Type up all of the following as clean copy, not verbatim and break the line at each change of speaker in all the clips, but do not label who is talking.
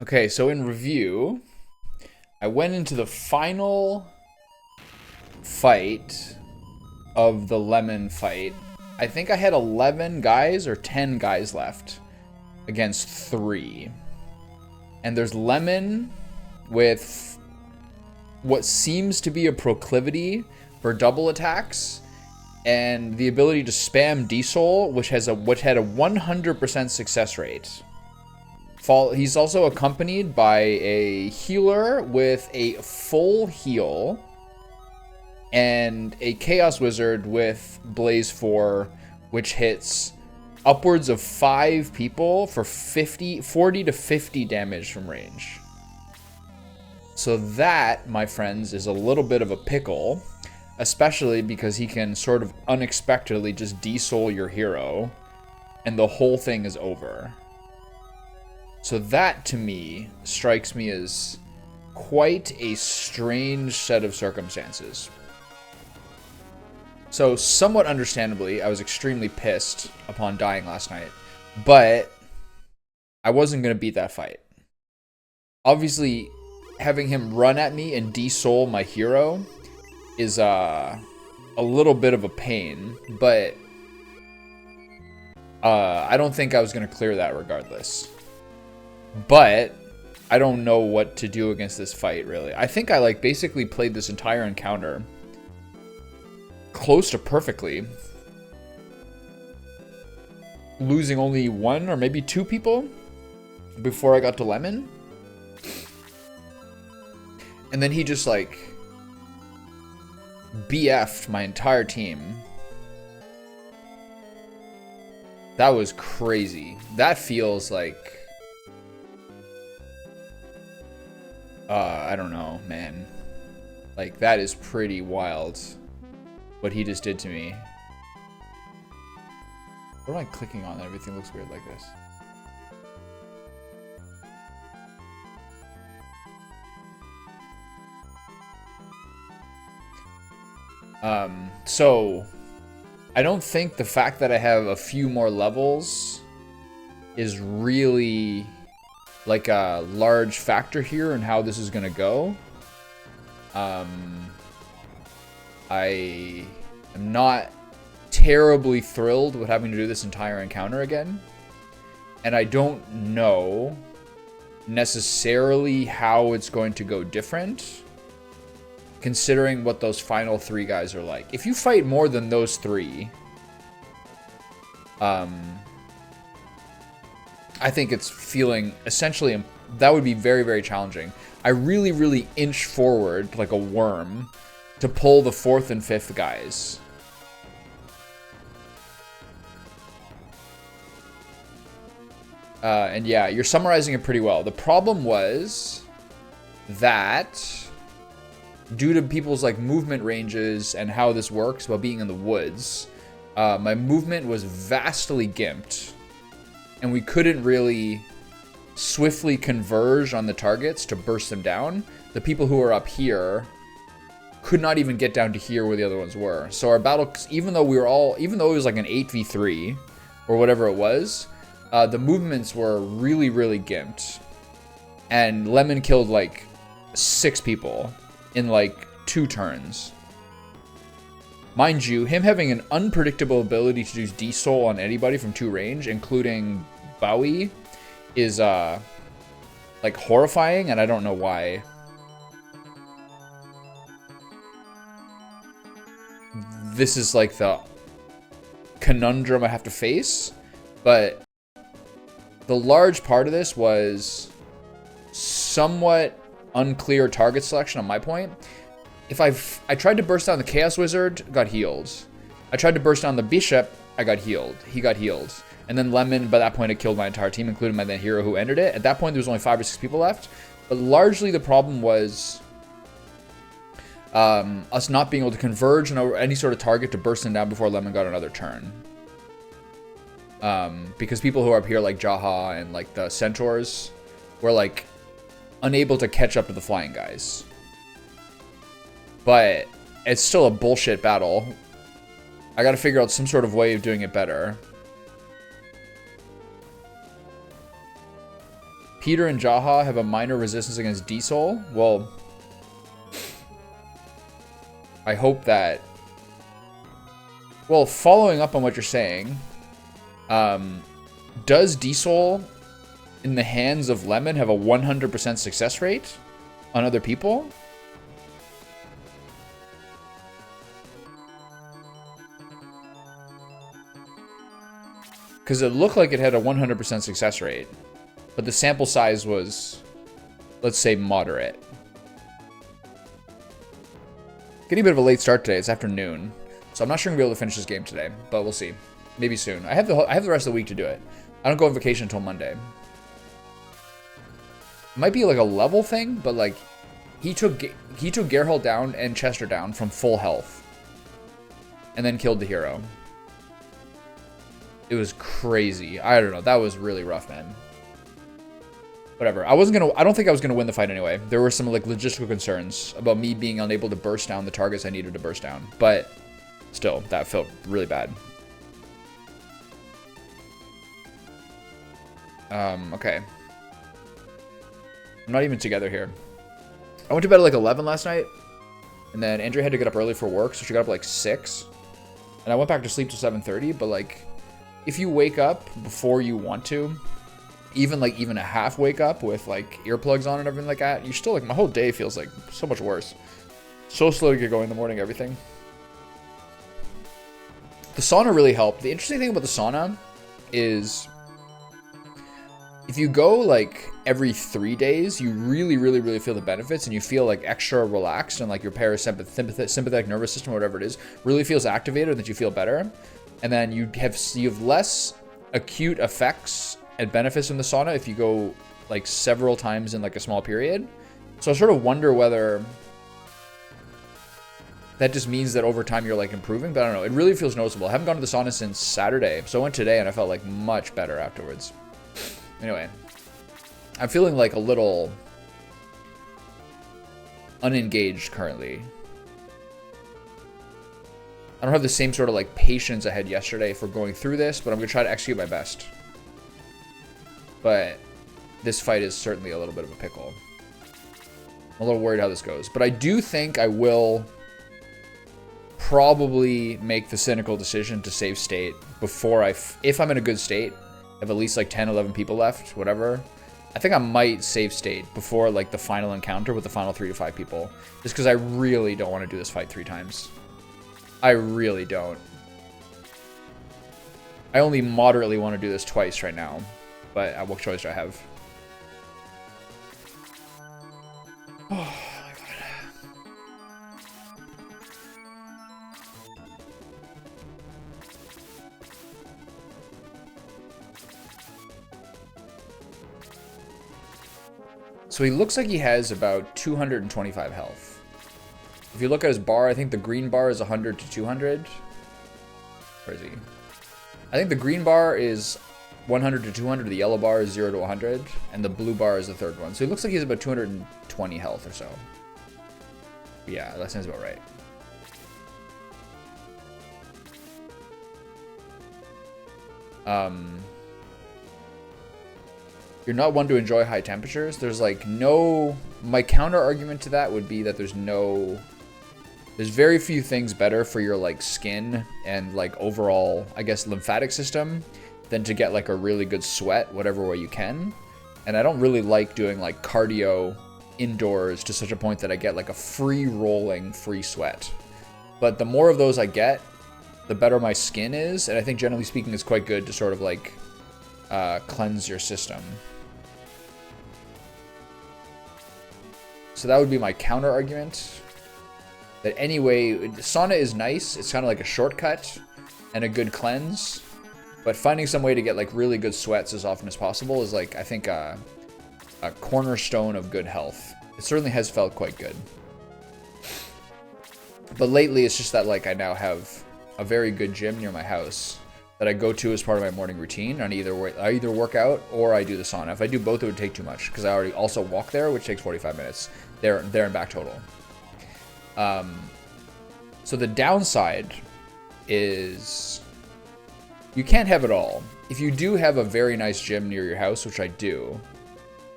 Okay, so in review, I went into the final fight of the lemon fight. I think I had 11 guys or 10 guys left against 3. And there's lemon with what seems to be a proclivity for double attacks and the ability to spam D-Soul, which had a 100% success rate. He's also accompanied by a healer with a full heal and a Chaos Wizard with Blaze 4, which hits upwards of 5 people for 40 to 50 damage from range. So that, my friends, is a little bit of a pickle, especially because he can sort of unexpectedly just de-soul your hero, and the whole thing is over. So that, to me, strikes me as quite a strange set of circumstances. So, somewhat understandably, I was extremely pissed upon dying last night, but I wasn't going to beat that fight. Obviously, having him run at me and de-soul my hero is a little bit of a pain, but I don't think I was going to clear that regardless. But I don't know what to do against this fight, really. I think I basically played this entire encounter close to perfectly, losing only 1 or maybe 2 people before I got to lemon. And then he just BF'd my entire team. That was crazy. That feels like I don't know, man. That is pretty wild what he just did to me. What am I clicking on? Everything looks weird like this. So I don't think the fact that I have a few more levels is really a large factor here in how this is gonna go. I am not terribly thrilled with having to do this entire encounter again, and I don't know necessarily how it's going to go different, considering what those final 3 guys are like. If you fight more than those 3, I think it's feeling essentially, that would be very, very challenging. I really, really inch forward like a worm to pull the 4th and 5th guys. And yeah, you're summarizing it pretty well. The problem was that due to people's movement ranges and how this works while being in the woods, my movement was vastly gimped, and we couldn't really swiftly converge on the targets to burst them down. The people who are up here could not even get down to here where the other ones were. So our battle, even though it was like an 8v3 or whatever it was, the movements were really, really gimped. And Lemon killed 6 people in 2 turns. Mind you, him having an unpredictable ability to use D-Soul on anybody from 2 range, including Bowie, is horrifying, and I don't know why. This is the conundrum I have to face, but the large part of this was somewhat unclear target selection on my point. If I tried to burst down the Chaos Wizard, got healed. I tried to burst down the Bishop, I got healed. He got healed. And then Lemon, by that point, had killed my entire team, including my then hero who ended it. At that point, there was only 5 or 6 people left. But largely the problem was us not being able to converge on any sort of target to burst them down before Lemon got another turn. Because people who are up here, like Jaha and the Centaurs, were unable to catch up to the flying guys. But it's still a bullshit battle. I gotta figure out some sort of way of doing it better. Peter and Jaha have a minor resistance against Diesel. Well, I hope that... Well, following up on what you're saying, does Diesel in the hands of Lemon have a 100% success rate on other people? Because it looked like it had a 100% success rate, but the sample size was, let's say, moderate. Getting a bit of a late start today. It's afternoon, so I'm not sure I'm gonna be able to finish this game today, but we'll see. Maybe soon. I have the rest of the week to do it. I don't go on vacation until Monday. It might be like a level thing, but like he took Geralt down and Chester down from full health, and then killed the hero. It was crazy. I don't know. That was really rough, man. Whatever. I don't think I was gonna win the fight anyway. There were some like logistical concerns about me being unable to burst down the targets I needed to burst down. But still, that felt really bad. Okay. I'm not even together here. I went to bed at like 11 last night. And then Andrea had to get up early for work, so she got up like 6. And I went back to sleep till 7:30, but like... If you wake up before you want to, even a half wake up with like earplugs on and everything like that, you're still like, my whole day feels like so much worse. So slow to get going in the morning, everything. The sauna really helped. The interesting thing about the sauna is if you go like every 3 days, you really feel the benefits and you feel like extra relaxed and like your sympathetic nervous system, or whatever it is, really feels activated and that you feel better. And then you have less acute effects and benefits from the sauna if you go like several times in like a small period. So I sort of wonder whether that just means that over time you're like improving, but I don't know. It really feels noticeable. I haven't gone to the sauna since Saturday, so I went today and I felt like much better afterwards. Anyway, I'm feeling like a little unengaged currently. I don't have the same sort of like patience I had yesterday for going through this, but I'm going to try to execute my best. But this fight is certainly a little bit of a pickle. I'm a little worried how this goes, but I do think I will probably make the cynical decision to save state before if I'm in a good state, have at least like 10, 11 people left, whatever. I think I might save state before like the final encounter with the final 3 to 5 people, just because I really don't want to do this fight 3 times. I really don't. I only moderately want to do this twice right now, but what choice do I have? Oh my god. So he looks like he has about 225 health. If you look at his bar, I think the green bar is 100 to 200. Where is he? I think the green bar is 100 to 200, the yellow bar is 0 to 100, and the blue bar is the third one. So he looks like he's about 220 health or so. Yeah, that sounds about right. You're not one to enjoy high temperatures. There's like no... My counter argument to that would be that there's very few things better for your like skin and like overall, I guess, lymphatic system than to get like a really good sweat whatever way you can. And I don't really like doing like cardio indoors to such a point that I get like a free rolling free sweat. But the more of those I get, the better my skin is, and I think generally speaking it's quite good to sort of like cleanse your system. So that would be my counter argument. That anyway, sauna is nice. It's kind of like a shortcut and a good cleanse. But finding some way to get like really good sweats as often as possible is like, I think, a cornerstone of good health. It certainly has felt quite good. But lately it's just that like I now have a very good gym near my house that I go to as part of my morning routine. And I either work out or I do the sauna. If I do both, it would take too much because I already also walk there, which takes 45 minutes there and back total. So the downside is you can't have it all. If you do have a very nice gym near your house, which I do,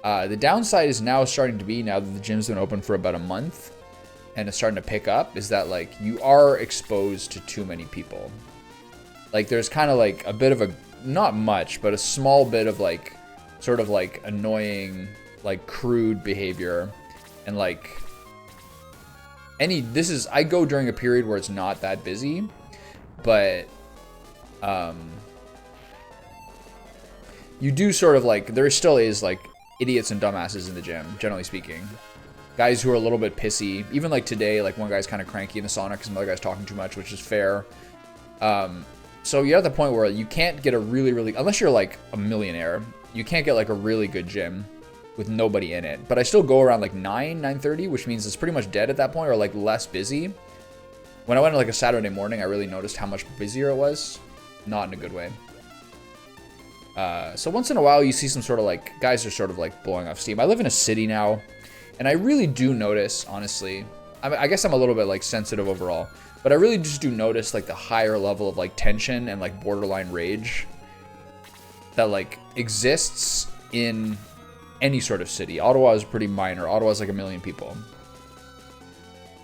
The downside is now starting to be, now that the gym's been open for about a month and it's starting to pick up, is that like you are exposed to too many people. Like there's kind of like a bit of a, not much, but a small bit of like sort of like annoying, like crude behavior. And like I go during a period where it's not that busy, but you do sort of like, there still is like idiots and dumbasses in the gym, generally speaking. Guys who are a little bit pissy. Even like today, like one guy's kind of cranky in the sauna because another guy's talking too much, which is fair. So you're at the point where you can't get a really, unless you're like a millionaire, you can't get like a really good gym with nobody in it. But I still go around like 9:30, which means it's pretty much dead at that point, or like less busy. When I went on like a Saturday morning, I really noticed how much busier it was. Not in a good way. So once in a while, you see some sort of like, guys are sort of like blowing off steam. I live in a city now, and I really do notice, honestly, I guess I'm a little bit like sensitive overall, but I really just do notice like the higher level of like tension and like borderline rage that like exists in any sort of city. Ottawa is pretty minor. Ottawa is like 1 million people.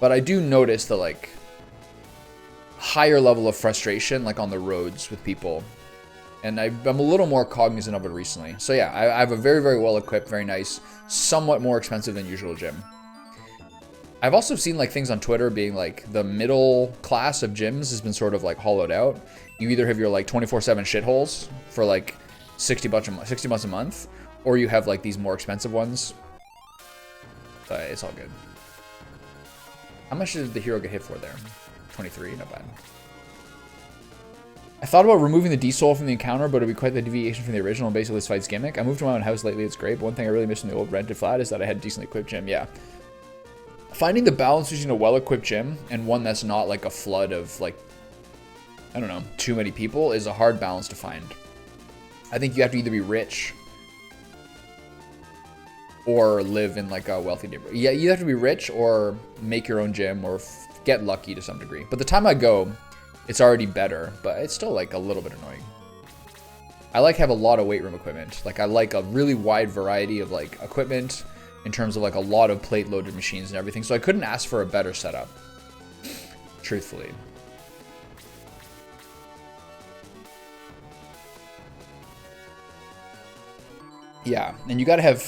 But I do notice the like higher level of frustration like on the roads with people. And I'm a little more cognizant of it recently. So yeah, I have a very, very well equipped, very nice, somewhat more expensive than usual gym. I've also seen like things on Twitter being like the middle class of gyms has been sort of like hollowed out. You either have your like 24/7 shitholes for like 60 bucks a month, or you have like these more expensive ones. But it's all good. How much did the hero get hit for there? 23, not bad. I thought about removing the D-Soul from the encounter, but it would be quite the deviation from the original and basically this fight's gimmick. I moved to my own house lately, it's great, but one thing I really miss from the old rented flat is that I had a decently equipped gym, yeah. Finding the balance between a well-equipped gym and one that's not like a flood of like, I don't know, too many people is a hard balance to find. I think you have to either be rich or live in like a wealthy neighborhood. Yeah, you have to be rich or make your own gym or get lucky to some degree. But the time I go, it's already better, but it's still like a little bit annoying. I like have a lot of weight room equipment. Like I like a really wide variety of like equipment in terms of like a lot of plate loaded machines and everything. So I couldn't ask for a better setup, truthfully. Yeah, and you gotta have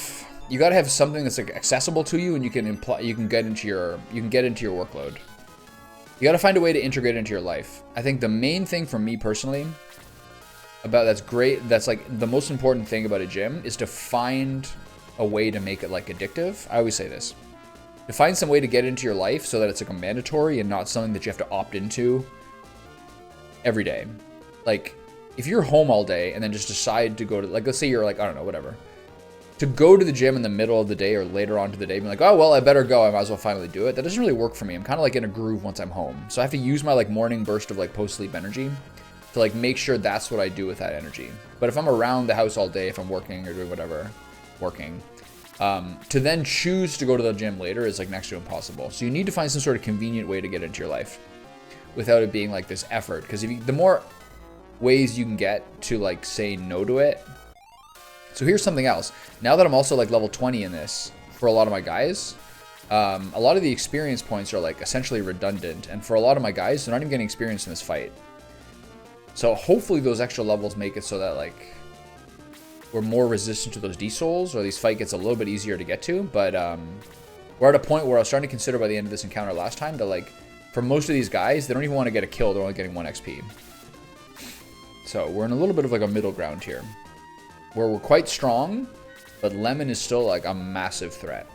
something that's like accessible to you, and you can get into your workload. You gotta find a way to integrate it into your life. I think the main thing for me personally that's like the most important thing about a gym is to find a way to make it like addictive. I always say this. To find some way to get into your life so that it's like a mandatory and not something that you have to opt into every day. Like if you're home all day and then just decide to go to, like, let's say you're like, I don't know, whatever. To go to the gym in the middle of the day or later on to the day, being like, oh, well, I better go. I might as well finally do it. That doesn't really work for me. I'm kind of like in a groove once I'm home. So I have to use my like morning burst of like post-sleep energy to like make sure that's what I do with that energy. But if I'm around the house all day, if I'm working or doing whatever, to then choose to go to the gym later is like next to impossible. So you need to find some sort of convenient way to get into your life without it being like this effort. Because the more ways you can get to like say no to it. So here's something else. Now that I'm also like level 20 in this, for a lot of my guys, a lot of the experience points are like essentially redundant. And for a lot of my guys, they're not even getting experience in this fight. So hopefully those extra levels make it so that like we're more resistant to those D-Souls, or these fight gets a little bit easier to get to. But we're at a point where I was starting to consider by the end of this encounter last time that like for most of these guys, they don't even want to get a kill. They're only getting 1 XP. So we're in a little bit of like a middle ground here, where we're quite strong, but Lemon is still like a massive threat.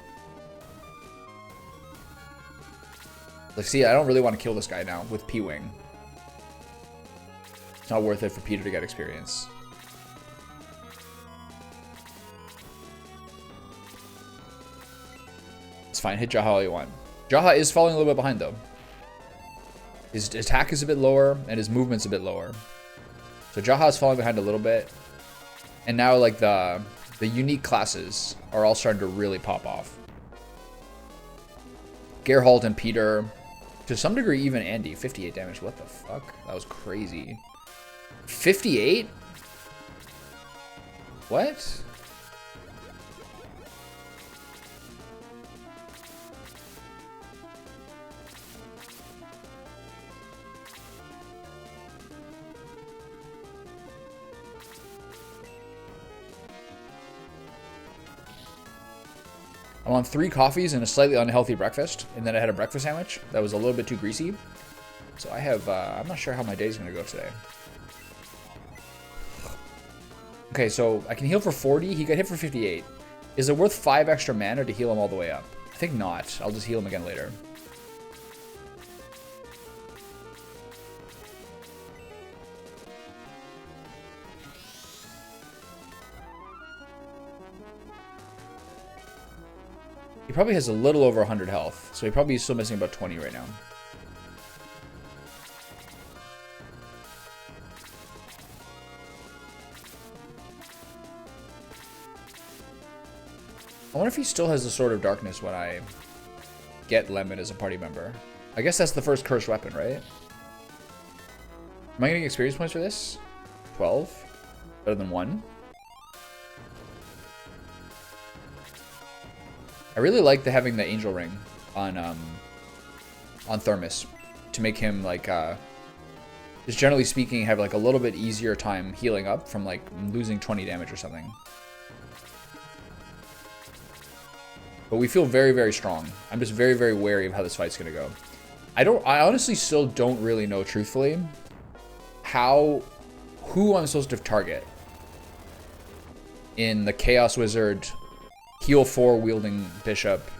Like, see, I don't really want to kill this guy now with P-Wing. It's not worth it for Peter to get experience. It's fine, hit Jaha all you want. Jaha is falling a little bit behind though. His attack is a bit lower, and his movement's a bit lower. So Jaha is falling behind a little bit. And now like the unique classes are all starting to really pop off. Geralt and Peter, to some degree even Andy, 58 damage. What the fuck? That was crazy. 58? What? I'm on 3 coffees and a slightly unhealthy breakfast, and then I had a breakfast sandwich that was a little bit too greasy. So I have, I'm not sure how my day's gonna go today. Okay, so I can heal for 40. He got hit for 58. Is it worth 5 extra mana to heal him all the way up? I think not. I'll just heal him again later. He probably has a little over 100 health, so he probably is still missing about 20 right now. I wonder if he still has the Sword of Darkness when I get Lemon as a party member. I guess that's the first cursed weapon, right? Am I getting experience points for this? 12? Better than 1? I really like having the Angel Ring on Thermos to make him like just generally speaking have like a little bit easier time healing up from like losing 20 damage or something. But we feel very, very strong. I'm just very, very wary of how this fight's gonna go. I honestly still don't really know truthfully who I'm supposed to target in the Chaos Wizard heal 4 wielding Bishop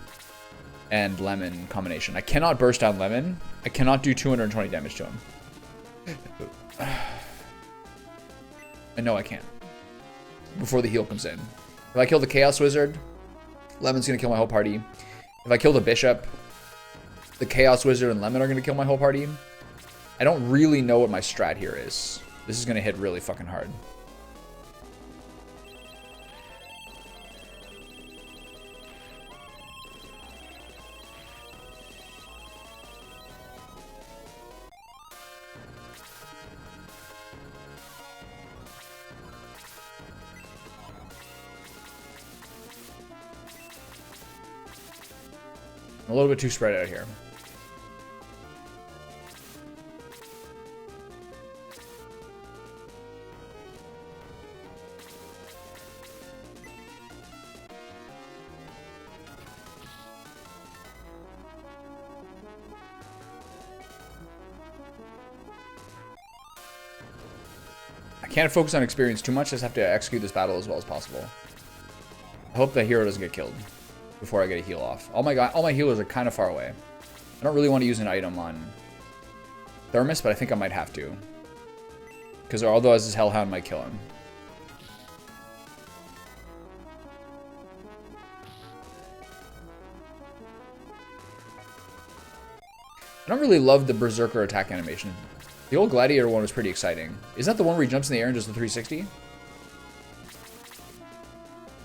and Lemon combination. I cannot burst down Lemon. I cannot do 220 damage to him. And no, I can't. Before the heal comes in. If I kill the Chaos Wizard, Lemon's gonna kill my whole party. If I kill the Bishop, the Chaos Wizard and Lemon are gonna kill my whole party. I don't really know what my strat here is. This is gonna hit really fucking hard. A little bit too spread out here. I can't focus on experience too much. I just have to execute this battle as well as possible. I hope the hero doesn't get killed before I get a heal off. All my healers are kind of far away. I don't really want to use an item on Thermos, but I think I might have to. Because otherwise this Hellhound might kill him. I don't really love the Berserker attack animation. The old Gladiator one was pretty exciting. Is that the one where he jumps in the air and does the 360?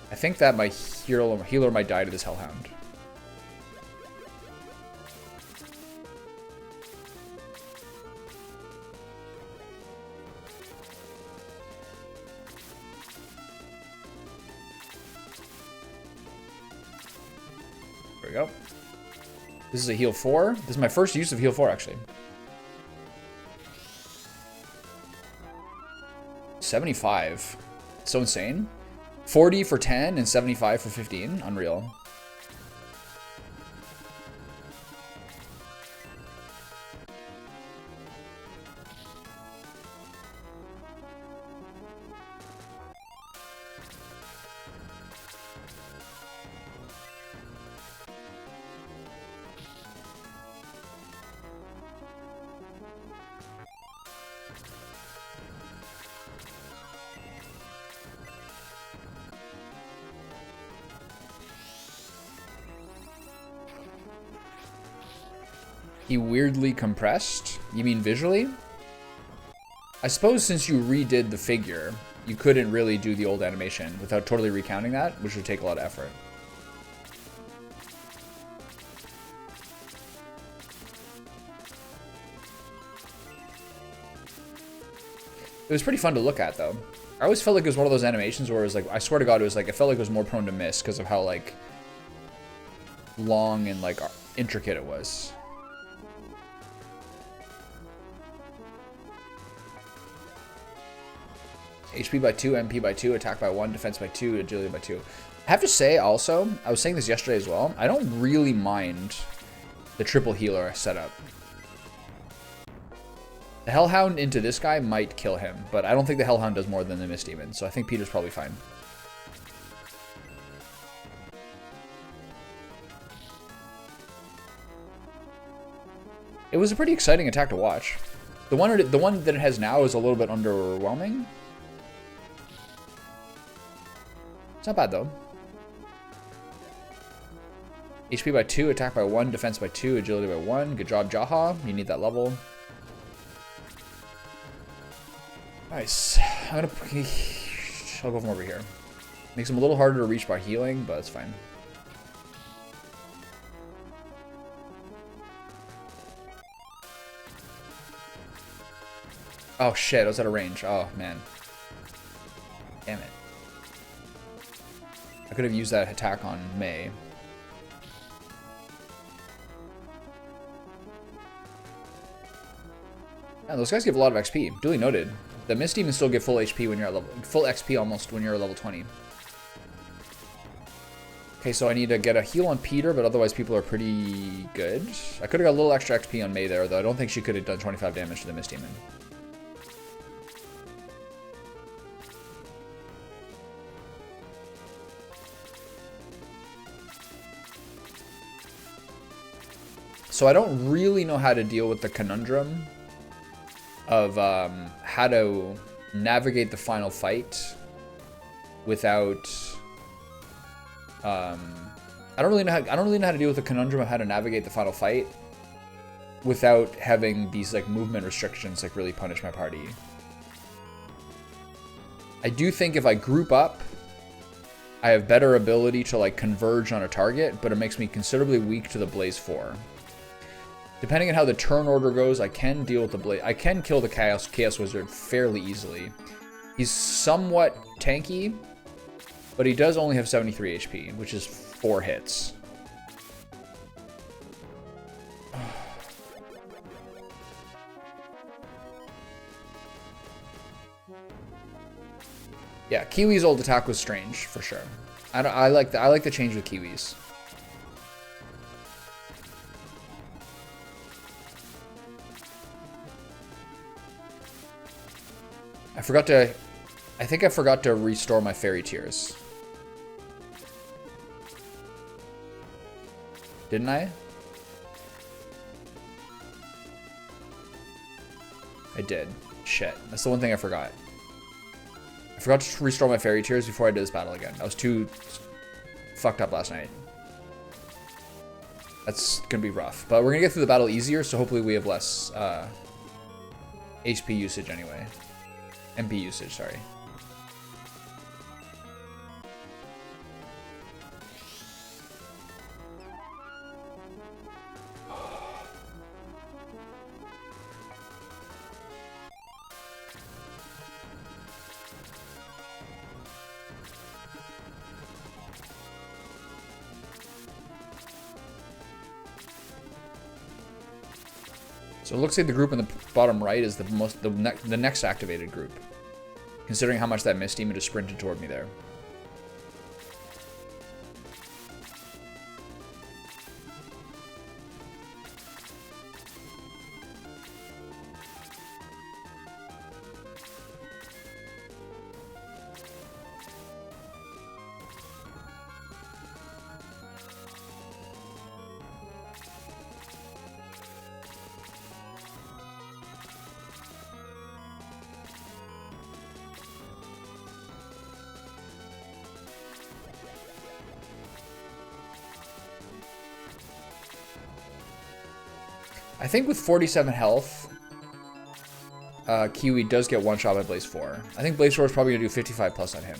I think that my healer might die to this Hellhound. There we go. This is a heal 4. This is my first use of heal 4, actually. 75. It's so insane. 40 for 10 and 75 for 15. Unreal. He weirdly compressed? You mean visually? I suppose since you redid the figure, you couldn't really do the old animation without totally recounting that, which would take a lot of effort. It was pretty fun to look at, though. I always felt like it was one of those animations where it was like, I swear to God, it was like, I felt like it was more prone to miss because of how, like, long and, like, intricate it was. HP by 2, MP by 2, attack by 1, defense by 2, agility by 2. I have to say also, I was saying this yesterday as well, I don't really mind the triple healer setup. The Hellhound into this guy might kill him, but I don't think the Hellhound does more than the Mist Demon, so I think Peter's probably fine. It was a pretty exciting attack to watch. The one that it has now is a little bit underwhelming. It's not bad though. HP by 2, attack by 1, defense by 2, agility by 1. Good job, Jaha. You need that level. Nice. I'll go from over here. Makes him a little harder to reach by healing, but it's fine. Oh shit, I was out of range. Oh man. Damn it. I could have used that attack on Mei. Yeah, those guys give a lot of XP. Duly noted. The Mist Demons still give full HP when you're at level, full XP almost when you're at level 20. Okay, so I need to get a heal on Peter, but otherwise people are pretty good. I could have got a little extra XP on Mei there, though I don't think she could have done 25 damage to the Mist Demon. So I don't really know how to deal with the conundrum of how to navigate the final fight without I don't really know how to deal with the conundrum of how to navigate the final fight without having these like movement restrictions like really punish my party. I do think if I group up, I have better ability to like converge on a target, but it makes me considerably weak to the Blaze 4. Depending on how the turn order goes, I can deal with the Blaze. I can kill the Chaos Wizard fairly easily. He's somewhat tanky, but he does only have 73 HP, which is 4 hits. Yeah, Kiwi's old attack was strange for sure. I like the change with Kiwis. I think I forgot to restore my Fairy Tears. Didn't I? I did. Shit. That's the one thing I forgot. I forgot to restore my Fairy Tears before I did this battle again. I was too fucked up last night. That's gonna be rough. But we're gonna get through the battle easier, so hopefully we have less HP usage anyway. MP usage, sorry. So it looks like the group in the bottom right is the next activated group, considering how much that Mist Demon just sprinted toward me there. I think with 47 health, Kiwi does get one shot by Blaze 4. I think Blaze 4 is probably going to do 55 plus on him.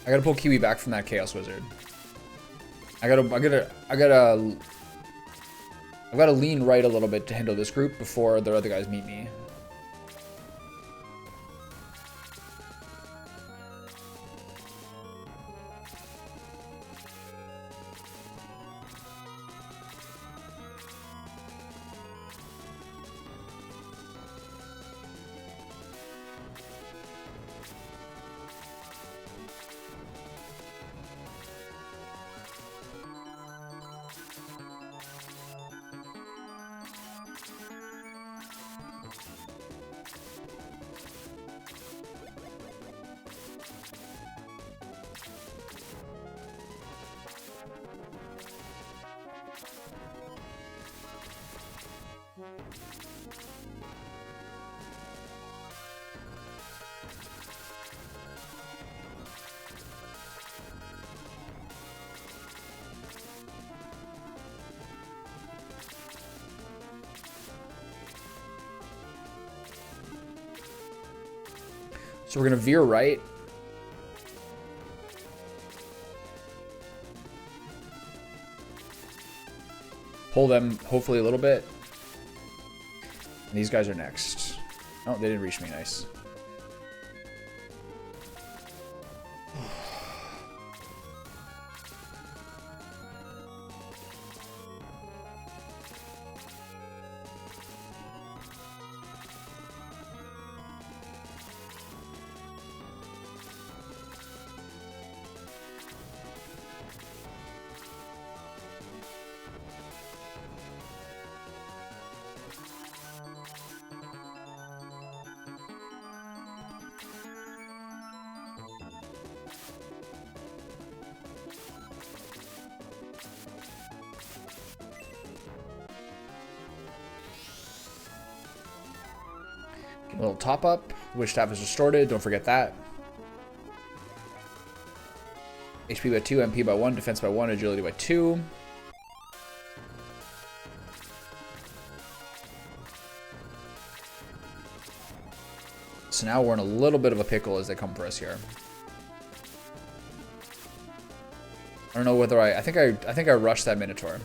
I gotta pull Kiwi back from that Chaos Wizard. I've gotta lean right a little bit to handle this group before the other guys meet me. So we're gonna veer right. Pull them hopefully a little bit. And these guys are next. Oh, they didn't reach me. Nice. A little top up. Wish staff is distorted. Don't forget that. HP by 2, MP by 1, defense by 1, agility by 2. So now we're in a little bit of a pickle as they come for us here. I don't know whether I think I rushed that Minotaur.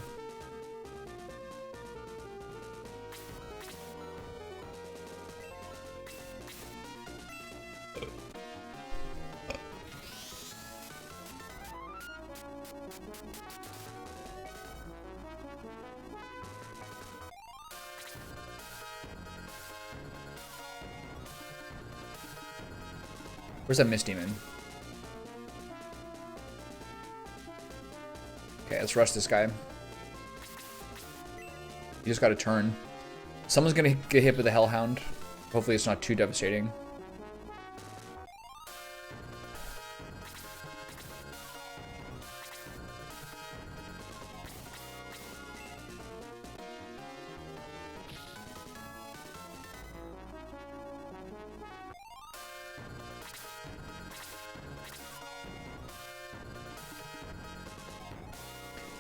Where's that Mist Demon? Okay, let's rush this guy. You just gotta turn. Someone's gonna get hit with the Hellhound. Hopefully it's not too devastating.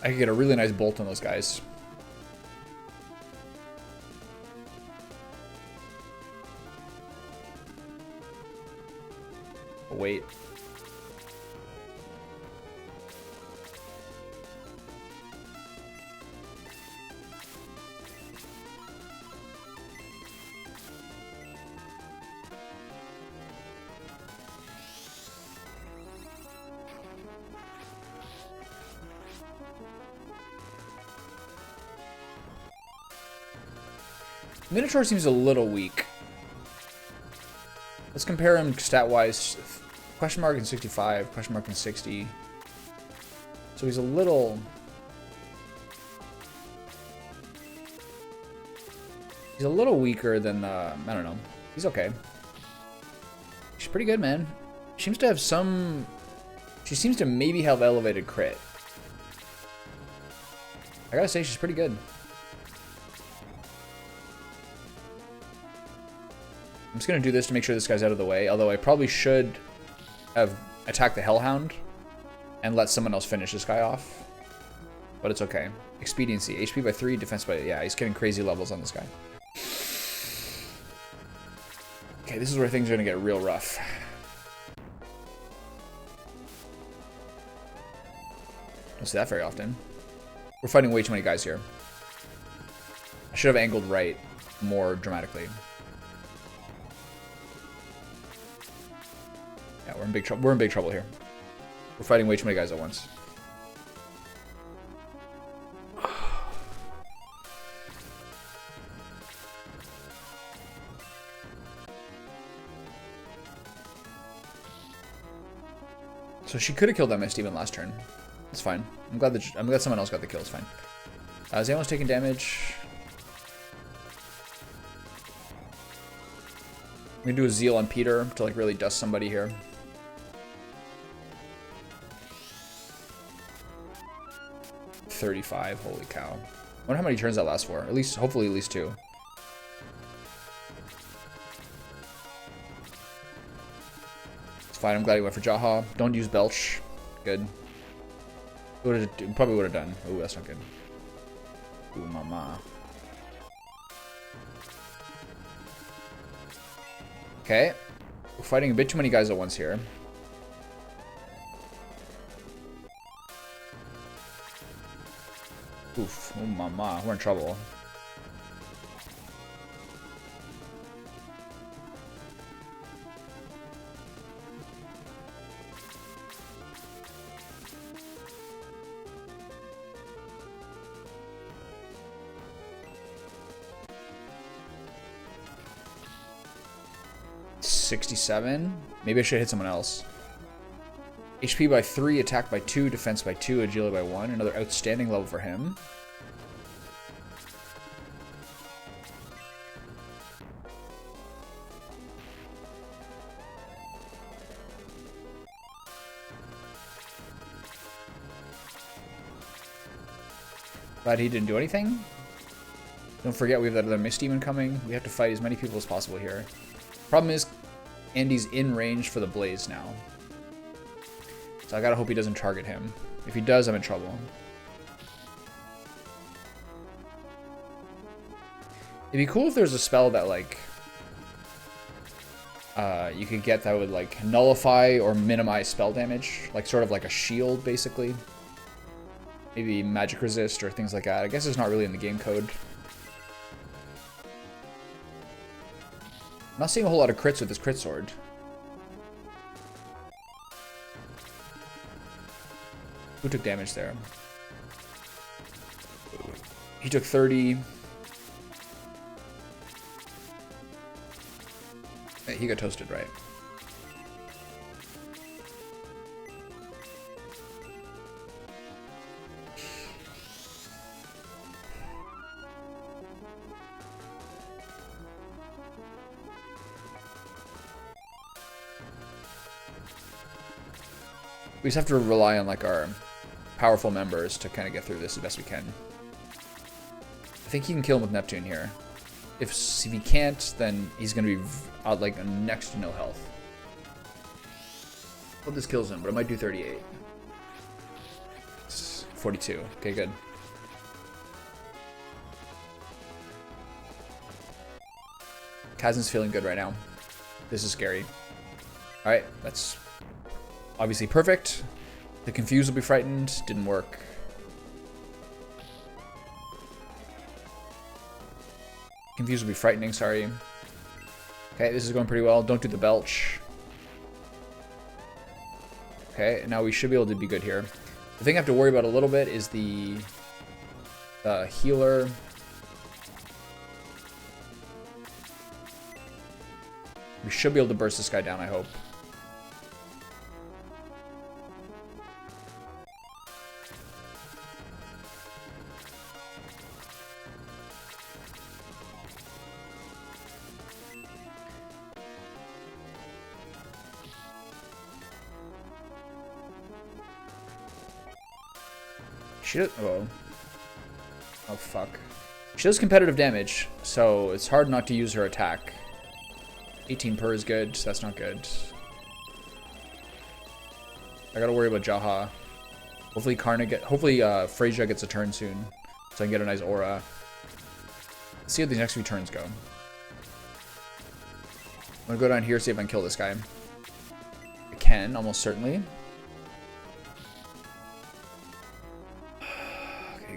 I could get a really nice bolt on those guys. Oh, wait. Minotaur seems a little weak. Let's compare him stat-wise. Question mark in 65, question mark in 60. So he's a little... He's a little weaker than, I don't know. He's okay. She's pretty good, man. She seems to have some... She seems to maybe have elevated crit. I gotta say, she's pretty good. I'm just going to do this to make sure this guy's out of the way, although I probably should have attacked the Hellhound and let someone else finish this guy off. But it's okay. Expediency. HP by 3, defense by... Yeah, he's getting crazy levels on this guy. Okay, this is where things are going to get real rough. Don't see that very often. We're fighting way too many guys here. I should have angled right more dramatically. Yeah, we're in big trouble. We're in big trouble here. We're fighting way too many guys at once. So she could have killed that Mist Demon last turn. It's fine. I'm glad someone else got the kill. It's fine. Zamo's taking damage. I'm gonna do a Zeal on Peter to like really dust somebody here. $35. Holy cow! I wonder how many turns that lasts for. At least, hopefully, at least 2. It's fine. I'm glad he went for Jaha. Don't use Belch. Good. Probably would have done. Ooh, that's not good. Ooh, mama. Okay. We're fighting a bit too many guys at once here. Oof. Oh, mama. We're in trouble. $67. Maybe I should hit someone else. HP by 3, attack by 2, defense by 2, agility by 1. Another outstanding level for him. Glad he didn't do anything. Don't forget we have that other Mist Demon coming. We have to fight as many people as possible here. Problem is, Andy's in range for the Blaze now. So I gotta hope he doesn't target him. If he does, I'm in trouble. It'd be cool if there's a spell that, like, you could get that would, like, nullify or minimize spell damage. Like, sort of like a shield, basically. Maybe magic resist or things like that. I guess it's not really in the game code. I'm not seeing a whole lot of crits with this crit sword. Who took damage there? He took 30. Hey, he got toasted, right? We just have to rely on, like, our powerful members to kind of get through this as best we can. I think he can kill him with Neptune here. If he can't, then he's going to be out, like, next to no health. Hope this kills him, but it might do 38. It's 42. Okay, good. Kazin's feeling good right now. This is scary. Alright, that's obviously perfect. The Confused will be frightened. Didn't work. Confused will be frightening, sorry. Okay, this is going pretty well. Don't do the Belch. Okay, now we should be able to be good here. The thing I have to worry about a little bit is the healer. We should be able to burst this guy down, I hope. She does, oh fuck. She does competitive damage, so it's hard not to use her attack. 18 per is good, so that's not good. I gotta worry about Jaha. Hopefully Freyja gets a turn soon, so I can get a nice aura. Let's see how these next few turns go. I'm gonna go down here, see if I can kill this guy. I can, almost certainly.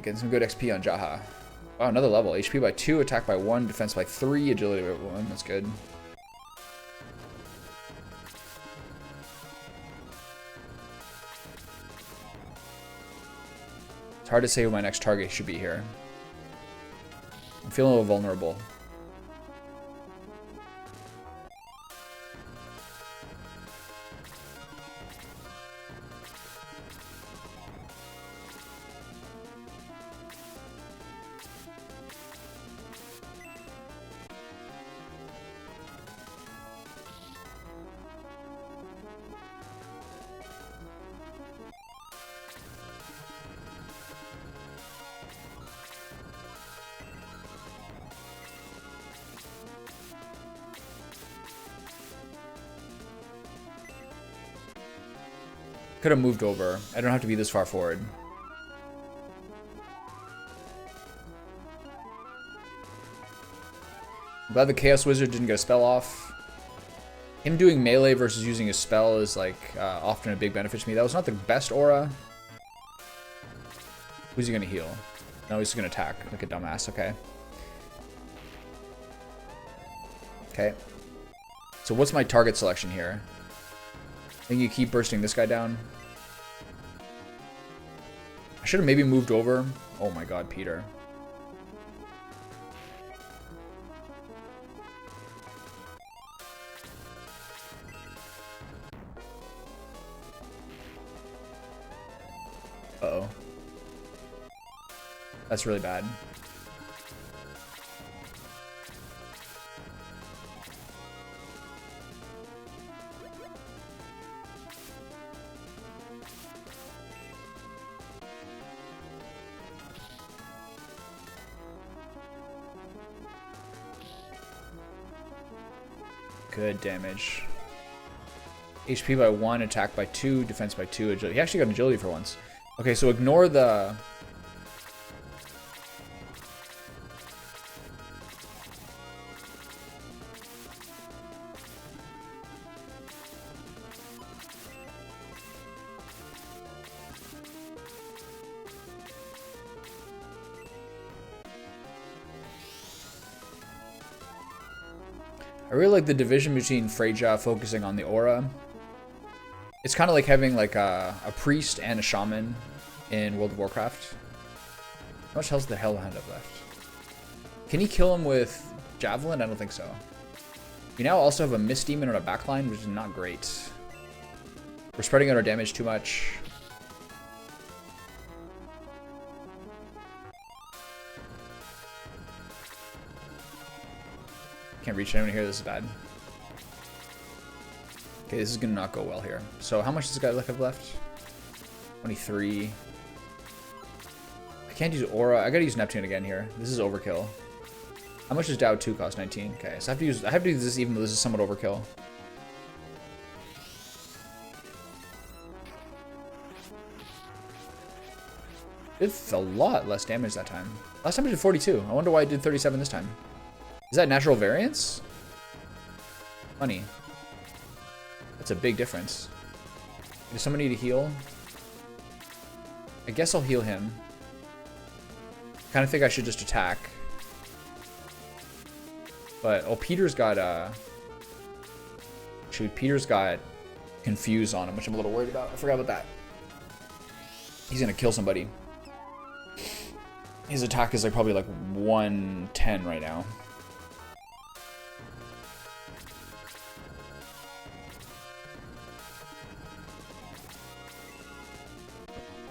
getting some good XP on Jaha. Wow, another level. HP by 2, attack by 1, defense by 3, agility by 1. That's good. It's hard to say who my next target should be here. I'm feeling a little vulnerable. Could have moved over. I don't have to be this far forward. I'm glad the Chaos Wizard didn't get a spell off. Him doing melee versus using his spell is like often a big benefit to me. That was not the best aura. Who's he gonna heal? No, he's just gonna attack like a dumbass. Okay. Okay. So what's my target selection here? I think you keep bursting this guy down. I should have maybe moved over. Oh my god, Peter. Uh-oh. That's really bad. Good damage. HP by 1, attack by 2, defense by 2, agility. He actually got agility for once. Okay, so ignore the... I really like the division between Freyja focusing on the aura. It's kind of like having like a priest and a shaman in World of Warcraft. How much health does the Hellhound have left? Can he kill him with Javelin? I don't think so. We now also have a Mist Demon on a backline, which is not great. We're spreading out our damage too much. Can't reach anyone here. This is bad. Okay, this is gonna not go well here. So how much does this guy have left? 23. I can't use Aura. I gotta use Neptune again here. This is overkill. How much does Dao 2 cost? 19. Okay, so I have to use this even though this is somewhat overkill. It did a lot less damage that time. Last time it did 42. I wonder why it did 37 this time. Is that natural variance? Funny. That's a big difference. Does someone need to heal? I guess I'll heal him. Kind of think I should just attack. But, oh, Peter's got, shoot, Peter's got Confuse on him, which I'm a little worried about. I forgot about that. He's gonna kill somebody. His attack is like probably like 110 right now.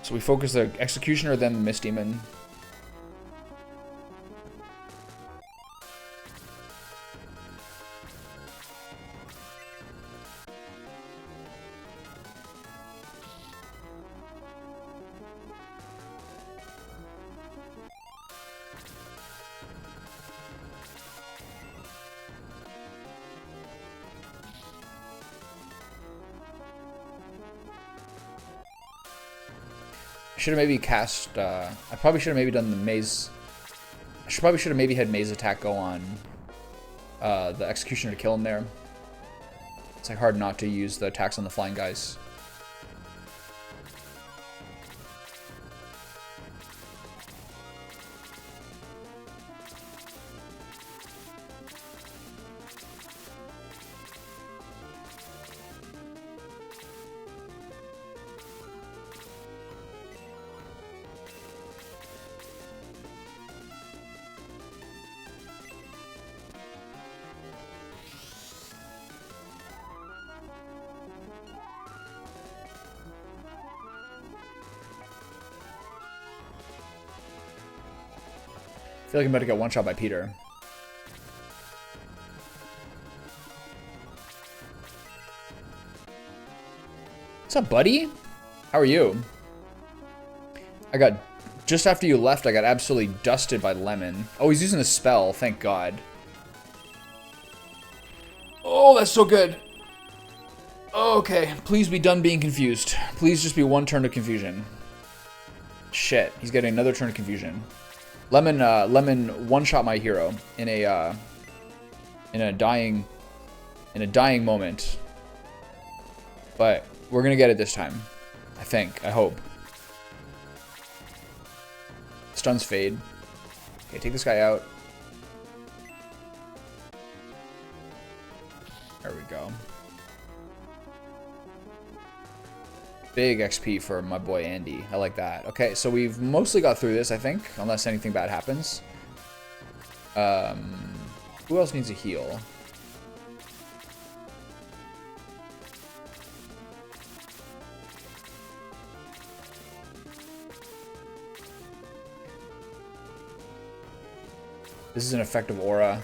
So we focus the Executioner, then the Mist Demon. Should have maybe cast, I probably should have maybe done the Maze. Probably should have maybe had Maze attack go on the Executioner to kill him there. It's like hard not to use the attacks on the flying guys. feel like I'm about to get one shot by Peter. What's up, buddy? How are you? I got, just after you left, I got absolutely dusted by Lemon. Oh, he's using a spell, thank God. Oh, that's so good. Okay, please be done being confused. Please just be one turn of confusion. Shit, he's getting another turn of confusion. Lemon one-shot my hero in a dying moment. But we're gonna get it this time. I think. I hope. Stuns fade. Okay, take this guy out. There we go. Big XP for my boy Andy. I like that. Okay, so we've mostly got through this, I think, unless anything bad happens. Who else needs a heal? This is an effective aura.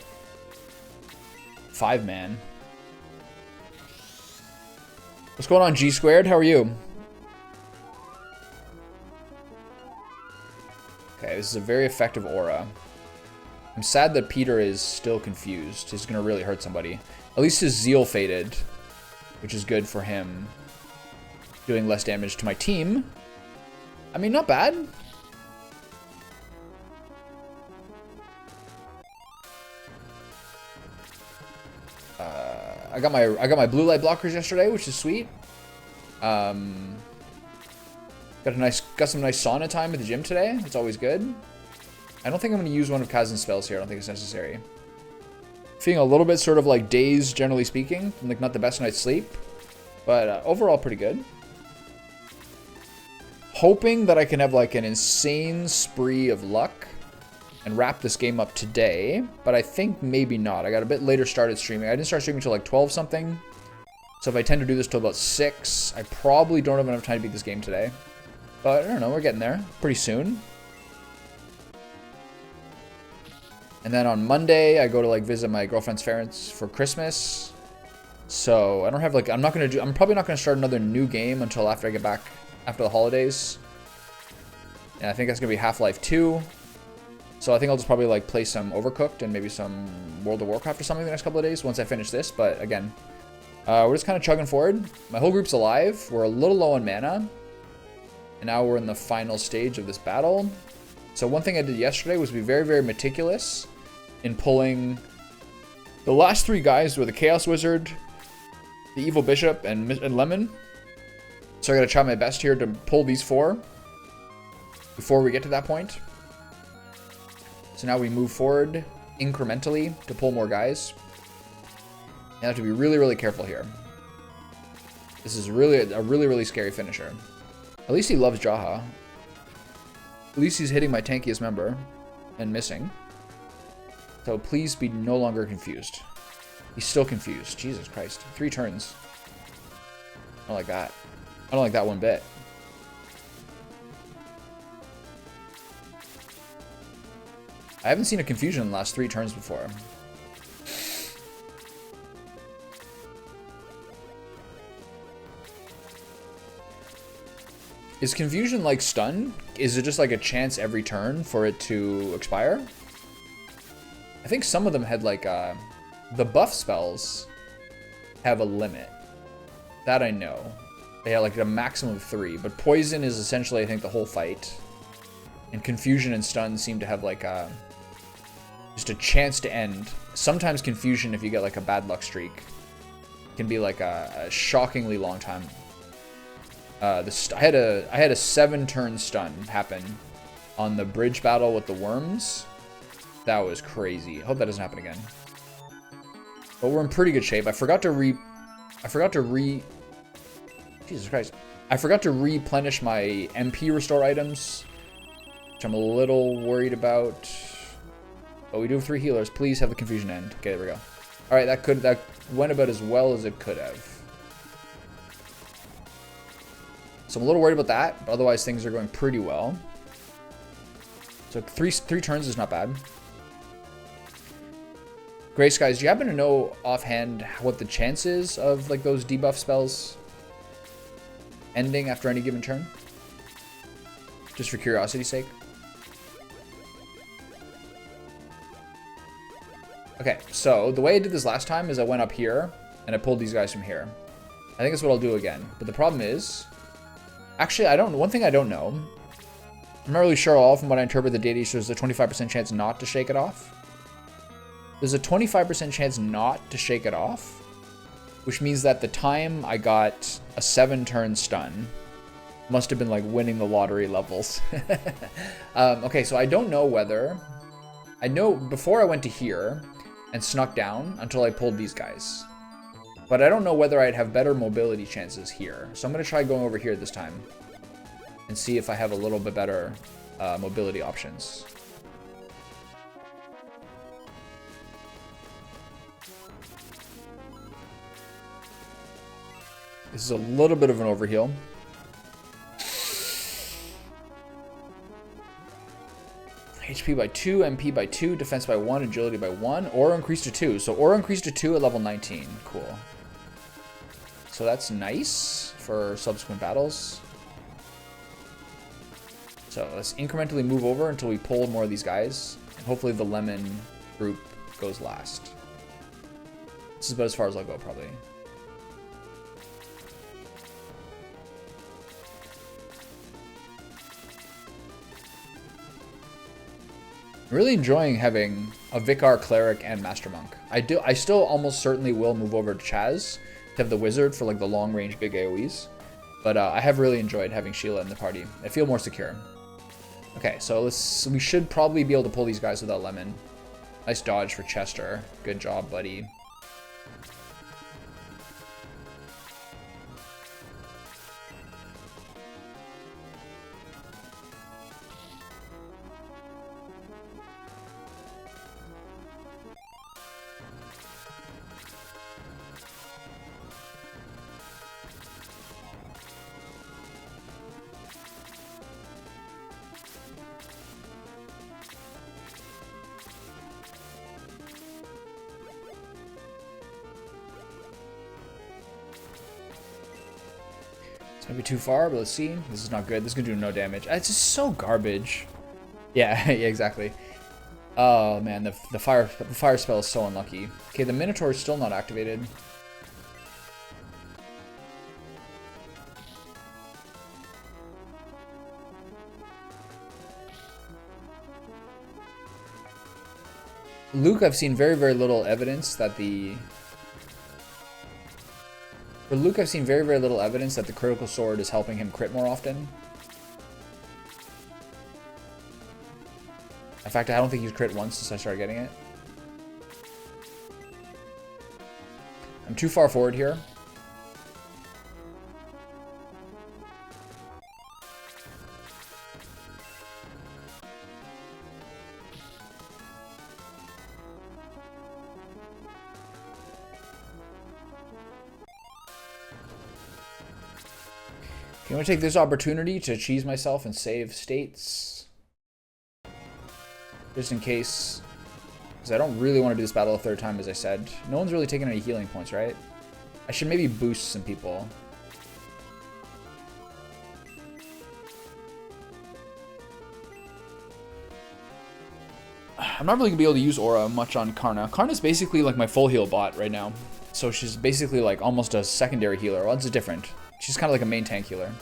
5-man. What's going on, G Squared? How are you? Okay, this is a very effective aura. I'm sad that Peter is still confused. He's gonna really hurt somebody. At least his Zeal faded, which is good for him. Doing less damage to my team. I mean, not bad. I got my blue light blockers yesterday, which is sweet. Got some nice sauna time at the gym today. It's always good. I don't think I'm going to use one of Kazin's spells here. I don't think it's necessary. Feeling a little bit sort of like dazed, generally speaking. Like not the best night's sleep, but overall pretty good. Hoping that I can have like an insane spree of luck and wrap this game up today, but I think maybe not. I got a bit later started streaming. I didn't start streaming until like 12 something. So if I tend to do this till about 6, I probably don't have enough time to beat this game today. But I don't know, we're getting there pretty soon. And then on Monday, I go to like visit my girlfriend's parents for Christmas. So I don't have like, I'm probably not gonna start another new game until after I get back after the holidays. And I think that's gonna be Half-Life 2. So I think I'll just probably like play some Overcooked and maybe some World of Warcraft or something the next couple of days once I finish this. But again, we're just kind of chugging forward. My whole group's alive. We're a little low on mana. And now we're in the final stage of this battle. So one thing I did yesterday was be very, very meticulous in pulling the last 3 guys were the Chaos Wizard, the Evil Bishop, and Lemon. So I gotta try my best here to pull these 4 before we get to that point. So now we move forward incrementally to pull more guys. You have to be really, really careful here. This is really a really scary finisher. At least he loves Jaha. At least he's hitting my tankiest member and missing. So please be no longer confused. He's still confused. Jesus Christ. 3 turns. I don't like that. I don't like that one bit. I haven't seen a confusion in the last 3 turns before. Is confusion like stun? Is it just like a chance every turn for it to expire? I think some of them had like the buff spells have a limit. That I know. They have like a maximum of 3, but poison is essentially I think the whole fight. And confusion and stun seem to have like just a chance to end. Sometimes confusion, if you get like a bad luck streak, can be like a shockingly long time. I had a 7-turn stun happen on the bridge battle with the worms. That was crazy. I hope that doesn't happen again. But we're in pretty good shape. I forgot to Jesus Christ. I forgot to replenish my MP restore items, which I'm a little worried about. But we do have 3 healers. Please have the confusion end. Okay, there we go. All right, that went about as well as it could have. So I'm a little worried about that, but otherwise things are going pretty well. So three turns is not bad. Gray Skies, do you happen to know offhand what the chance is of like those debuff spells ending after any given turn? Just for curiosity's sake. Okay, so the way I did this last time is I went up here and I pulled these guys from here. I think that's what I'll do again. But the problem is, actually, one thing I don't know, I'm not really sure all from what I interpret the data, so there's a 25% chance not to shake it off. There's a 25% chance not to shake it off, which means that the time I got a 7-turn stun must have been like winning the lottery levels. Okay, so I don't know whether, I know before I went to here and snuck down until I pulled these guys. But I don't know whether I'd have better mobility chances here. So I'm going to try going over here this time and see if I have a little bit better mobility options. This is a little bit of an overheal. HP by 2, MP by 2, defense by 1, agility by 1, aura increased to 2. So aura increased to 2 at level 19. Cool. So that's nice for subsequent battles. So let's incrementally move over until we pull more of these guys. And hopefully the lemon group goes last. This is about as far as I'll go, probably. I'm really enjoying having a Vicar, Cleric, and Master Monk. I still almost certainly will move over to Chaz to have the Wizard for like the long range big AoEs. But I have really enjoyed having Sheila in the party. I feel more secure. Okay, so we should probably be able to pull these guys without Lemon. Nice dodge for Chester. Good job, buddy. It's maybe too far, but let's see. This is not good. This is gonna do no damage. It's just so garbage. Yeah, yeah, exactly. Oh man, the fire spell is so unlucky. Okay, the Minotaur is still not activated. Luke, I've seen very, very little evidence that the... For Luke, I've seen very, very little evidence that the critical sword is helping him crit more often. In fact, I don't think he's crit once since I started getting it. I'm too far forward here. I'm going to take this opportunity to cheese myself and save states. Just in case. Because I don't really want to do this battle a third time, as I said. No one's really taking any healing points, right? I should maybe boost some people. I'm not really going to be able to use Aura much on Karna. Karna's basically like my full heal bot right now. So she's basically like almost a secondary healer. Well, it's different. She's kind of like a main tank healer.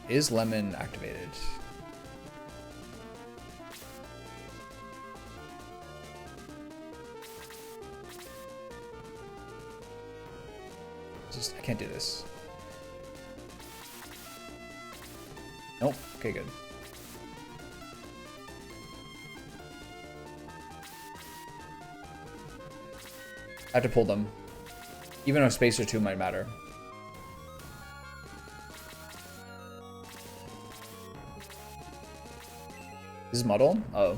Is Lemon activated? I can't do this. Nope. Okay, good. I have to pull them. Even a space or two might matter. This is Muddle? Oh.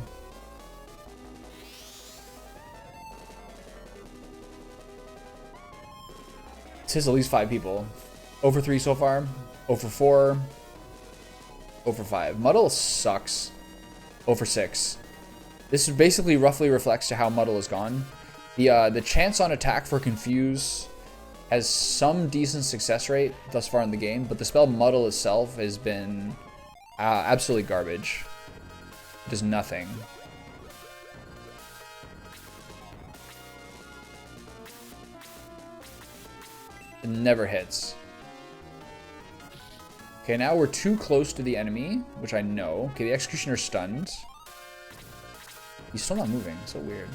It says at least 5 people. 0 for 3 so far. 0 for 4. 0 for 5. Muddle sucks. 0 for 6. This basically roughly reflects to how Muddle has gone. The chance on attack for Confuse has some decent success rate thus far in the game, but the spell Muddle itself has been absolutely garbage. It does nothing. It never hits. Okay, now we're too close to the enemy, which I know. Okay, the Executioner's stunned. He's still not moving. So weird.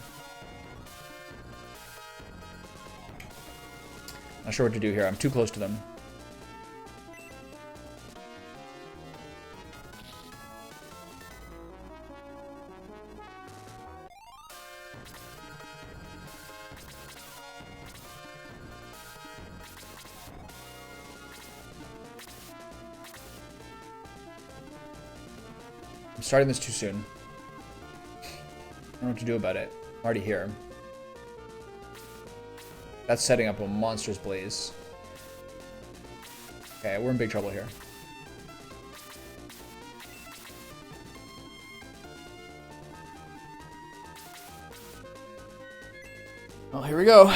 Not sure what to do here. I'm too close to them. I'm starting this too soon. I don't know what to do about it. I'm already here. That's setting up a monstrous blaze. Okay, we're in big trouble here. Well, here we go.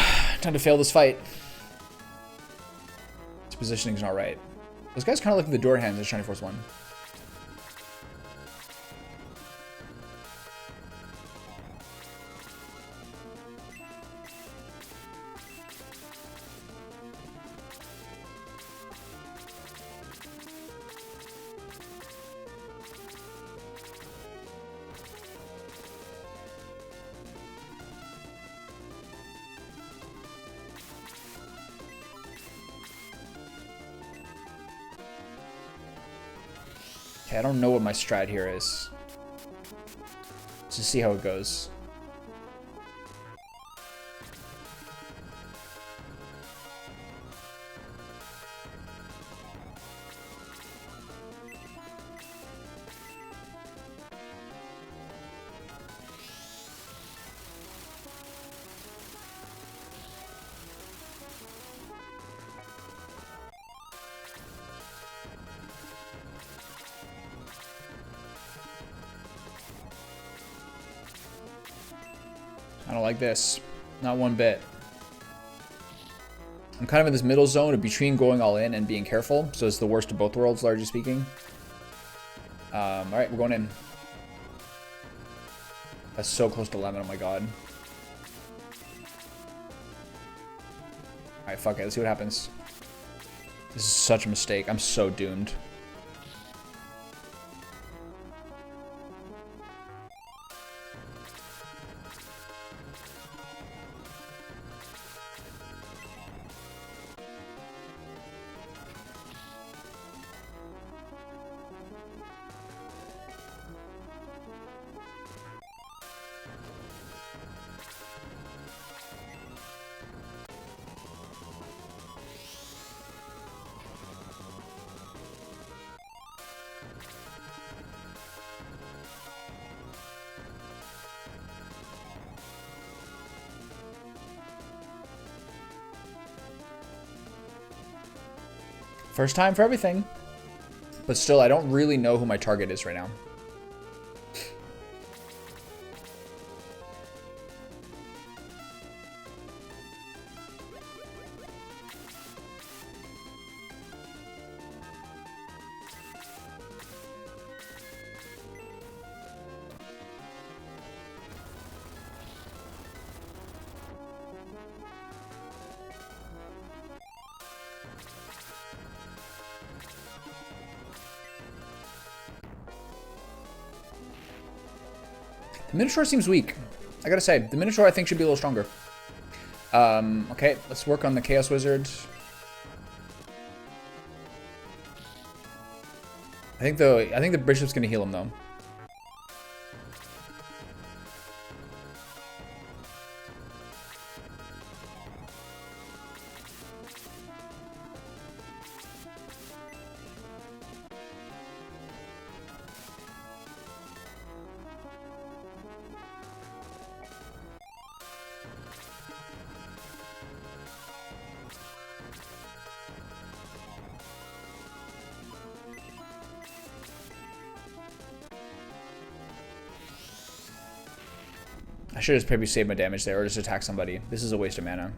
Time to fail this fight. His positioning's not right. Those guys kind of look like the door hands in Shining Force 1. Okay, I don't know what my strat here is. Let's just see how it goes. I don't like this. Not one bit. I'm kind of in this middle zone between going all in and being careful. So it's the worst of both worlds, largely speaking. Alright, we're going in. That's so close to lemon, oh my god. Alright, fuck it, let's see what happens. This is such a mistake. I'm so doomed. First time for everything. But still, I don't really know who my target is right now. The Minotaur seems weak. I gotta say, the Minotaur I think should be a little stronger. Okay, let's work on the Chaos Wizard. I think the Bishop's gonna heal him though. I should have maybe saved my damage there or just attack somebody. This is a waste of mana.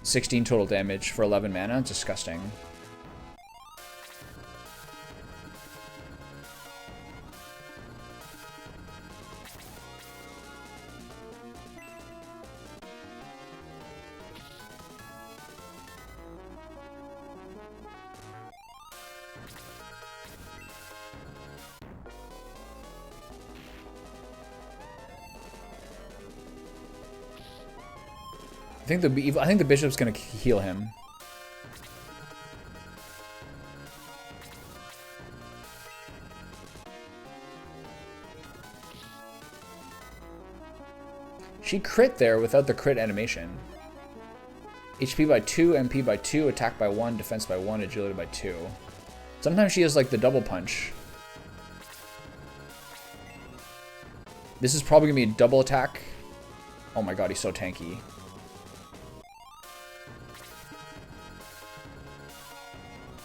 16 total damage for 11 mana. Disgusting. I think the bishop's gonna heal him. She crit there without the crit animation. HP by 2, MP by 2, attack by 1, defense by 1, agility by 2. Sometimes she has like the double punch. This is probably gonna be a double attack. Oh my god, he's so tanky.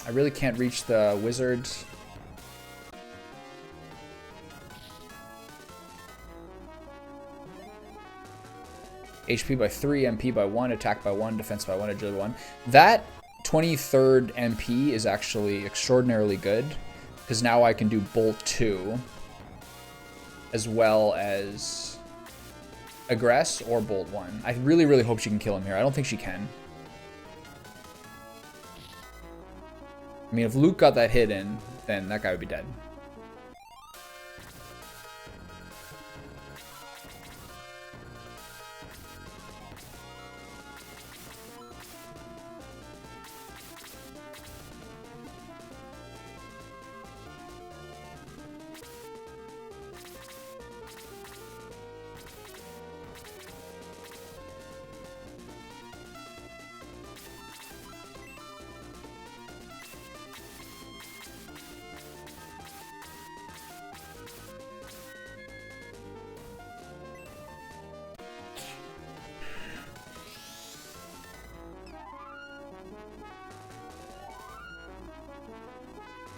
I really can't reach the wizard. HP by 3, MP by 1, attack by 1, defense by 1, agility by 1. That 23rd MP is actually extraordinarily good, because now I can do Bolt 2 as well as Aggress or Bolt 1. I really, really hope she can kill him here. I don't think she can. I mean, if Luke got that hit in, then that guy would be dead.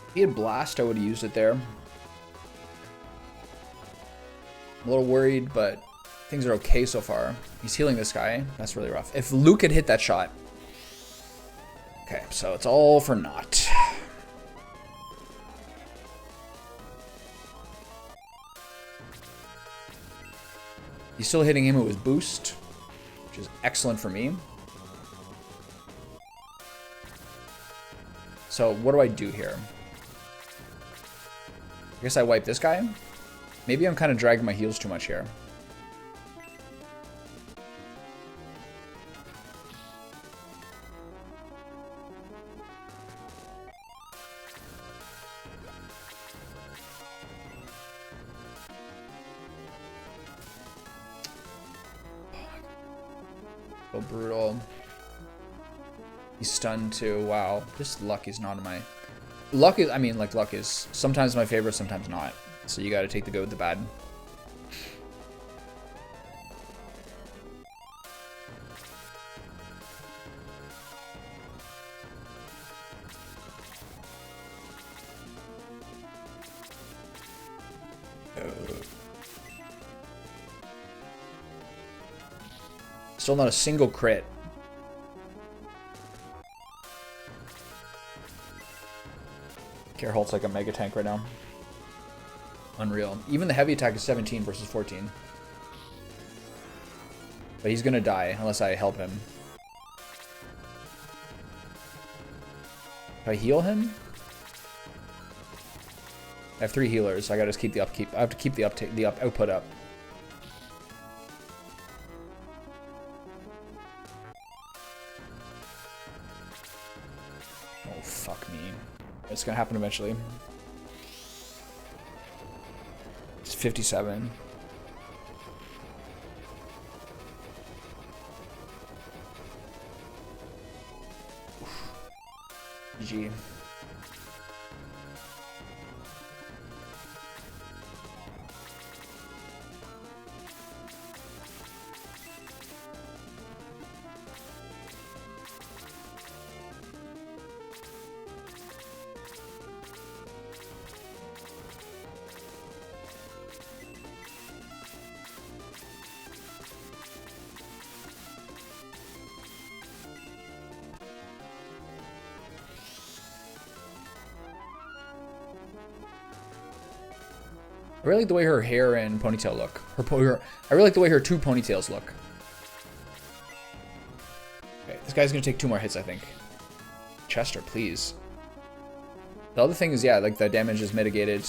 If he had Blast, I would have used it there. I'm a little worried, but things are okay so far. He's healing this guy. That's really rough. If Luke had hit that shot. Okay, so it's all for naught. He's still hitting him with his boost, which is excellent for me. So what do I do here? I guess I wipe this guy. Maybe I'm kind of dragging my heels too much here. So brutal. He's stunned too. Wow. Just luck is not in my... Luck is, I mean, like, luck is sometimes my favorite, sometimes not. So you gotta take the good with the bad. Still not a single crit. Geralt's like a mega tank right now. Unreal. Even the heavy attack is 17 versus 14. But he's gonna die unless I help him. If I heal him? I have 3 healers, so I gotta just keep the upkeep. I have to keep the output up. Oh fuck me. It's gonna happen eventually. It's 57. GG. I really like the way her hair and ponytail look. I really like the way her two ponytails look. Okay, this guy's gonna take 2 more hits, I think. Chester, please. The other thing is, yeah, like the damage is mitigated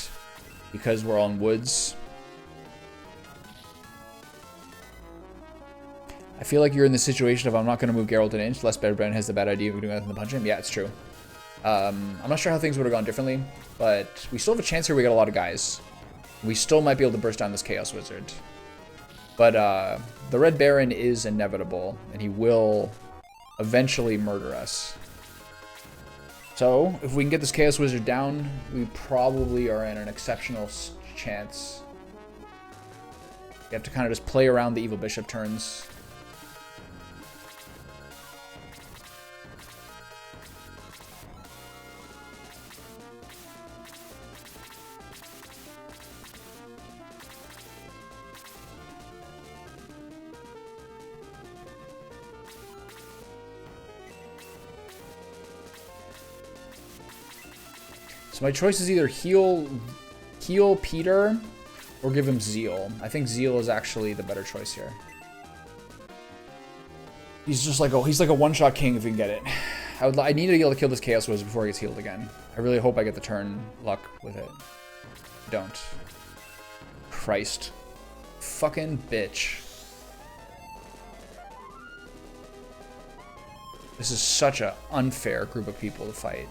because we're all in woods. I feel like you're in the situation of I'm not gonna move Geralt an inch, lest Bear Brennan has the bad idea of doing nothing to punch him. Yeah, it's true. I'm not sure how things would have gone differently, but we still have a chance here. We got a lot of guys. We still might be able to burst down this Chaos Wizard. But the Red Baron is inevitable, and he will eventually murder us. So, if we can get this Chaos Wizard down, we probably are in an exceptional chance. You have to kind of just play around the Evil Bishop turns. So my choice is either heal Peter or give him Zeal. I think Zeal is actually the better choice here. He's just like he's like a one-shot king if we can get it. I need to be able to kill this Chaos Wizard before he gets healed again. I really hope I get the turn luck with it. Don't. Christ. Fucking bitch. This is such an unfair group of people to fight.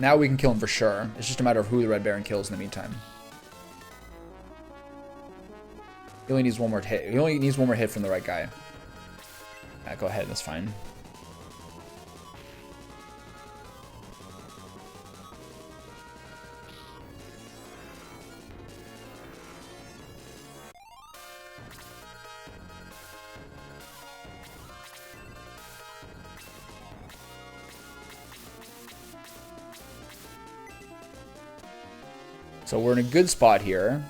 Now we can kill him for sure. It's just a matter of who the Red Baron kills in the meantime. He only needs one more hit. He only needs one more hit from the right guy. Yeah, go ahead. That's fine. So we're in a good spot here.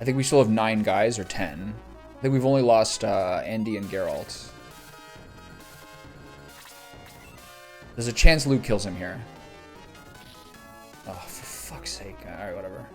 I think we still have 9 guys, or 10. I think we've only lost Andy and Geralt. There's a chance Luke kills him here. Oh, for fuck's sake. Alright, whatever.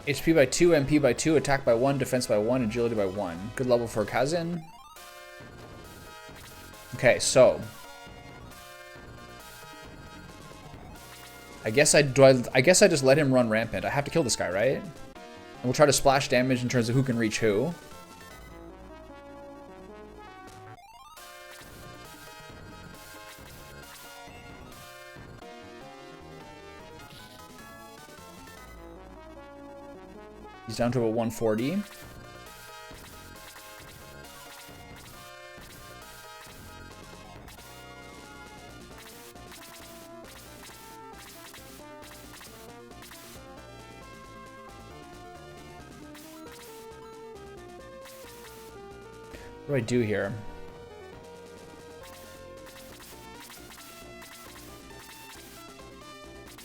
HP by 2, MP by 2, attack by 1, defense by 1, agility by 1. Good level for Kazin. Okay, so I guess I just let him run rampant. I have to kill this guy, right? And we'll try to splash damage in terms of who can reach who. He's down to about 140. What do I do here?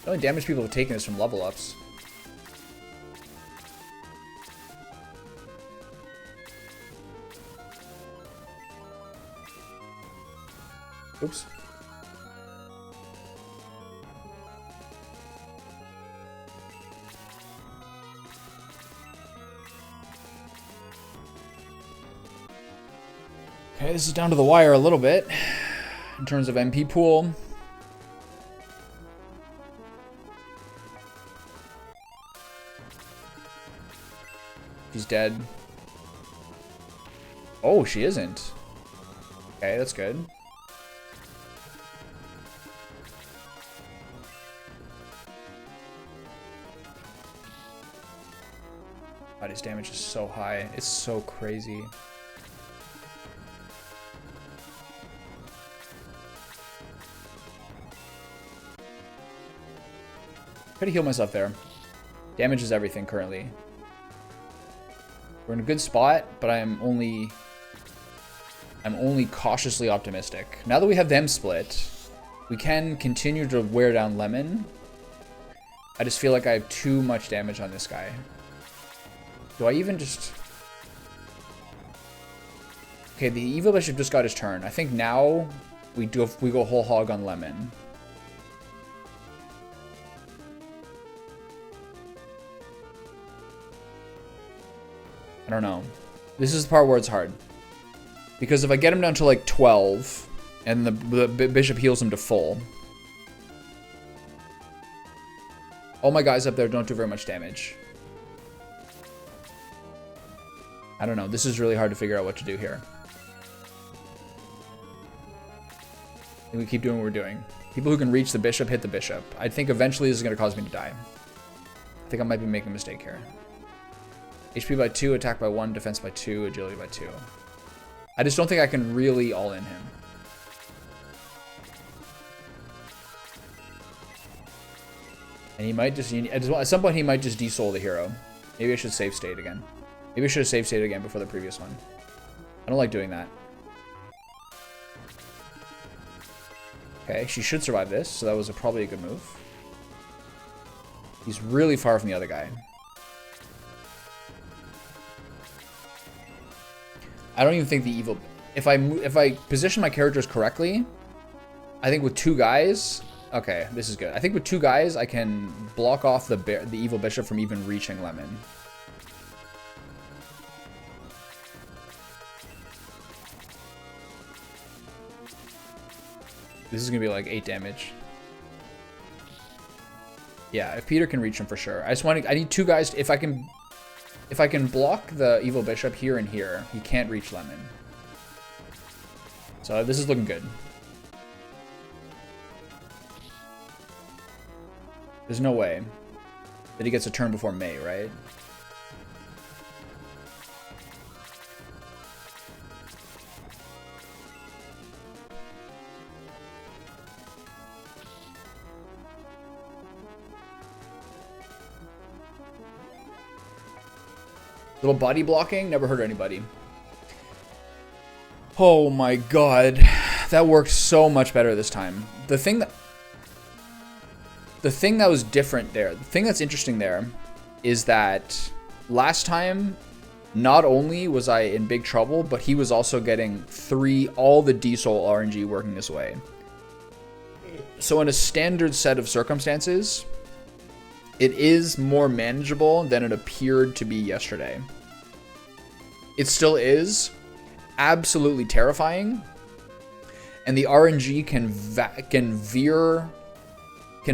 The only damage people have taken is from level ups. Oops. Okay, this is down to the wire a little bit in terms of MP pool. She's dead. Oh, she isn't. Okay, that's good. God, his damage is so high. It's so crazy. Try to heal myself there. Damage is everything currently. We're in a good spot, but I'm only cautiously optimistic. Now that we have them split, we can continue to wear down Lemon. I just feel like I have too much damage on this guy. Do I even just... Okay, the Evil Bishop just got his turn. I think now we go whole hog on Lemon. I don't know. This is the part where it's hard. Because if I get him down to like 12, and the bishop heals him to full. All my guys up there don't do very much damage. I don't know. This is really hard to figure out what to do here. I think we keep doing what we're doing. People who can reach the bishop, hit the bishop. I think eventually this is going to cause me to die. I think I might be making a mistake here. HP by 2, attack by 1, defense by 2, agility by 2. I just don't think I can really all-in him. And he might just... At some point, he might just de-soul the hero. Maybe I should save state again. Maybe I should have save state again before the previous one. I don't like doing that. Okay, she should survive this, so that was probably a good move. He's really far from the other guy. I don't even think the evil... If I position my characters correctly, I think with 2 guys... Okay, this is good. I think with 2 guys, I can block off the evil bishop from even reaching Lemon. This is going to be like 8 damage. Yeah, if Peter can reach him for sure. I need 2 guys. If I can block the evil bishop here and here, he can't reach Lemon. So this is looking good. There's no way that he gets a turn before May, right? Little body blocking, never hurt anybody. Oh my god. That worked so much better this time. The thing that was different there, the thing that's interesting there is that last time, not only was I in big trouble, but he was also getting all the D-Soul RNG working this way. So in a standard set of circumstances, it is more manageable than it appeared to be yesterday. It still is absolutely terrifying, and the RNG can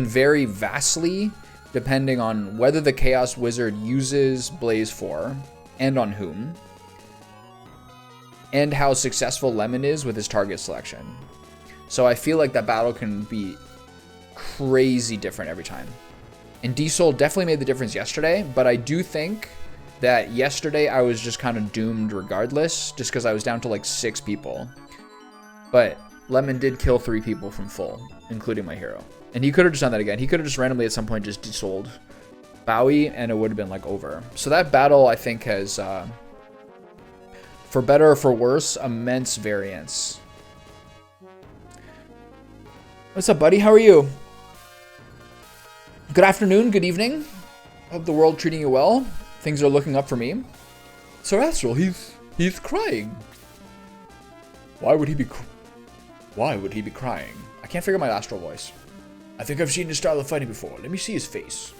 vary vastly depending on whether the Chaos Wizard uses Blaze 4 and on whom, and how successful Lemon is with his target selection. So I feel like that battle can be crazy different every time. And D-Soul definitely made the difference yesterday, but I do think that yesterday I was just kind of doomed regardless, just because I was down to like 6 people. But Lemon did kill 3 people from full, including my hero. And he could have just done that again. He could have just randomly at some point just de-souled Bowie, and it would have been like over. So that battle, I think, has, for better or for worse, immense variance. What's up, buddy? How are you? Good afternoon, good evening. Hope the world treating you well. Things are looking up for me. Sir Astral, he's crying. Why would he be crying? I can't figure my Astral voice. I think I've seen his style of fighting before. Let me see his face.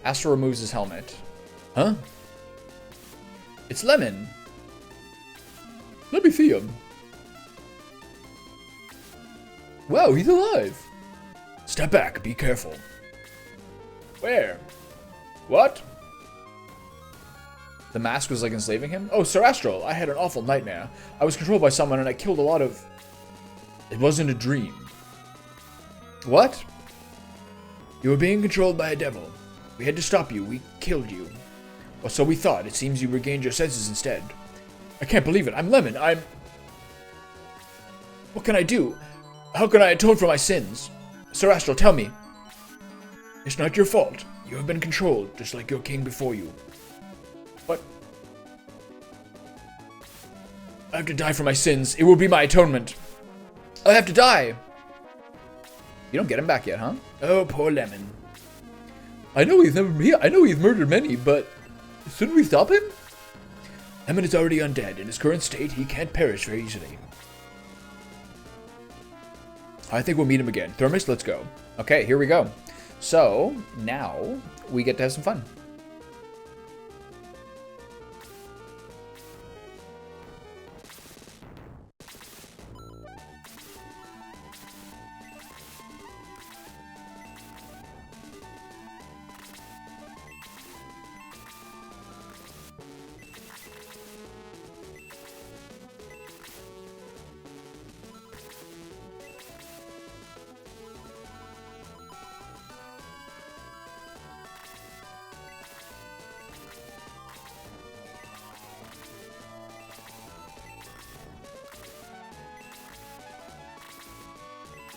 Astral removes his helmet. Huh? It's Lemon. Let me see him. Wow, he's alive. Step back, be careful. Where? What? The mask was like enslaving him? Oh, Sir Astral, I had an awful nightmare. I was controlled by someone and I killed a lot of... It wasn't a dream. What? You were being controlled by a devil. We had to stop you. We killed you. Or so we thought. It seems you regained your senses instead. I can't believe it. I'm Lemon. What can I do? How can I atone for my sins? Sir Astral, tell me. It's not your fault. You have been controlled, just like your king before you. What? I have to die for my sins. It will be my atonement. I have to die. You don't get him back yet, huh? Oh, poor Lemon. I know he's murdered many, but shouldn't we stop him? Lemon is already undead. In his current state, he can't perish very easily. I think we'll meet him again. Thermos, let's go. Okay, here we go. So, now we get to have some fun.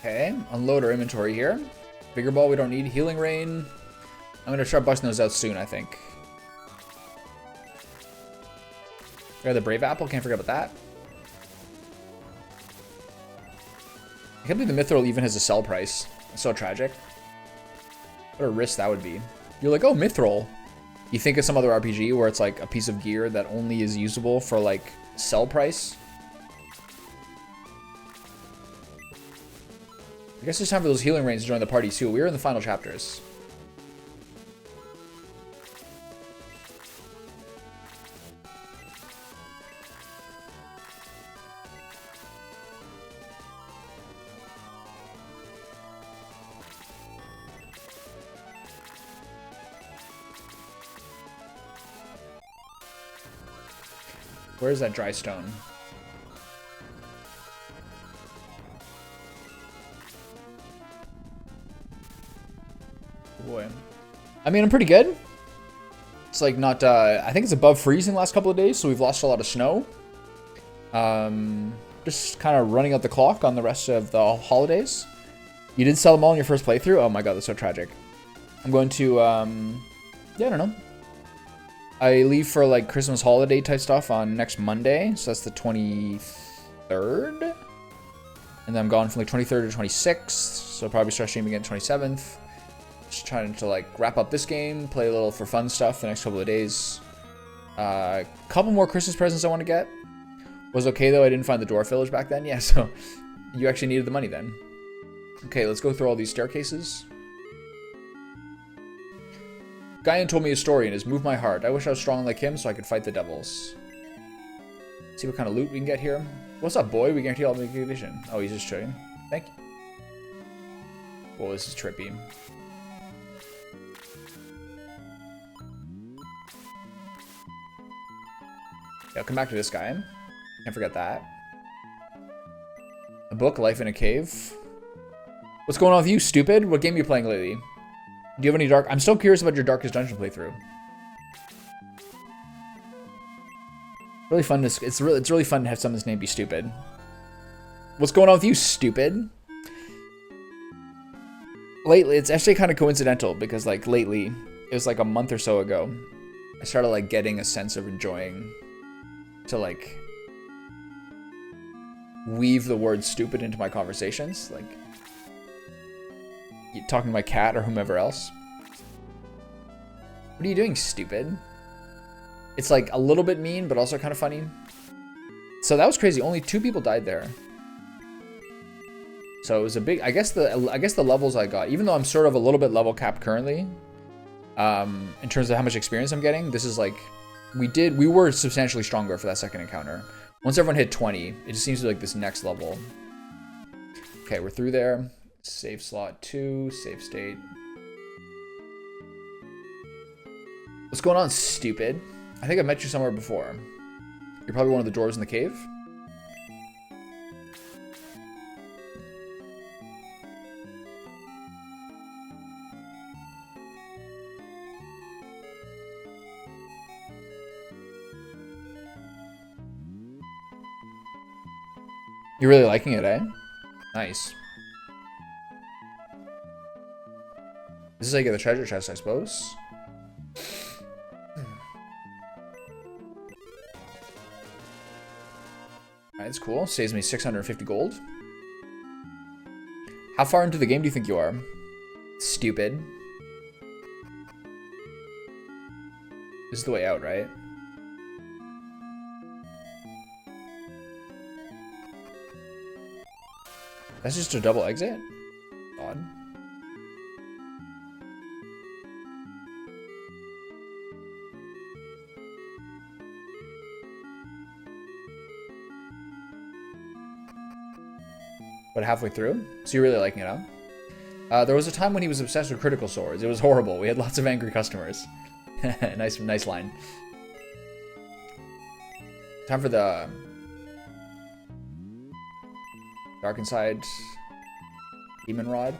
Okay, unload our inventory here. Bigger ball we don't need. Healing rain. I'm gonna start busting those out soon, I think. The Brave Apple, can't forget about that. I can't believe the Mithril even has a sell price. It's so tragic. What a risk that would be. You're like, oh, Mithril. You think of some other RPG where it's like a piece of gear that only is usable for like sell price. I guess it's time for those healing rains to join the party too. We're in the final chapters. Where's that dry stone? Boy. I mean, I'm pretty good. It's like not, I think it's above freezing the last couple of days, so we've lost a lot of snow. Just kind of running out the clock on the rest of the holidays. You did sell them all in your first playthrough? Oh my god, that's so tragic. I'm going to, yeah, I don't know. I leave for like Christmas holiday type stuff on next Monday, so that's the 23rd. And then I'm gone from like 23rd to 26th, so I'll probably start streaming again 27th. Just trying to like wrap up this game, play a little for fun stuff the next couple of days. Couple more Christmas presents I want to get. Was okay though, I didn't find the Dwarf Village back then. Yeah, so you actually needed the money then. Okay, let's go through all these staircases. Guyan told me a story and has moved my heart. I wish I was strong like him so I could fight the devils. See what kind of loot we can get here. What's up, boy? We guarantee all the condition. Oh, he's just trading. Thank you. Whoa, this is trippy. Yeah, I'll come back to this guy. Can't forget that. A book, Life in a Cave. What's going on with you, stupid? What game are you playing lately? Do you have any dark... I'm still curious about your Darkest Dungeon playthrough. Really fun to... It's really fun to have someone's name be stupid. What's going on with you, stupid? Lately, it's actually kind of coincidental because like lately, it was like a month or so ago, I started like getting a sense of enjoying to like weave the word stupid into my conversations, like talking to my cat or whomever else. What are you doing, stupid? It's like a little bit mean, but also kind of funny. So that was crazy. Only 2 people died there. So it was a big, I guess the levels I got, even though I'm sort of a little bit level capped currently, in terms of how much experience I'm getting, this is like, we were substantially stronger for that second encounter. Once everyone hit 20, it just seems to be like this next level. Okay, we're through there. Save slot 2, save state. What's going on, stupid? I think I met you somewhere before. You're probably one of the dwarves in the cave. You're really liking it, eh? Nice. This is how you get the treasure chest, I suppose. Alright, that's cool. Saves me 650 gold. How far into the game do you think you are? Stupid. This is the way out, right? That's just a double exit? Odd. But halfway through? So you're really liking it, huh? There was a time when he was obsessed with critical swords. It was horrible. We had lots of angry customers. nice line. Time for the Dark Inside Demon Rod.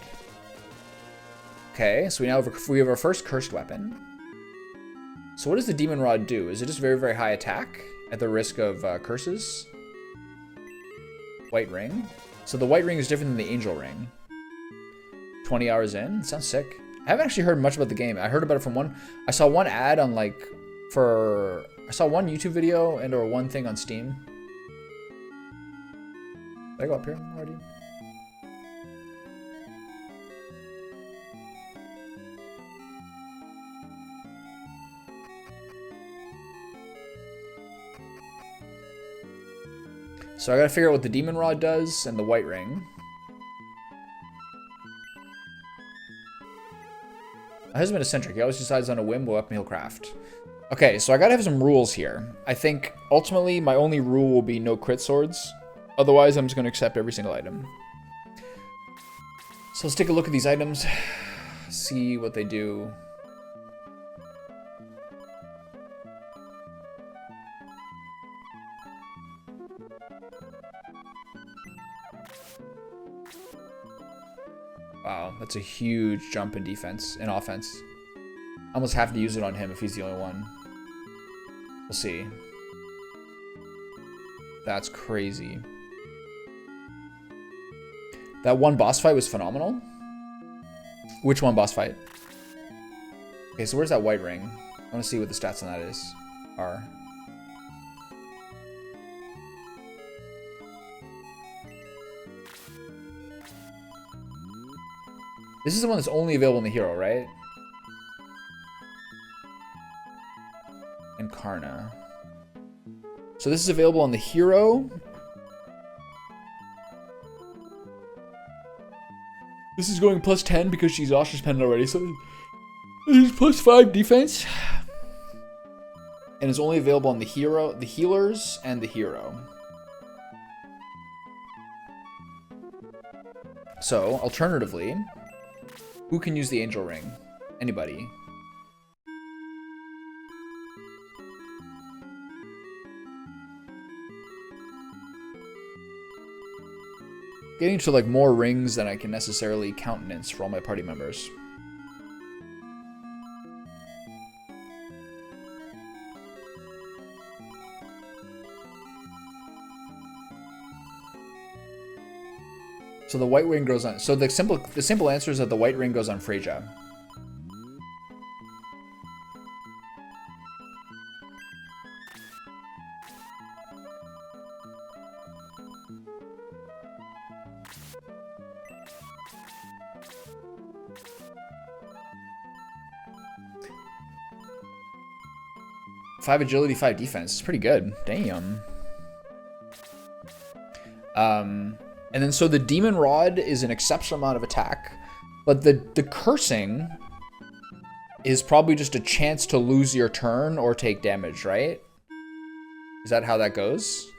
Okay, so we have our first cursed weapon. So what does the Demon Rod do? Is it just very, very high attack at the risk of curses? White ring. So the white ring is different than the angel ring. 20 hours in? Sounds sick. I haven't actually heard much about the game. I heard about it from I saw one ad on I saw one YouTube video and or one thing on Steam. Did I go up here already? So I gotta figure out what the Demon Rod does and the White Ring. My husband is eccentric. He always decides on a whim what weapon he'll craft. Okay, so I gotta have some rules here. I think ultimately my only rule will be no crit swords. Otherwise, I'm just gonna accept every single item. So let's take a look at these items, see what they do. Wow, that's a huge jump in defense, in offense. I almost have to use it on him if he's the only one. We'll see. That's crazy. That one boss fight was phenomenal. Which one boss fight? Okay, so where's that white ring? I want to see what the stats on that are. This is the one that's only available in the hero, right? Incarna. So this is available on the hero. This is going plus 10 because she's Ostrich Pendant already, so this is plus 5 defense. And it's only available on the hero, the healers, and the hero. So, alternatively, who can use the angel ring? Anybody. Getting to like more rings than I can necessarily countenance for all my party members. So the white ring goes on. So the simple answer is that the white ring goes on Freyja. Five agility, 5 defense. It's pretty good. Damn. And then so the Demon Rod is an exceptional amount of attack, but the cursing is probably just a chance to lose your turn or take damage, right? Is that how that goes?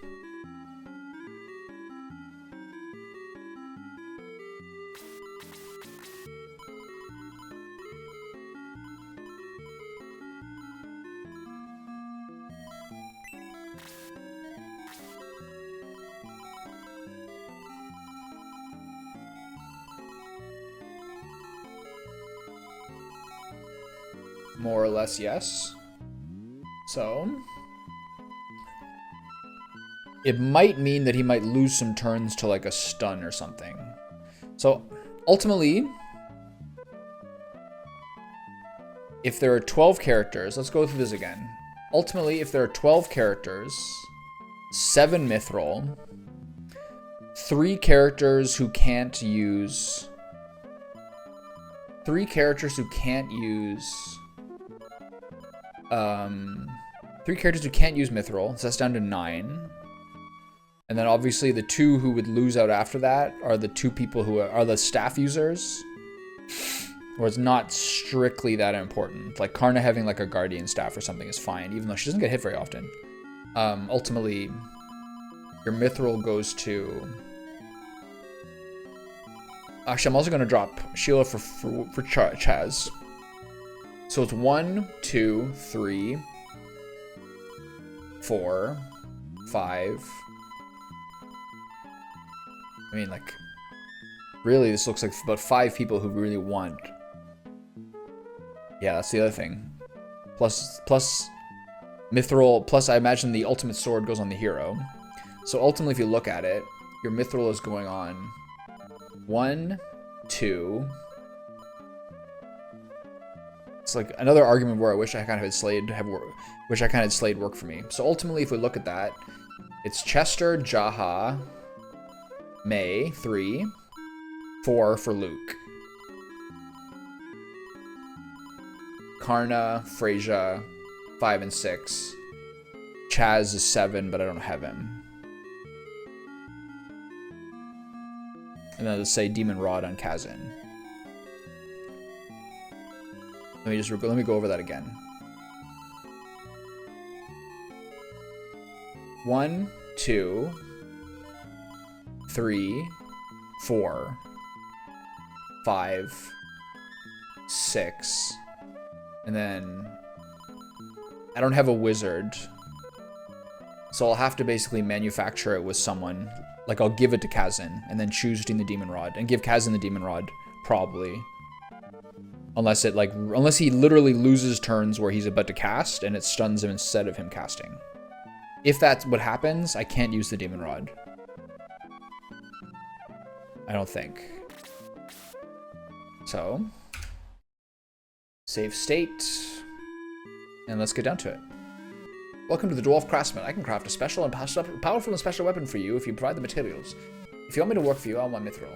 More or less, yes. So it might mean that he might lose some turns to like a stun or something. So ultimately, if there are 12 characters, let's go through this again. Ultimately, if there are 12 characters, 7 Mithril, 3 characters who can't use... 3 characters who can't use... 3 characters who can't use Mithril, so that's down to 9. And then obviously the 2 who would lose out after that are the 2 people who are the staff users. Where it's not strictly that important. Like Karna having like a guardian staff or something is fine, even though she doesn't get hit very often. Ultimately, your Mithril goes to... Actually, I'm also going to drop Sheila for Chaz. So it's 1, 2, 3, 4, 5. I mean, like, really, this looks like about 5 people who really want. Yeah, that's the other thing. Plus Mithril, plus I imagine the ultimate sword goes on the hero. So ultimately, if you look at it, your Mithril is going on 1, 2. It's like another argument where I wish I kind of had Slade work for me. So ultimately, if we look at that, it's Chester, Jaha, May, 3, 4 for Luke. Karna, Freyja, 5 and 6. Chaz is 7, but I don't have him. And then let's say Demon Rod on Kazin. Let me go over that again. 1, 2, 3, 4, 5, 6, and then I don't have a wizard, so I'll have to basically manufacture it with someone. Like I'll give it to Kazin and then choose between the Demon Rod and give Kazin the Demon Rod, probably. Unless he literally loses turns where he's about to cast and it stuns him instead of him casting. If that's what happens, I can't use the Demon Rod. I don't think. So, save state, and let's get down to it. Welcome to the Dwarf Craftsman. I can craft a special and powerful and special weapon for you if you provide the materials. If you want me to work for you, I want Mithril.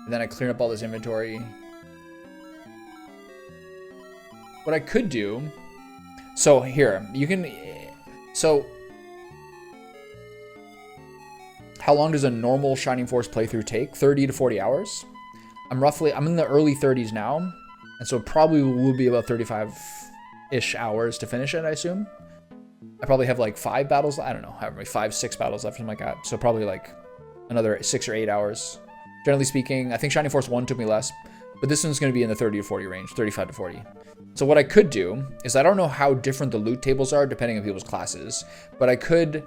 And then I clear up all this inventory. What I could do... So, here, you can... So... How long does a normal Shining Force playthrough take? 30 to 40 hours. I'm in the early 30s now, and so probably will be about 35-ish hours to finish it, I assume. I probably have like 5 battles, I don't know, however many, 5, 6 battles left, something like that. So probably like another 6 or 8 hours. Generally speaking, I think Shining Force 1 took me less, but this one's going to be in the 30 to 40 range, 35 to 40. So what I could do is, I don't know how different the loot tables are depending on people's classes, but I could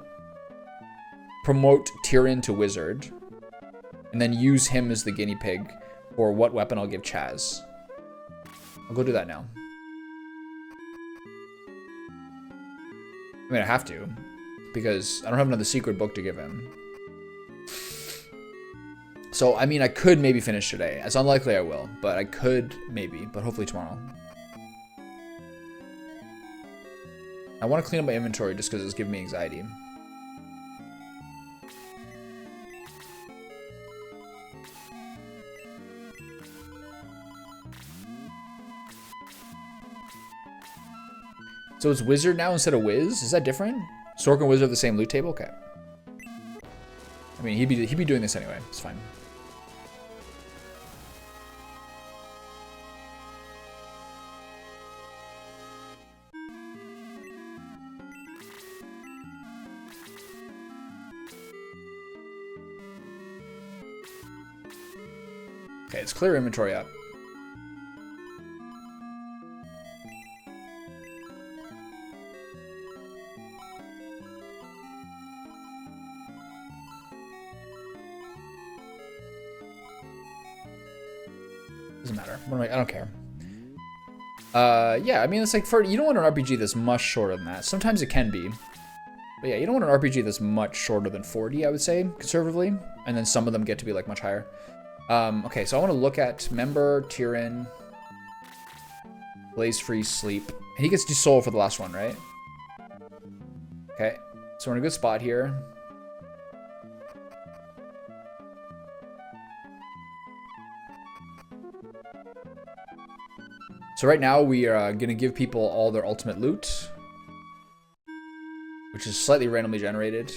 promote Tyrion to Wizard, and then use him as the guinea pig for what weapon I'll give Chaz. I'll go do that now. I mean, I have to, because I don't have another secret book to give him. So, I mean, I could maybe finish today. It's unlikely I will, but I could maybe, but hopefully tomorrow. I want to clean up my inventory just because it's giving me anxiety. So it's Wizard now instead of Wiz? Is that different? Sork and Wizard have the same loot table? Okay. I mean, he'd be doing this anyway. It's fine. Okay, let's clear inventory up. Doesn't matter. I don't care. Yeah, I mean, it's like you don't want an RPG that's much shorter than that. Sometimes it can be. But yeah, you don't want an RPG that's much shorter than 40, I would say, conservatively. And then some of them get to be like much higher. Okay, so I want to look at member, Tyrion, Blaze Free, Sleep. And he gets to soul for the last one, right? Okay, so we're in a good spot here. So right now we are going to give people all their ultimate loot, which is slightly randomly generated.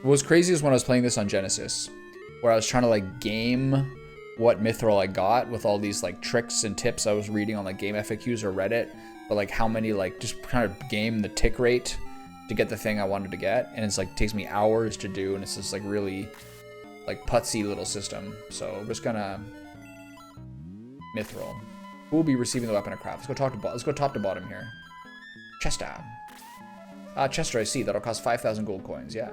What was crazy is when I was playing this on Genesis, where I was trying to like game what mithril I got with all these like tricks and tips I was reading on like game FAQs or Reddit, but like how many like just kind of game the tick rate to get the thing I wanted to get, and it's like takes me hours to do, and it's just like really like putsy little system. So we're just gonna mithril. Who will be receiving the weapon of craft? Let's go top to bottom here. Chester. Chester, I see. That'll cost 5,000 gold coins. Yeah.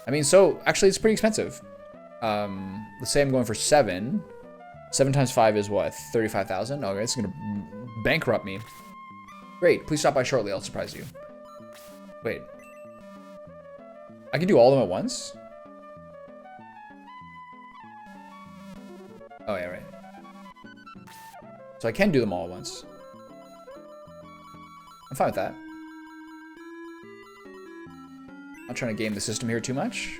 I mean, so actually, it's pretty expensive. Let's say I'm going for 7. 7 times 5 is what? 35,000. Okay, it's gonna bankrupt me. Great. Please stop by shortly. I'll surprise you. Wait. I can do all of them at once? Oh, yeah, right. So I can do them all at once. I'm fine with that. I'm not trying to game the system here too much.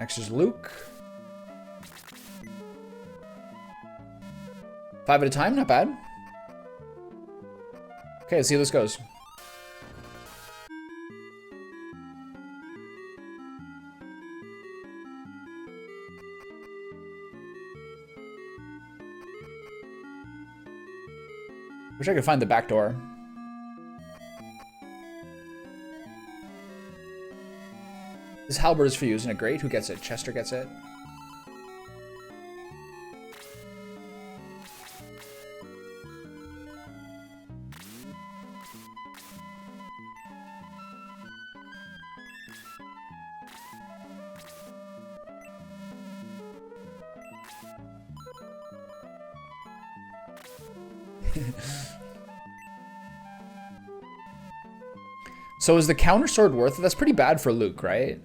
Next is Luke. 5 at a time, not bad. Okay, let's see how this goes. Wish I could find the back door. This halberd is for you, isn't it great? Who gets it? Chester gets it. So is the counter sword worth it? That's pretty bad for Luke, right?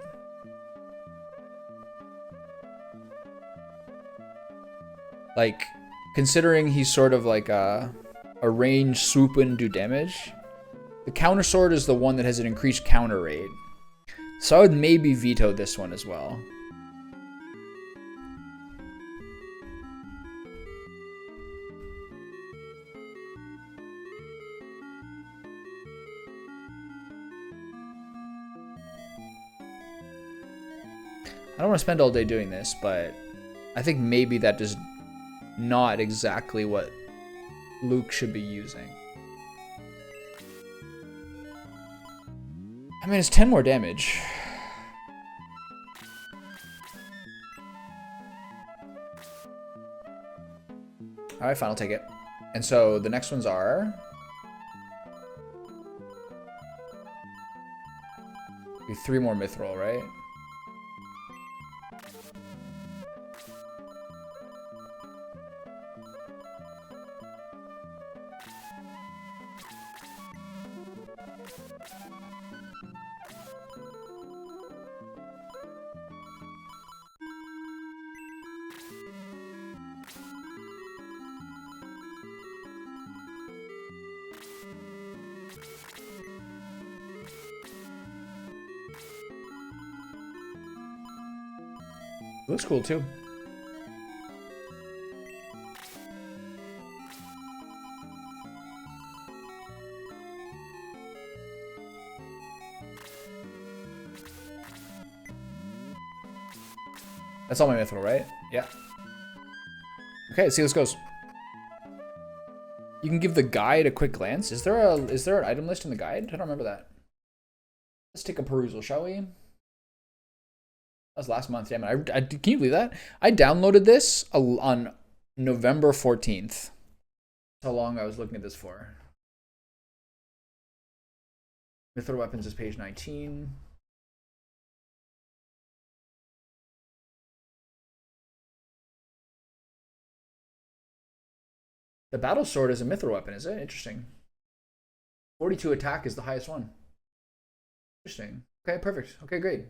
Like, considering he's sort of like a range swoop and do damage, the counter sword is the one that has an increased counter rate. So I would maybe veto this one as well. I don't want to spend all day doing this, but I think maybe that does not exactly what Luke should be using. I mean, it's 10 more damage. Alright, fine, I'll take it. And so the next ones are... be 3 more mithril, right? Looks cool too. That's all my mithril, right? Yeah. Okay, let's see how this goes. You can give the guide a quick glance. Is there an item list in the guide? I don't remember that. Let's take a perusal, shall we? That was last month. Damn it. Can you believe that? I downloaded this on November 14th. That's how long I was looking at this for. Mithril weapons is page 19. The battle sword is a mithril weapon, is it? Interesting. 42 attack is the highest one. Interesting. Okay, perfect. Okay, great.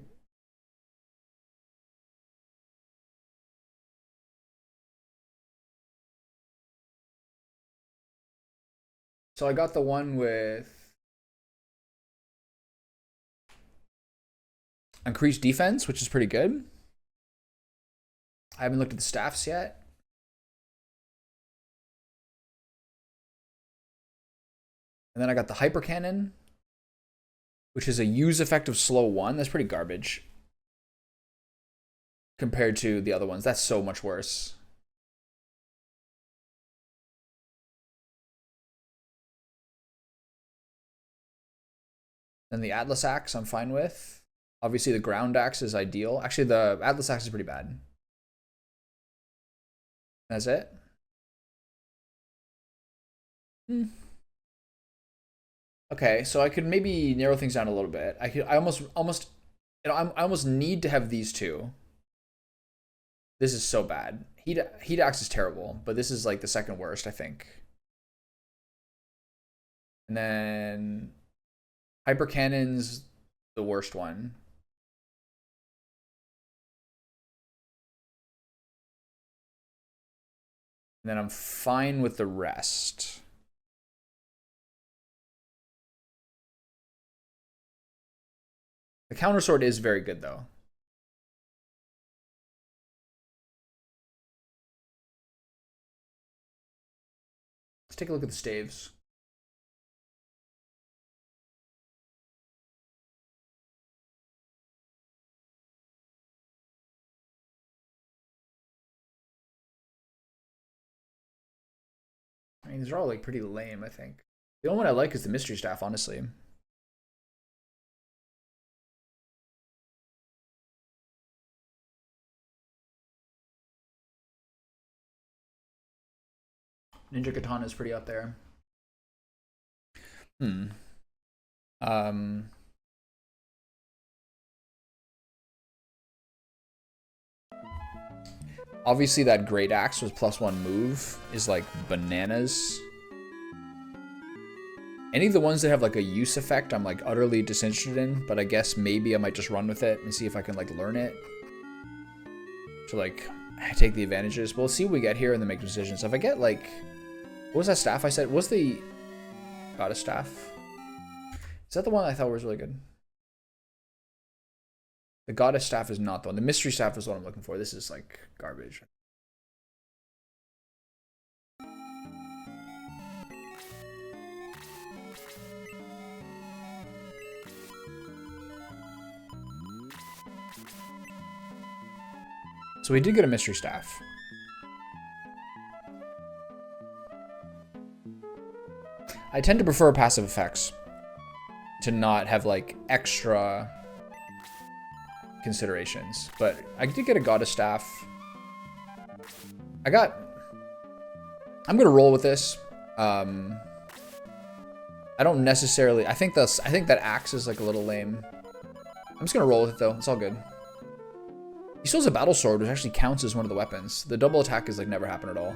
So I got the one with increased defense, which is pretty good. I haven't looked at the staffs yet. And then I got the hyper cannon, which is a use effective slow 1. That's pretty garbage compared to the other ones. That's so much worse. Then the Atlas Axe I'm fine with. Obviously the ground axe is ideal. Actually, the Atlas Axe is pretty bad. That's it. Okay, so I could maybe narrow things down a little bit. I almost you know, I almost need to have these two. This is so bad. Heat axe is terrible, but this is like the second worst, I think. And then hyper cannon's the worst one. And then I'm fine with the rest. The counter sword is very good though. Let's take a look at the staves. I mean, these are all like pretty lame, I think. The only one I like is the mystery staff, honestly. Ninja Katana is pretty up there. Obviously that great axe with +1 move is like bananas. Any of the ones that have like a use effect, I'm like utterly disinterested in, but I guess maybe I might just run with it and see if I can like learn it to like take the advantages. But we'll see what we get here and then make decisions. So if I get like, what was that staff I said? What's the goddess staff? Is that the one I thought was really good? The goddess staff is not the one. The mystery staff is what I'm looking for. This is like garbage. So we did get a mystery staff. I tend to prefer passive effects to not have like extra considerations, but I did get a goddess staff. I'm gonna roll with this. I don't necessarily. I think that axe is like a little lame. I'm just gonna roll with it though. It's all good. He still has a battle sword, which actually counts as one of the weapons. The double attack is like never happened at all.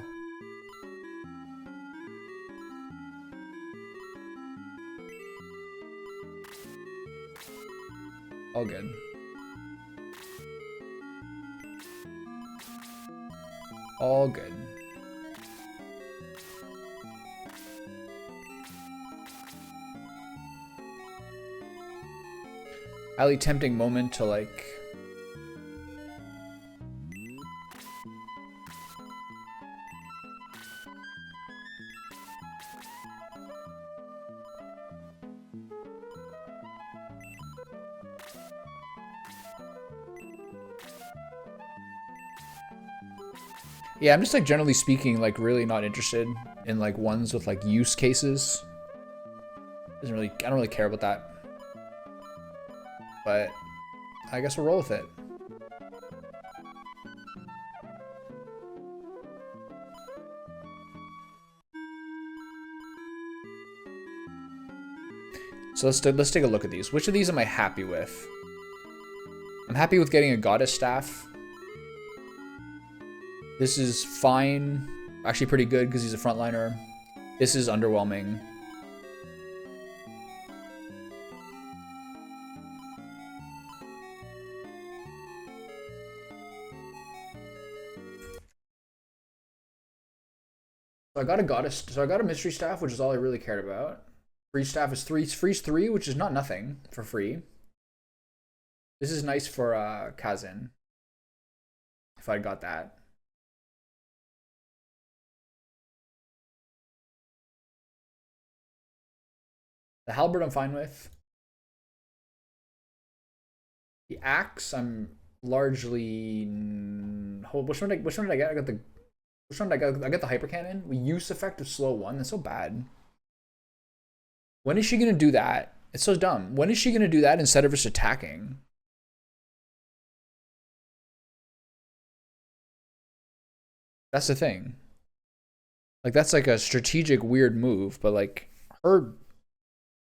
All good. All good. Highly tempting moment to like Yeah, I'm just like generally speaking, like really not interested in like ones with like use cases. I don't really care about that. But I guess we'll roll with it. So let's take a look at these. Which of these am I happy with? I'm happy with getting a goddess staff. This is fine. Actually pretty good because he's a frontliner. This is underwhelming. So I got a goddess. So I got a mystery staff, which is all I really cared about. Free staff is freeze 3, which is not nothing for free. This is nice for Kazin. If I got that. The halberd I'm fine with. The axe I'm largely. Which one did I get? I got the. Which one did I get? I got the hyper cannon. We use effect of slow 1. That's so bad. When is she gonna do that? It's so dumb. When is she gonna do that instead of just attacking? That's the thing. Like that's like a strategic weird move, but like her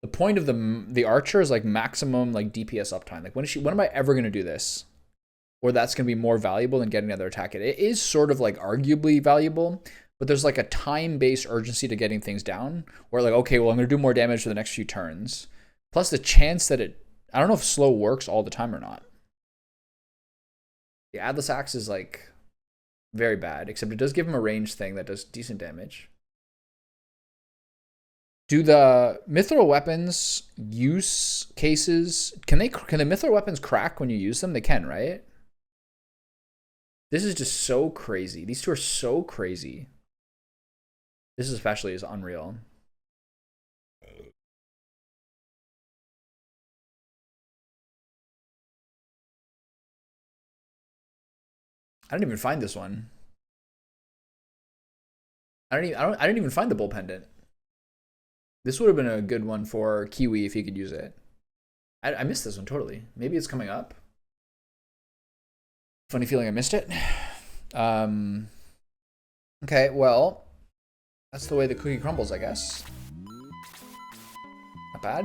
the point of the archer is like maximum like DPS uptime. Like when am I ever gonna do this? Or that's gonna be more valuable than getting another attack. It is sort of like arguably valuable, but there's like a time-based urgency to getting things down. Where like, okay, well I'm gonna do more damage for the next few turns. Plus the chance that I don't know if slow works all the time or not. The Atlas Axe is like very bad, except it does give him a range thing that does decent damage. Do the mithril weapons use cases, can the mithril weapons crack when you use them? They can, right? This is just so crazy. These two are so crazy. This especially is unreal. I didn't even find this one. I didn't even find the bull pendant. This would have been a good one for Kiwi if he could use it. I missed this one totally. Maybe it's coming up. Funny feeling I missed it. Okay, well, that's the way the cookie crumbles, I guess. Not bad.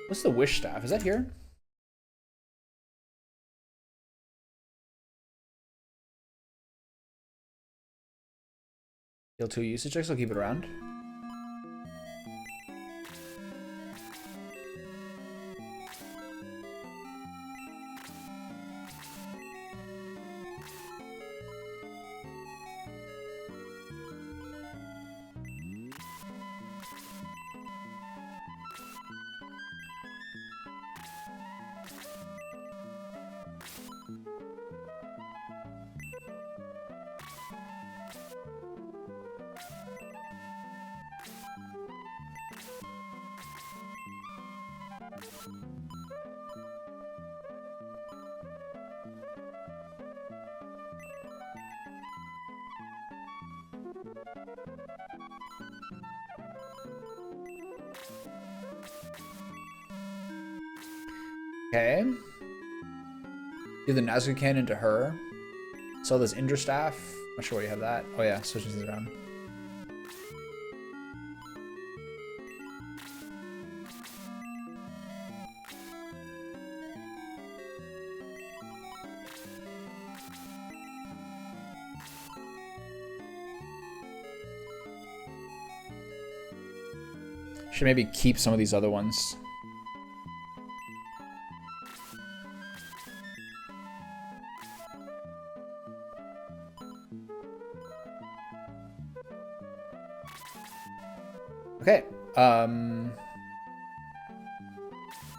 What's the wish staff? Is that here? Deal 2 usage checks, I'll keep it around. Okay. Give the Nazgûl cannon to her. Sell this Indra staff. Not sure why you have that. Oh yeah, switching things around. Should maybe keep some of these other ones. Okay.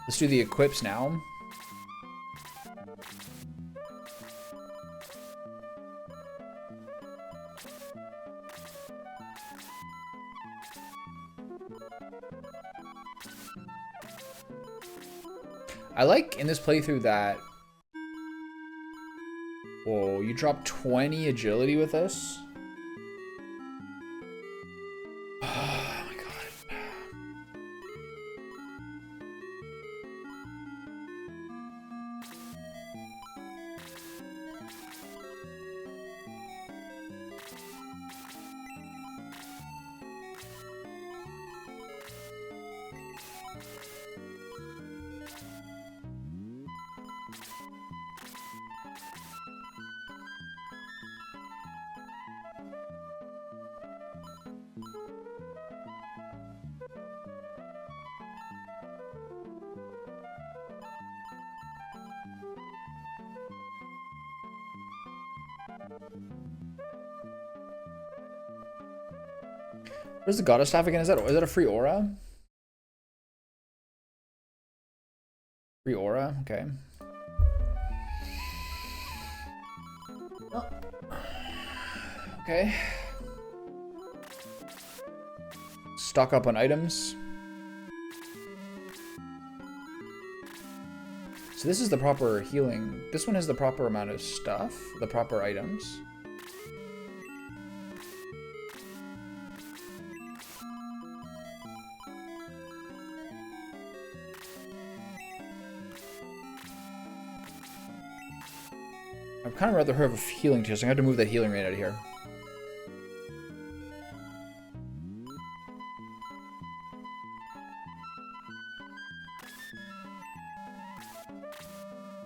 Let's do the equips now. I like in this playthrough that... Whoa, you drop 20 agility with this? Oh my god. Where's the Goddess Staff again? Is that a free aura? Free aura? Okay. Oh. Okay. Stock up on items. So this is the proper healing. This one has the proper amount of stuff, the proper items. I'd kind of rather have a healing too, so I'm going to have to move that healing rate out of here.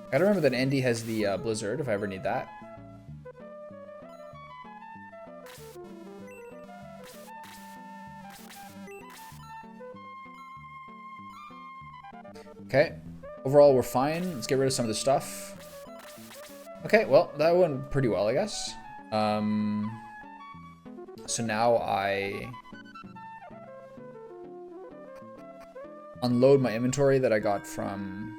I gotta remember that Andy has the Blizzard if I ever need that. Okay. Overall, we're fine. Let's get rid of some of the stuff. Okay, well, that went pretty well, I guess. So now I unload my inventory that I got from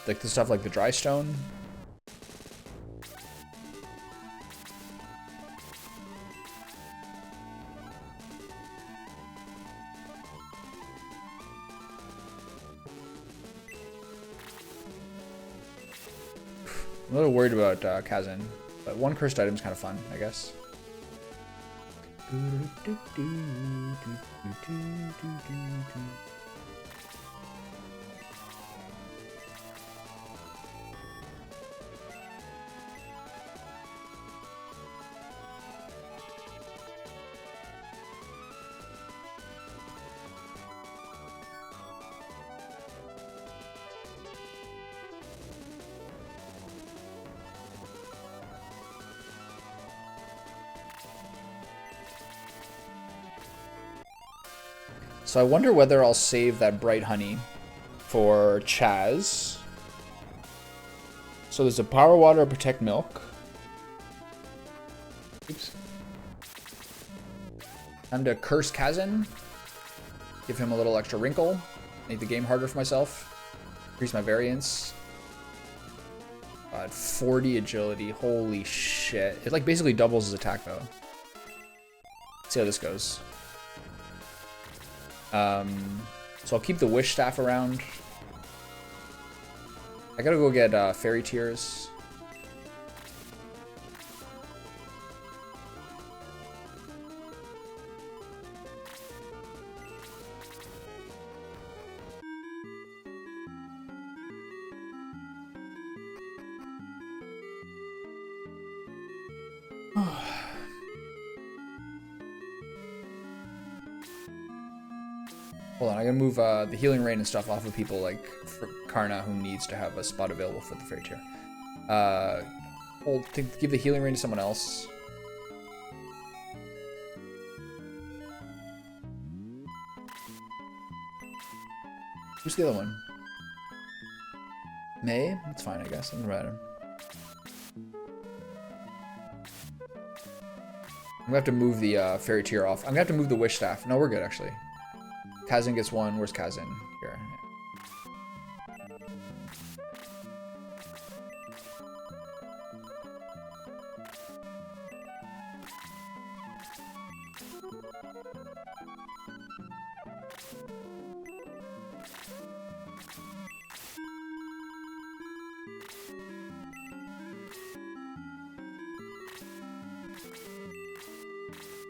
like the stuff like the dry stone. I'm a little worried about Kazan, but one cursed item is kind of fun, I guess. So I wonder whether I'll save that bright honey for Chaz. So there's a power water, protect milk. Oops. Time to curse Kazan. Give him a little extra wrinkle. Make the game harder for myself. Increase my variance. 40 agility. Holy shit. It like basically doubles his attack though. Let's see how this goes. So I'll keep the wish staff around. I gotta go get fairy tears. Hold on, I gotta move the healing rain and stuff off of people like Karna, who needs to have a spot available for the fairy tear. Give the healing rain to someone else. Who's the other one? May? That's fine, I guess. Doesn't matter. I'm gonna have to move the fairy tear off. I'm gonna have to move the wish staff. No, we're good actually. Kazin gets one. Where's Kazin? Here.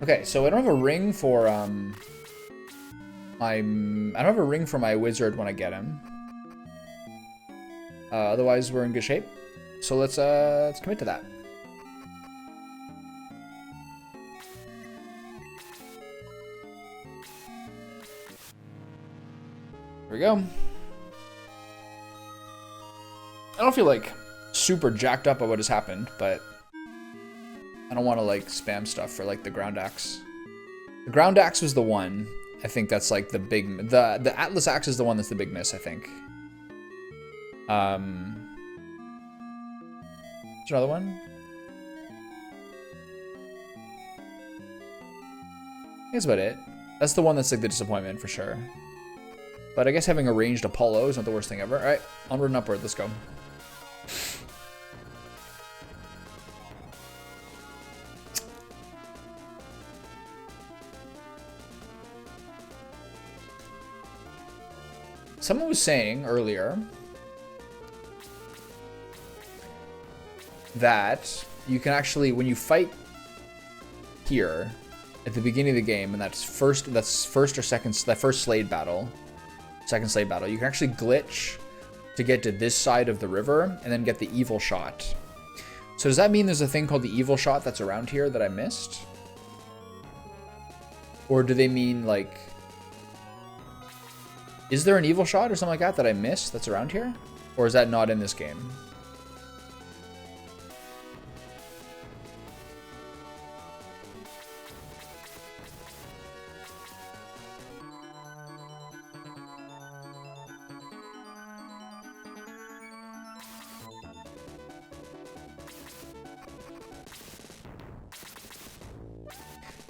Okay, so I don't have a ring for I don't have a ring for my wizard when I get him. Otherwise, we're in good shape. So let's commit to that. Here we go. I don't feel like super jacked up about what has happened, but I don't want to like spam stuff for like the ground axe. The ground axe was the one. I think that's like the big, the Atlas axe is the one that's the big miss, I think. There's another one. I think that's about it. That's the one that's like the disappointment for sure. But I guess having a ranged Apollo is not the worst thing ever. All right, onward and upward, let's go. Someone was saying earlier that you can actually, when you fight here at the beginning of the game, and that's first or second, that first Slade battle, second Slade battle, you can actually glitch to get to this side of the river and then get the evil shot. So does that mean there's a thing called the evil shot that's around here that I missed? Or do they mean like, is there an evil shot or something like that that I missed that's around here? Or is that not in this game?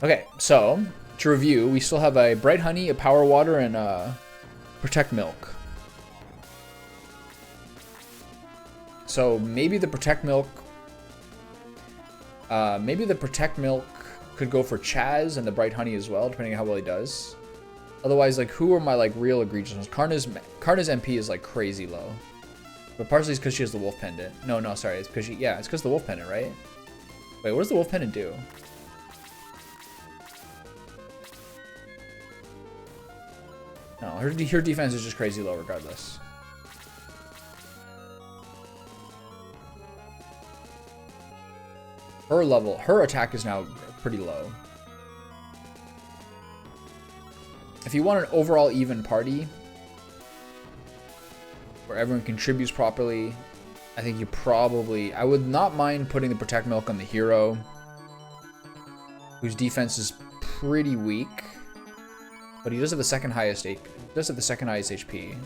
Okay, so to review, we still have a Bright Honey, a Power Water, and a Protect Milk. So maybe the Protect Milk, could go for Chaz and the Bright Honey as well, depending on how well he does. Otherwise, like, who are my like real egregious ones? Karna's MP is like crazy low, but partially it's because she has the Wolf Pendant. No, sorry, it's because it's because the Wolf Pendant, right? Wait, what does the Wolf Pendant do? No, her defense is just crazy low regardless. Her attack is now pretty low. If you want an overall even party, where everyone contributes properly, I think I would not mind putting the Protect Milk on the hero, whose defense is pretty weak. But he does have the second highest HP.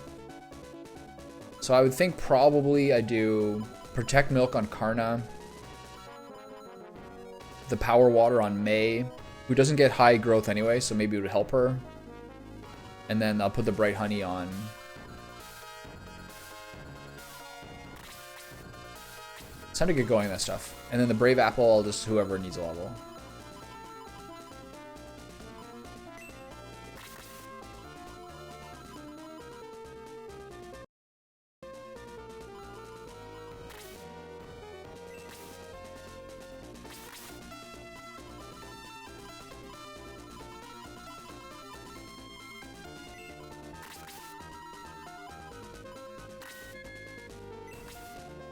So I would think probably I do Protect Milk on Karna, the Power Water on May, who doesn't get high growth anyway, so maybe it would help her. And then I'll put the Bright Honey on. It's time to get going on that stuff. And then the Brave Apple, I'll just whoever needs a level.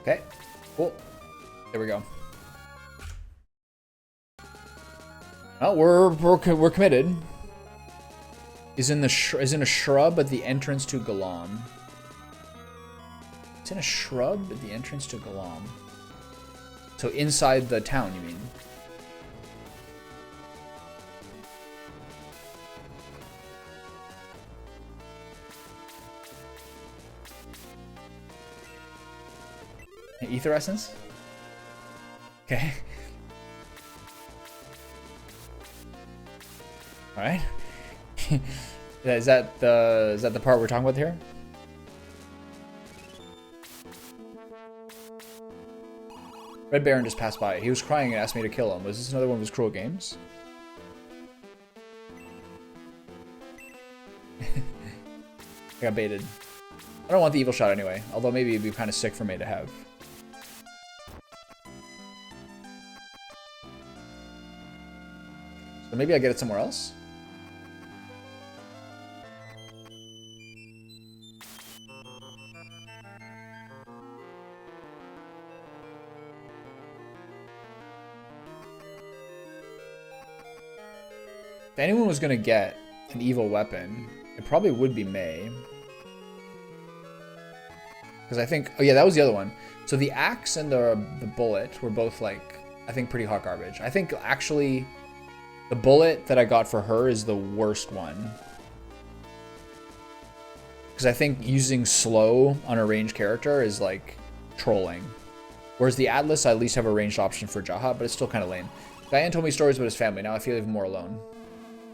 Okay, cool. There we go. Oh, we're committed. Is in a shrub at the entrance to Galam. It's in a shrub at the entrance to Galam. So inside the town, you mean? Ether Essence? Okay. Alright. Is that the part we're talking about here? Red Baron just passed by. He was crying and asked me to kill him. Was this another one of his cruel games? I got baited. I don't want the evil shot anyway, although maybe it'd be kind of sick for me to have. So maybe I get it somewhere else? If anyone was going to get an evil weapon, it probably would be Mei. Because I think... Oh yeah, that was the other one. So the axe and the bullet were both, like, I think pretty hot garbage. I think, actually, the bullet that I got for her is the worst one. Because I think using slow on a ranged character is, like, trolling. Whereas the Atlas, I at least have a ranged option for Jaha, but it's still kind of lame. Diane told me stories about his family. Now I feel even more alone.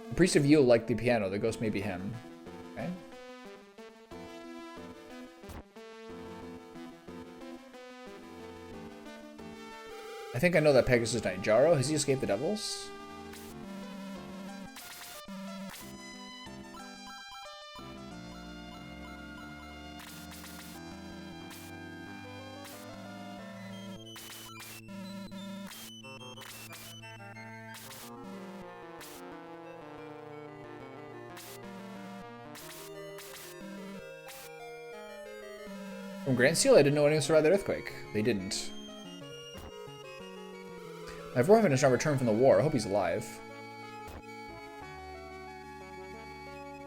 The Priest of Yule liked the piano. The ghost may be him. Okay. I think I know that Pegasus Knight. Jaro, has he escaped the devils? From Grand Seal, I didn't know anyone survived that earthquake. They didn't. My Vorhaven has not returned from the war. I hope he's alive.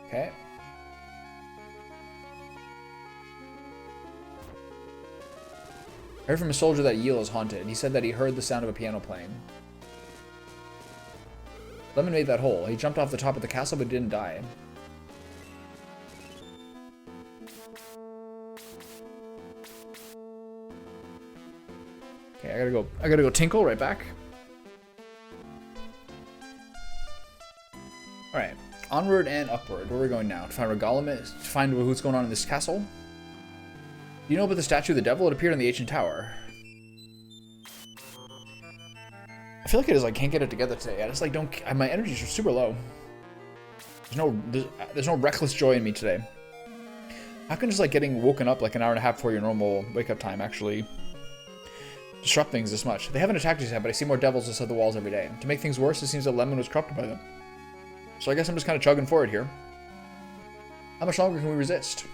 Okay. I heard from a soldier that Yule is haunted. He said that he heard the sound of a piano playing. Lemon made that hole. He jumped off the top of the castle but didn't die. Okay, I gotta go tinkle right back. Alright. Onward and upward. Where are we going now? To find Regalim, to find what's going on in this castle? Do you know about the statue of the devil? It appeared in the ancient tower. I feel like I just like can't get it together today. I just like don't. My energies are super low. There's no reckless joy in me today. How can just like getting woken up like an hour and a half before your normal wake up time actually disrupt things this much? They haven't attacked us yet, but I see more devils inside the walls every day. To make things worse, it seems that Lemon was corrupted by them. So I guess I'm just kind of chugging forward here. How much longer can we resist?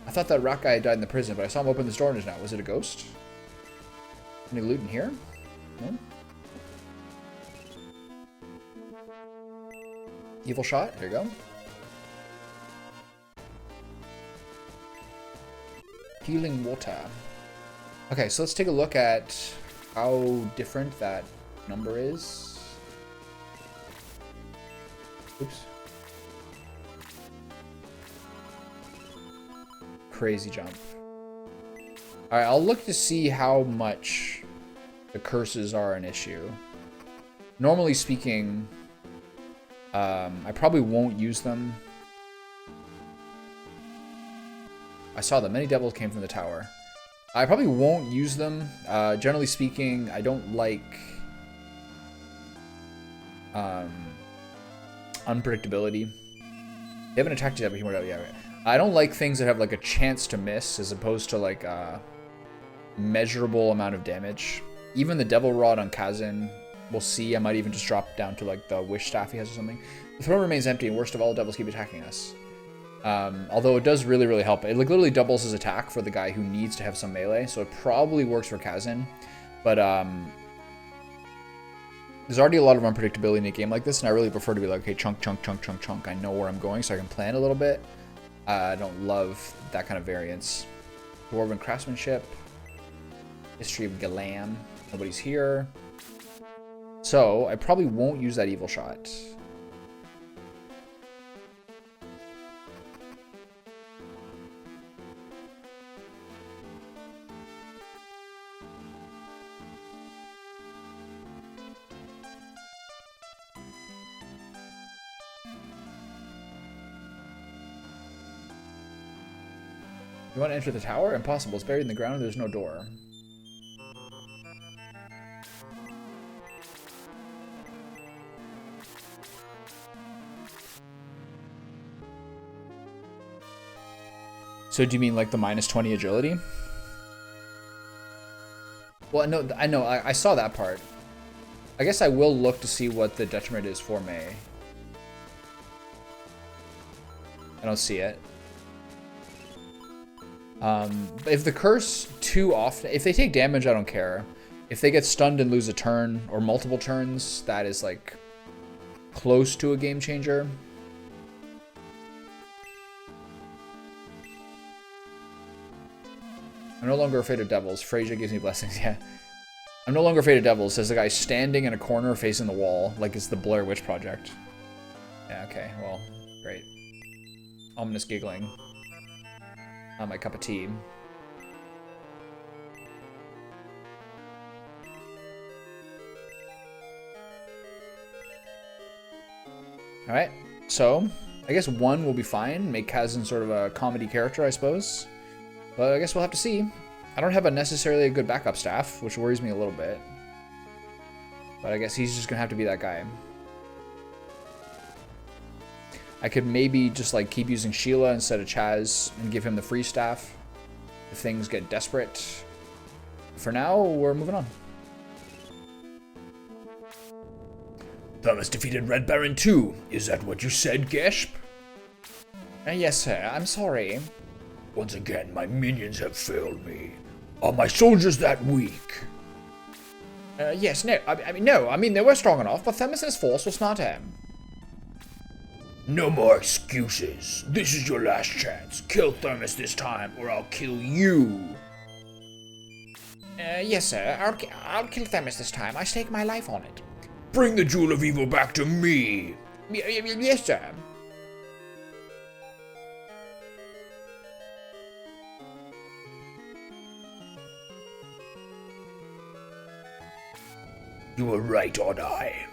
I thought that rat guy died in the prison, but I saw him open this door just now. Was it a ghost? Any loot in here? No? Evil shot. Here you go. Healing water. Okay, so let's take a look at how different that number is. Oops. Crazy jump. Alright, I'll look to see how much the curses are an issue. Normally speaking, I probably won't use them. I saw them. Many devils came from the tower. I probably won't use them. Generally speaking, I don't like unpredictability. They haven't attacked you yet, but yeah, right. I don't like things that have like a chance to miss as opposed to like a measurable amount of damage. Even the Devil Rod on Kazin, we'll see. I might even just drop down to like the Wish Staff he has or something. The throne remains empty, and worst of all, devils keep attacking us. Although it does really, really help. It like literally doubles his attack for the guy who needs to have some melee, so it probably works for Kazin. But there's already a lot of unpredictability in a game like this, and I really prefer to be like, okay, chunk, chunk, chunk, chunk, chunk. I know where I'm going, so I can plan a little bit. I don't love that kind of variance. Dwarven craftsmanship. History of Galam. Nobody's here. So I probably won't use that evil shot. You want to enter the tower? Impossible. It's buried in the ground and there's no door. So do you mean like the -20 agility? Well, no, I know. I saw that part. I guess I will look to see what the detriment is for Mei. I don't see it. If the curse too often, if they take damage, I don't care. If they get stunned and lose a turn or multiple turns, that is like close to a game changer. I'm no longer afraid of devils. Frasier gives me blessings. Yeah. I'm no longer afraid of devils, says the guy standing in a corner facing the wall, like it's the Blair Witch Project. Yeah, okay, well, great. Ominous giggling. Not my cup of tea. Alright, so I guess 1 will be fine. Make Kazan sort of a comedy character, I suppose. But I guess we'll have to see. I don't have necessarily a good backup staff, which worries me a little bit. But I guess he's just gonna have to be that guy. I could maybe just like keep using Sheila instead of Chaz and give him the free staff if things get desperate. For now, we're moving on.
Thermus defeated Red Baron too. Is that what you said, Gesp?
Yes, sir. I'm sorry.
Once again, my minions have failed me. Are my soldiers that weak?
Yes, no. I mean, they were strong enough, but Themis' force was smarter.
No more excuses. This is your last chance. Kill Thermus this time, or I'll kill you.
Yes, sir. I'll kill Themis this time. I stake my life on it.
Bring the Jewel of Evil back to me.
Yes, sir.
You were right, aren't I?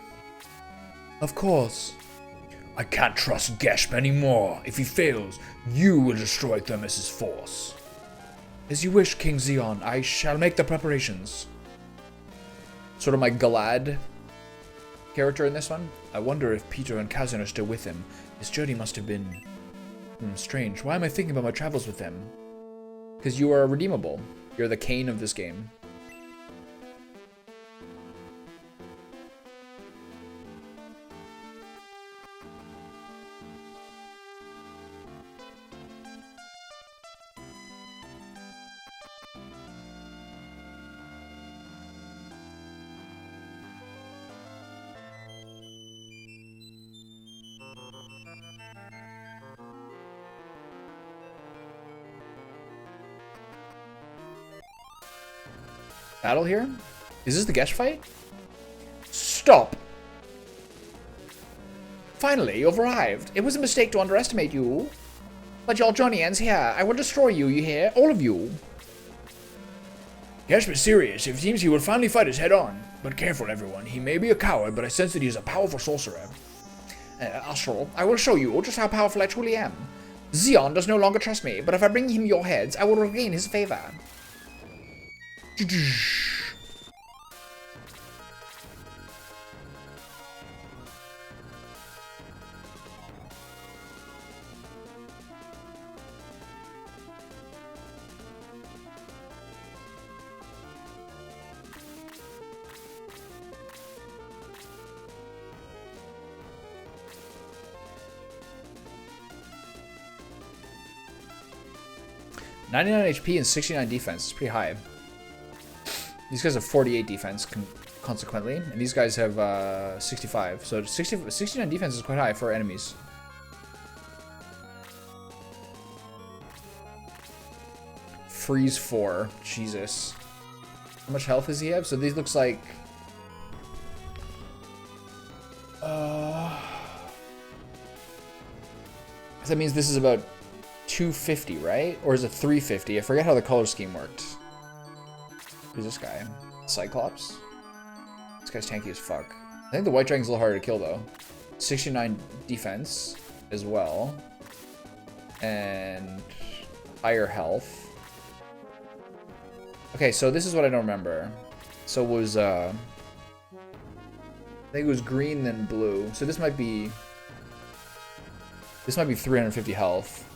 Of course.
I can't trust Gesp anymore. If he fails, you will destroy Thermus' force.
As you wish, King Xeon. I shall make the preparations. Sort of my Galad character in this one. I wonder if Peter and Kazan are still with him. His journey must have been strange. Why am I thinking about my travels with them? Because you are redeemable. You're the Cain of this game. Battle here? Is this the Gesh fight? Stop! Finally, you've arrived. It was a mistake to underestimate you. But your journey ends here. I will destroy you, you hear? All of you.
Gesp is serious. It seems he will finally fight us head on. But careful, everyone. He may be a coward, but I sense that he is a powerful sorcerer.
Astral, I will show you just how powerful I truly am. Xeon does no longer trust me, but if I bring him your heads, I will regain his favor. 99 HP and 69 defense. It's pretty high. These guys have 48 defense, consequently, and these guys have 65. So 69 defense is quite high for enemies. Freeze 4. Jesus. How much health does he have? So these looks like... that means this is about 250, right? Or is it 350? I forget how the color scheme worked. Who's this guy? Cyclops? This guy's tanky as fuck. I think the White Dragon's a little harder to kill, though. 69 defense as well. And higher health. Okay, so this is what I don't remember. So it was, I think it was green then blue. So this might be 350 health.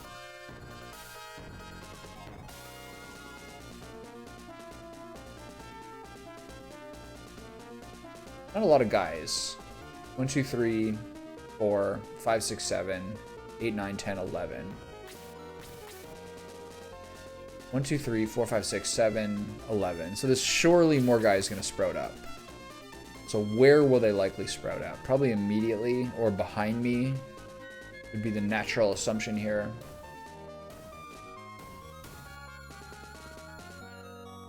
Not a lot of guys. 1, 2, 3, 4, 5, 6, 7, 8, 9, 10, 11. 1, 2, 3, 4, 5, 6, 7, 11. So there's surely more guys going to sprout up. So where will they likely sprout out? Probably immediately or behind me would be the natural assumption here.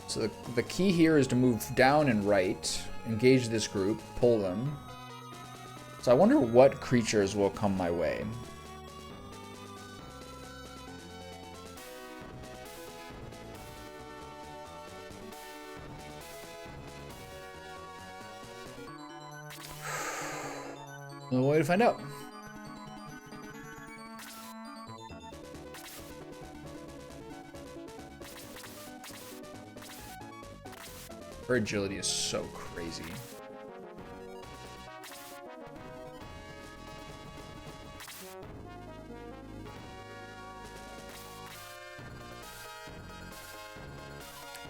So the key here is to move down and right, engage this group, pull them. So I wonder what creatures will come my way. No way to find out. Her agility is so crazy.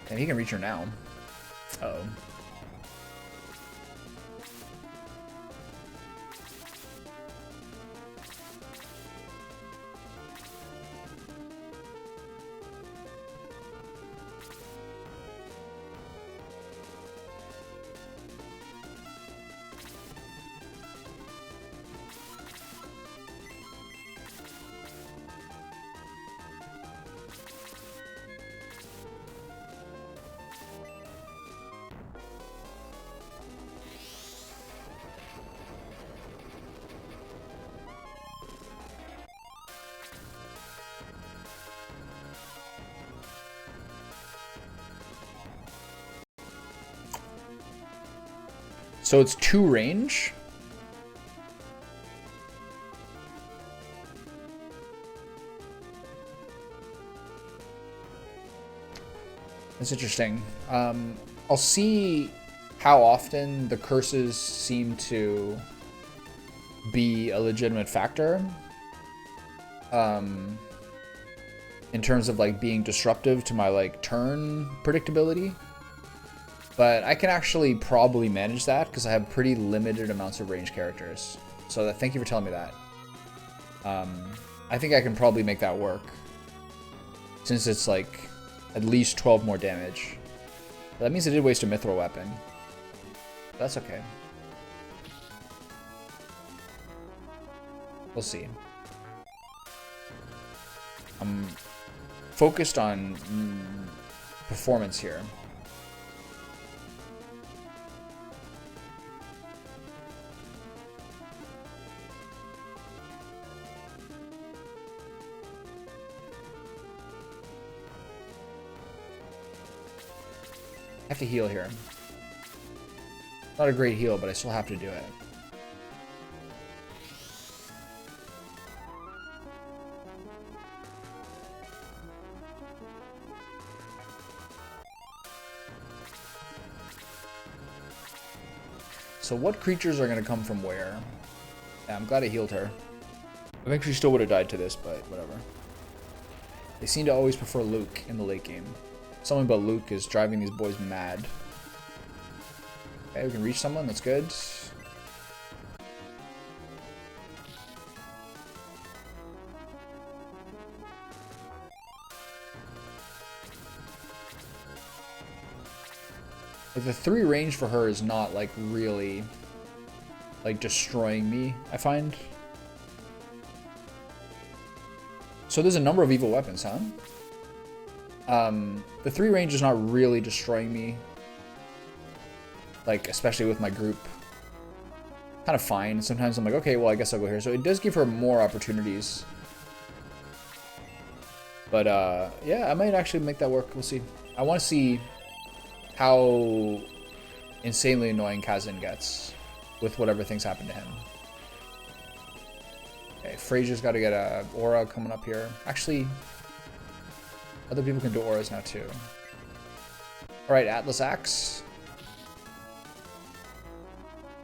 And he can reach her now. Uh-oh. So it's 2 range. That's interesting. I'll see how often the curses seem to be a legitimate factor. In terms of like being disruptive to my like turn predictability. But I can actually probably manage that because I have pretty limited amounts of range characters. So thank you for telling me that. I think I can probably make that work. Since it's like at least 12 more damage. But that means I did waste a mithril weapon. But that's okay. We'll see. I'm focused on performance here. I have to heal here. Not a great heal, but I still have to do it. So what creatures are going to come from where? Yeah, I'm glad I healed her. I think she still would have died to this, but whatever. They seem to always prefer Luke in the late game. Something about Luke is driving these boys mad. Okay, we can reach someone. That's good. Like the 3 range for her is not like really like destroying me, I find. So there's a number of evil weapons, huh? The 3 range is not really destroying me. Like, especially with my group. Kind of fine. Sometimes I'm like, okay, well, I guess I'll go here. So it does give her more opportunities. But, yeah, I might actually make that work. We'll see. I want to see how insanely annoying Kazin gets with whatever things happen to him. Okay, Frazier's got to get a aura coming up here. Actually, Other people can do auras now too. Alright, Atlas Axe.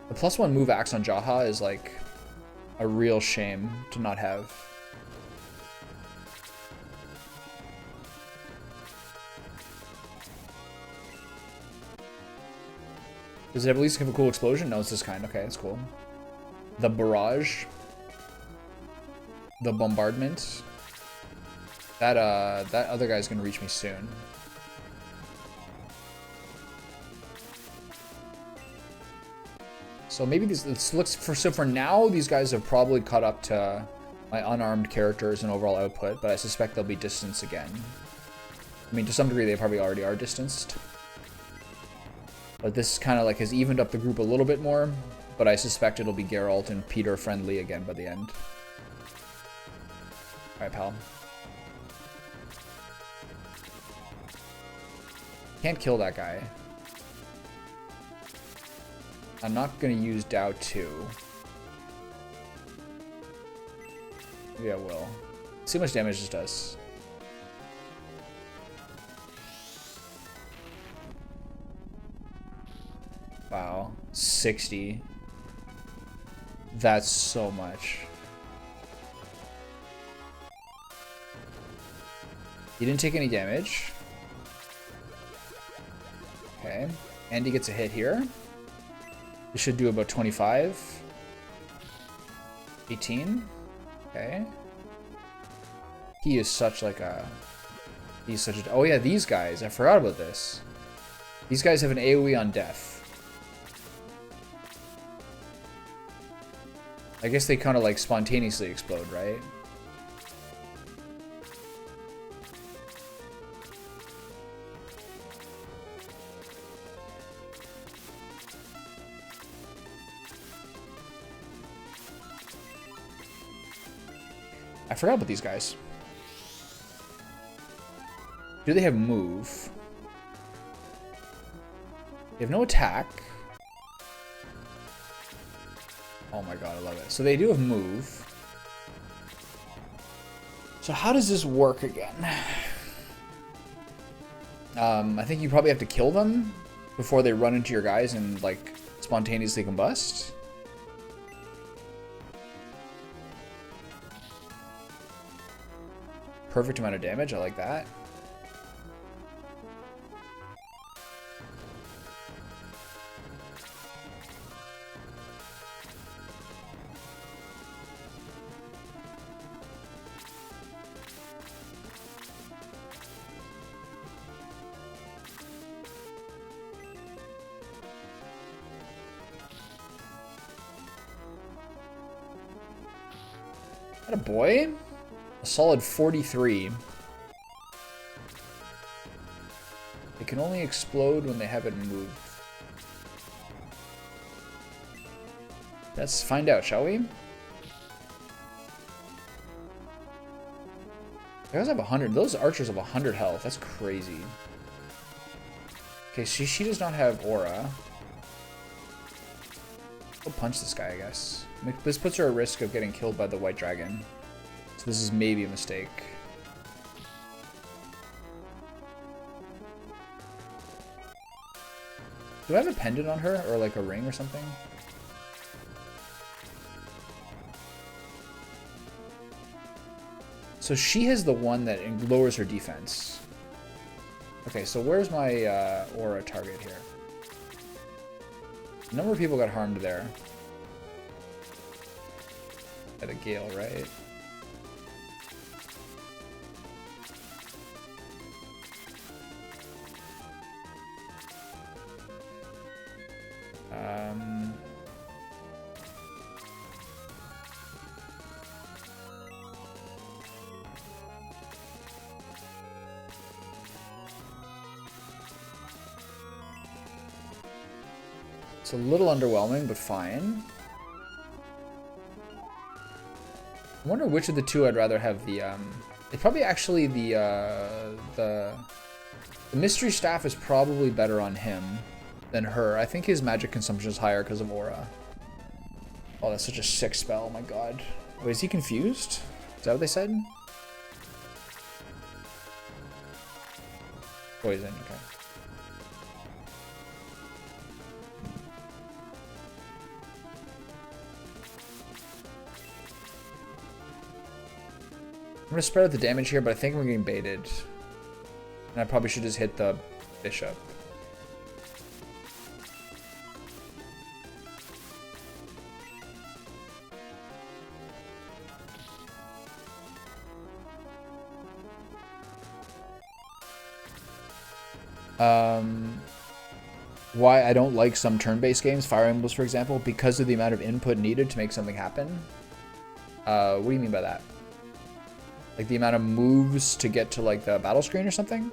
The +1 move axe on Jaha is like a real shame to not have. Does it at least give a cool explosion? No, it's this kind. Okay, that's cool. The barrage. The bombardment. That other guy's gonna reach me soon. So maybe this looks for now, these guys have probably caught up to my unarmed characters and overall output, but I suspect they'll be distanced again. I mean, to some degree, they probably already are distanced. But this kind of like has evened up the group a little bit more, but I suspect it'll be Geralt and Peter friendly again by the end. Alright, pal. Can't kill that guy. I'm not gonna use Dao 2. Maybe I will. See how much damage this does. Wow. 60. That's so much. He didn't take any damage. Okay. Andy gets a hit here. This should do about 25. 18. Okay. He is such like a... He's such a... Oh yeah, these guys. I forgot about this. These guys have an AoE on death. I guess they kind of like spontaneously explode, right? I forgot about these guys. Do they have move? They have no attack. Oh my god, I love it. So they do have move. So how does this work again? I think you probably have to kill them before they run into your guys and like spontaneously combust. Perfect amount of damage, I like that. That a boy? A solid 43. They can only explode when they haven't moved. Let's find out, shall we? You guys have 100. Those archers have 100 health. That's crazy. Okay, she does not have aura. Go punch this guy, I guess. This puts her at risk of getting killed by the white dragon. So this is maybe a mistake. Do I have a pendant on her? Or like a ring or something? So she has the one that lowers her defense. Okay, so where's my aura target here? A number of people got harmed there. At a gale, right? It's a little underwhelming, but fine. I wonder which of the two I'd rather have the, it's probably actually the mystery staff is probably better on him than her. I think his magic consumption is higher because of aura. Oh, that's such a sick spell, oh my god. Wait, is he confused? Is that what they said? Poison, okay. I'm gonna spread out the damage here, but I think we're getting baited. And I probably should just hit the bishop. Why I don't like some turn-based games, Fire Emblems for example, because of the amount of input needed to make something happen. What do you mean by that? Like the amount of moves to get to like the battle screen or something?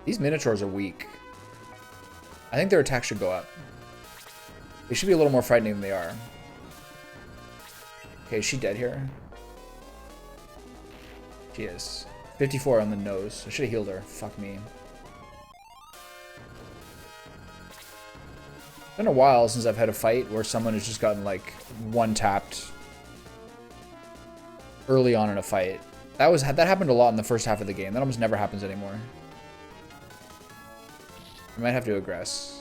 These minotaurs are weak. I think their attack should go up. They should be a little more frightening than they are. Okay, is she dead here? She is. 54 on the nose. I should have healed her. Fuck me. It's been a while since I've had a fight where someone has just gotten like one-tapped early on in a fight. That happened a lot in the first half of the game. That almost never happens anymore. I might have to aggress.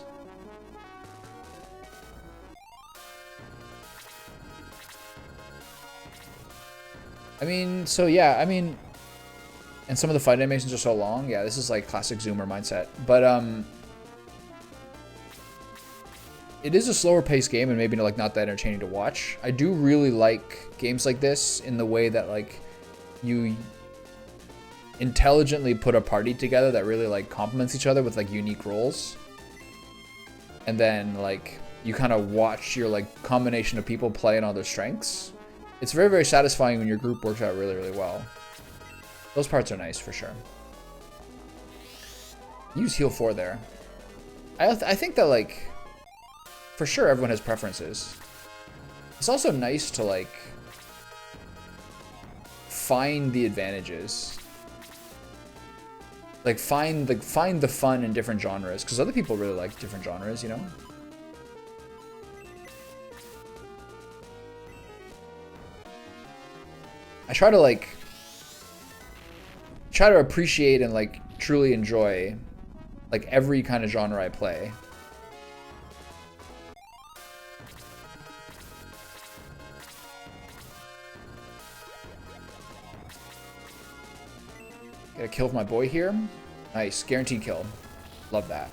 I mean, so yeah, I mean, and some of the fight animations are so long. Yeah, this is like classic Zoomer mindset. But it is a slower paced game and maybe like not that entertaining to watch. I do really like games like this in the way that like you intelligently put a party together that really like complements each other with like unique roles. And then like you kind of watch your like combination of people play on all their strengths. It's very, very satisfying when your group works out really, really well. Those parts are nice for sure. Use heal 4 there. I think that like, for sure everyone has preferences. It's also nice to like find the advantages. Like find the fun in different genres, because other people really like different genres, you know? I try to appreciate and like truly enjoy like every kind of genre I play. Get a kill with my boy here. Nice, guaranteed kill. Love that.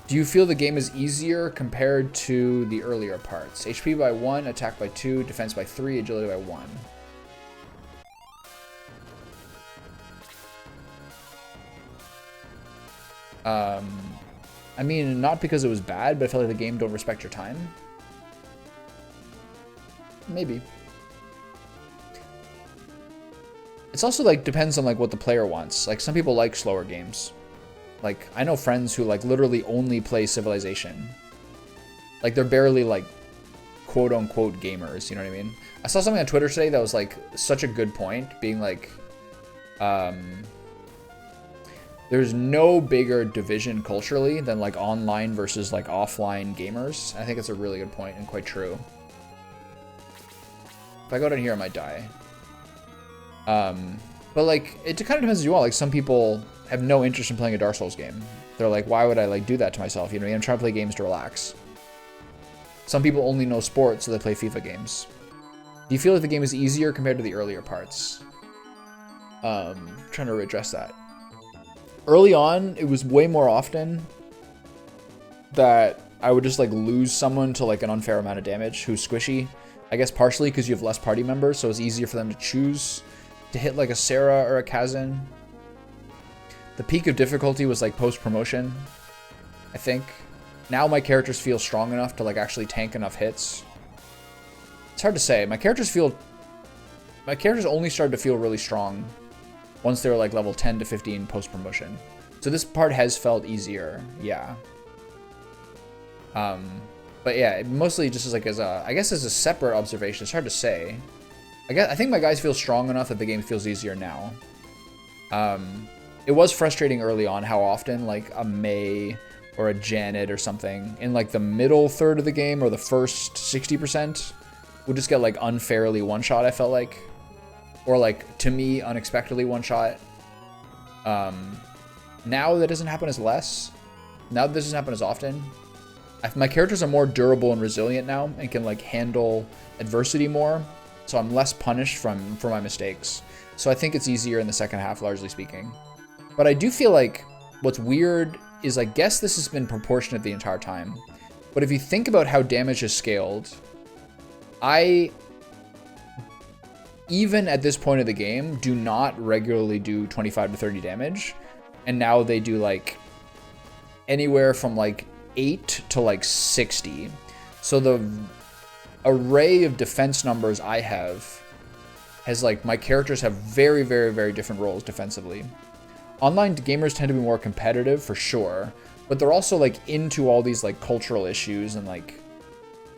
Do you feel the game is easier compared to the earlier parts? HP by 1, attack by 2, defense by 3, agility by 1. I mean, not because it was bad, but I felt like the game don't respect your time. Maybe. It's also like depends on like what the player wants. Like some people like slower games. Like, I know friends who, like, literally only play Civilization. Like, they're barely, like, quote-unquote gamers, you know what I mean? I saw something on Twitter today that was, like, such a good point, being like, there's no bigger division culturally than, like, online versus, like, offline gamers. I think it's a really good point and quite true. If I go down here, I might die. But, like, it kind of depends on you all. Like, some people have no interest in playing a Dark Souls game. They're like, why would I like do that to myself? You know what I mean? I'm trying to play games to relax. Some people only know sports, so they play FIFA games. Do you feel like the game is easier compared to the earlier parts? Trying to address that. Early on, it was way more often that I would just like lose someone to like an unfair amount of damage who's squishy. I guess partially because you have less party members, so it's easier for them to choose to hit like a Sarah or a Kazan. The peak of difficulty was like post-promotion, I think. Now my characters feel strong enough to like actually tank enough hits. It's hard to say. My characters only started to feel really strong once they were like level 10 to 15 post-promotion. So this part has felt easier, yeah. But yeah, mostly just as like I guess as a separate observation. It's hard to say. I think my guys feel strong enough that the game feels easier now. It was frustrating early on how often like a Mei or a Janet or something in like the middle third of the game or the first 60% would just get like unfairly one shot, I felt like. Or like, to me, unexpectedly one shot. Now that doesn't happen as less. Now that this doesn't happen as often. My characters are more durable and resilient now and can like handle adversity more. So I'm less punished for my mistakes. So I think it's easier in the second half, largely speaking. But I do feel like what's weird is I guess this has been proportionate the entire time. But if you think about how damage is scaled, even at this point of the game, do not regularly do 25 to 30 damage. And now they do like anywhere from like 8 to like 60. So the array of defense numbers I have has like, my characters have very, very, very different roles defensively. Online gamers tend to be more competitive for sure, but they're also like into all these like cultural issues and like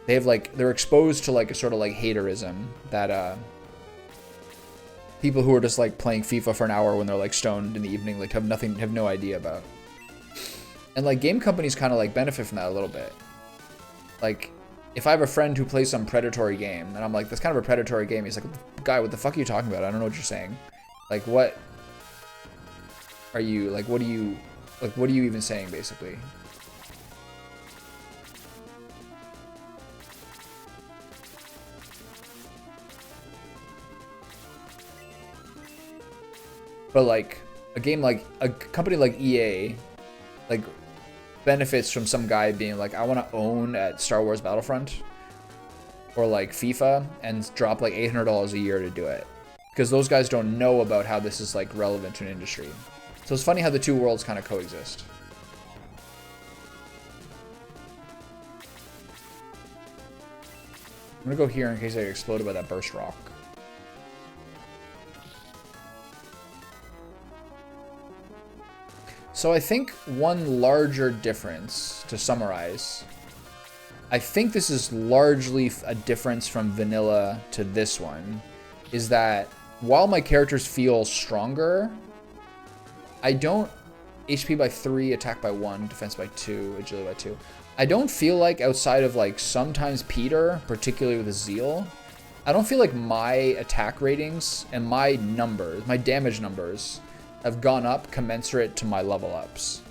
they have like, they're exposed to like a sort of like haterism that people who are just like playing FIFA for an hour when they're like stoned in the evening like have no idea about. And like game companies kind of like benefit from that a little bit. Like if I have a friend who plays some predatory game and I'm like, that's kind of a predatory game, he's like, guy, what the fuck are you talking about? I don't know what you're saying. Like what are you like, what are you even saying basically? But like a company like EA like benefits from some guy being like, I want to own at Star Wars Battlefront or like FIFA and drop like $800 a year to do it, because those guys don't know about how this is like relevant to an industry. So it's funny how the two worlds kind of coexist. I'm gonna go here in case I get exploded by that burst rock. So I think one larger difference, to summarize, I think this is largely a difference from vanilla to this one, is that while my characters feel stronger, I don't HP by 3, attack by 1, defense by 2, agility by 2. I don't feel like outside of like sometimes Peter, particularly with a Zeal, I don't feel like my attack ratings and my numbers, my damage numbers, have gone up commensurate to my level ups.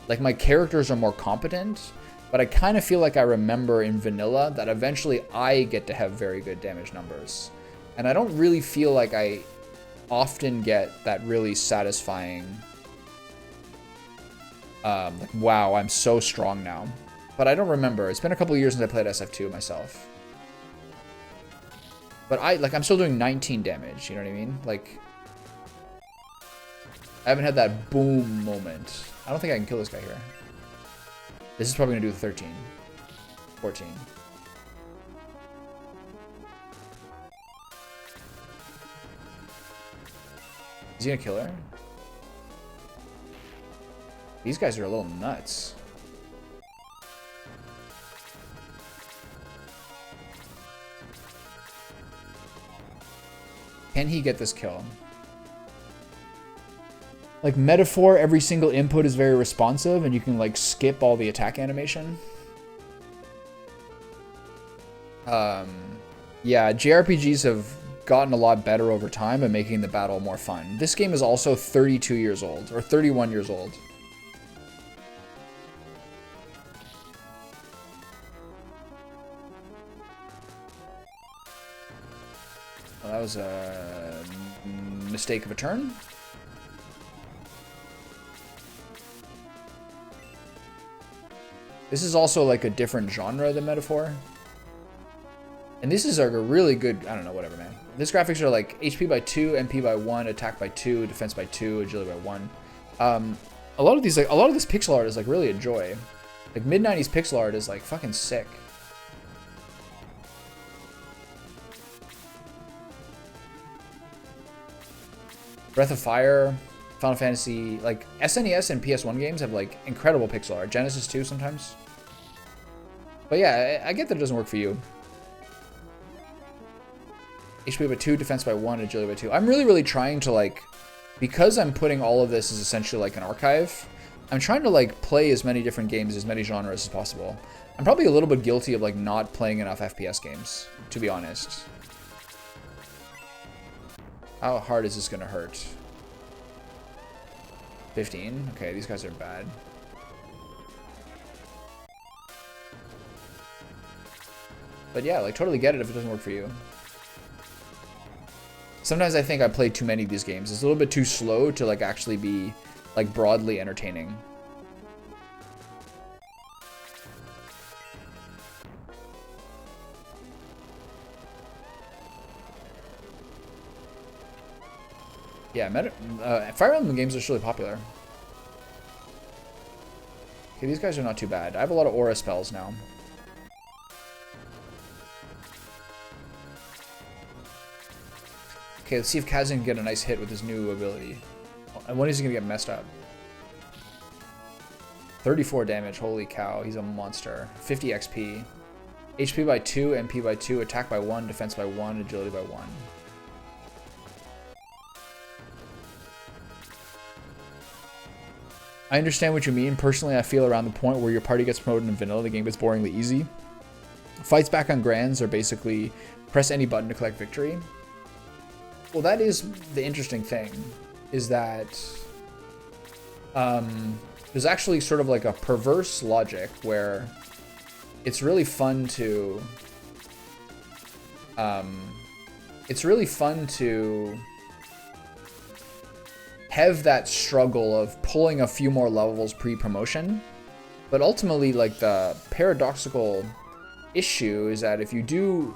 Like my characters are more competent, but I kind of feel like I remember in vanilla that eventually I get to have very good damage numbers. And I don't really feel like I often get that really satisfying, like, wow, I'm so strong now. But I don't remember. It's been a couple of years since I played SF2 myself. But I'm still doing 19 damage, you know what I mean? Like, I haven't had that boom moment. I don't think I can kill this guy here. This is probably gonna do 13. 14. Is he gonna kill her? These guys are a little nuts. Can he get this kill? Like Metaphor, every single input is very responsive and you can like skip all the attack animation. Yeah, JRPGs have gotten a lot better over time at making the battle more fun. This game is also 32 years old, or 31 years old. Well, that was a mistake of a turn. This is also like a different genre than Metaphor. And this is like a really good, I don't know, whatever, man. This graphics are like HP by 2, MP by 1, attack by 2, defense by 2, agility by 1. A lot of this pixel art is like really a joy. Like mid-90s pixel art is like fucking sick. Breath of Fire, Final Fantasy, like SNES and PS1 games have like incredible pixel art. Genesis 2 sometimes. But yeah, I get that it doesn't work for you. HP by 2, defense by 1, agility by 2. I'm really trying to like, because I'm putting all of this as essentially like an archive, I'm trying to like play as many different games, as many genres as possible. I'm probably a little bit guilty of like not playing enough FPS games, to be honest. How hard is this gonna hurt? 15? Okay, these guys are bad. But yeah, like totally get it if it doesn't work for you. Sometimes I think I play too many of these games. It's a little bit too slow to like actually be like broadly entertaining. Yeah, Fire Emblem games are just really popular. Okay, these guys are not too bad. I have a lot of aura spells now. Okay, let's see if Kazan can get a nice hit with his new ability. And when is he gonna get messed up? 34 damage, holy cow, he's a monster. 50 XP. HP by 2, MP by 2, attack by 1, defense by 1, agility by 1. I understand what you mean. Personally, I feel around the point where your party gets promoted in vanilla, the game gets boringly easy. Fights back on Grands are basically press any button to collect victory. Well, that is the interesting thing, is that there's actually sort of like a perverse logic where it's really fun to have that struggle of pulling a few more levels pre-promotion, but ultimately like the paradoxical issue is that if you do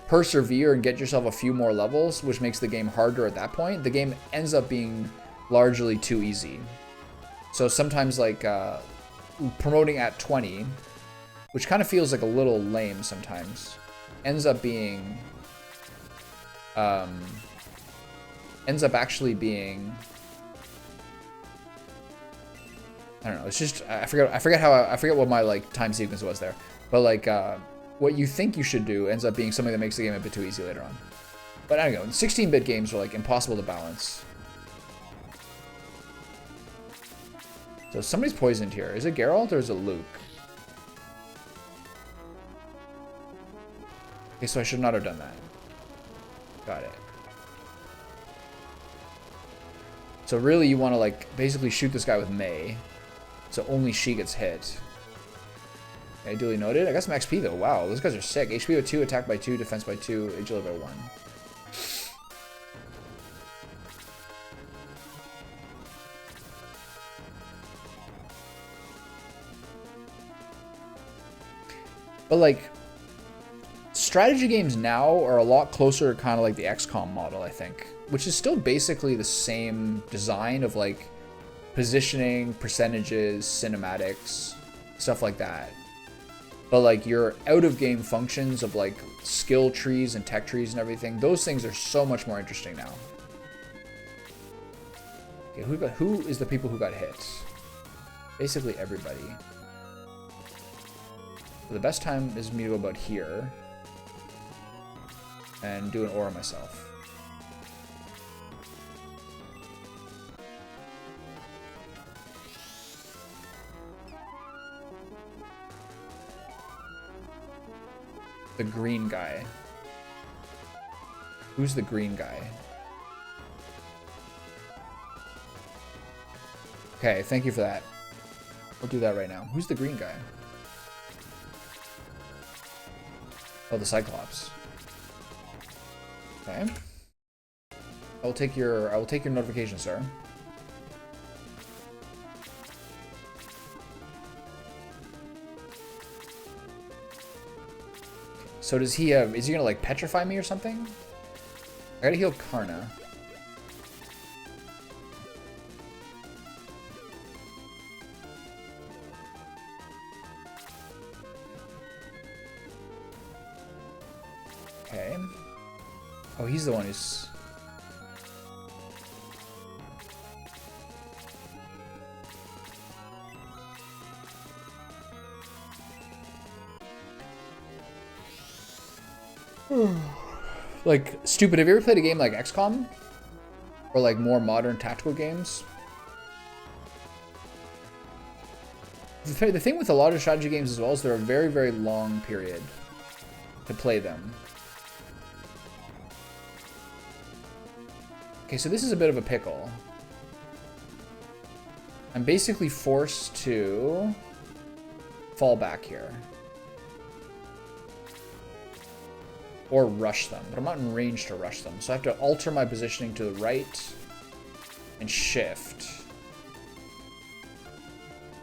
persevere and get yourself a few more levels, which makes the game harder at that point, the game ends up being largely too easy. So sometimes like promoting at 20, which kind of feels like a little lame sometimes, ends up actually being, I don't know, it's just, I forget what my like time sequence was there, but like what you think you should do ends up being something that makes the game a bit too easy later on. But I don't know, 16-bit games are like impossible to balance. So somebody's poisoned here. Is it Geralt or is it Luke? Okay, so I should not have done that. Got it. So really you want to like basically shoot this guy with Mei, so only she gets hit. Okay, duly noted. I got some XP though. Wow, those guys are sick. HP by 2, attack by 2, defense by 2, agility by 1. But like, strategy games now are a lot closer to kind of like the XCOM model, I think, which is still basically the same design of like positioning, percentages, cinematics, stuff like that. But like your out of game functions of like skill trees and tech trees and everything, those things are so much more interesting now. Okay, who is the people who got hit? Basically everybody. So the best time is me to go about here and do an aura myself. The green guy. Who's the green guy? Okay, thank you for that. I'll do that right now. Who's the green guy? Oh, the Cyclops. Okay. I will take your notification, sir. So does he have, is he gonna like petrify me or something? I gotta heal Karna. Okay. Oh, he's the one who's... Like, stupid, have you ever played a game like XCOM? Or like more modern tactical games? The thing with a lot of strategy games as well is they're a very, very long period to play them. Okay, so this is a bit of a pickle. I'm basically forced to fall back here. Or rush them, but I'm not in range to rush them. So I have to alter my positioning to the right and shift.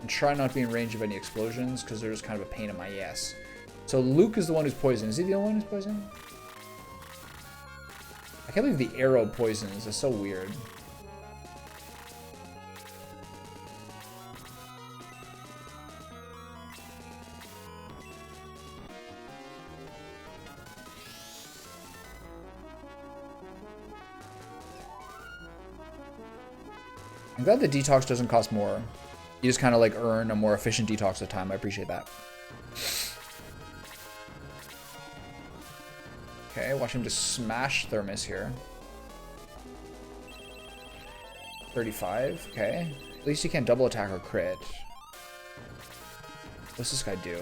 And try not to be in range of any explosions because they're just kind of a pain in my ass. So Luke is the one who's poisoned. Is he the only one who's poisoned? I can't believe the arrow poisons. It's so weird. I'm glad the detox doesn't cost more. You just kind of like earn a more efficient detox of time. I appreciate that. Okay, watch him just smash Thermos here. 35, okay. At least he can't double attack or crit. What's this guy do?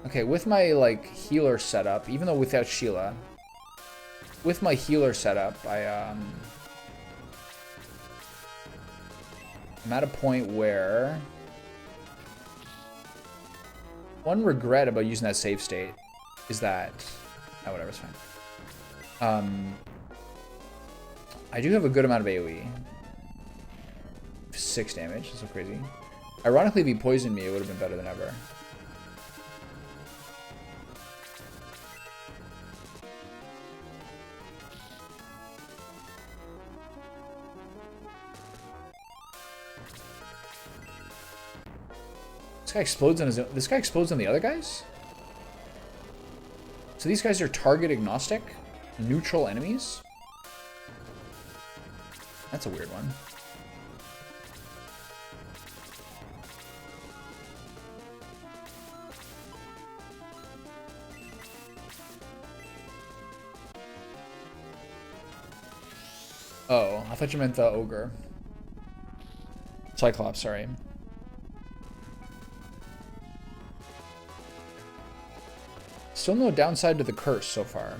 Okay, with my like healer setup, even though without Sheila, with my healer setup, I'm at a point where one regret about using that save state is that, oh, whatever, it's fine. I do have a good amount of AoE. 6 damage, that's so crazy. Ironically, if he poisoned me, it would have been better than ever. This guy explodes on his own. This guy explodes on the other guys? So these guys are target agnostic? Neutral enemies? That's a weird one. Oh, I thought you meant the ogre. Cyclops, sorry. Still no downside to the curse so far.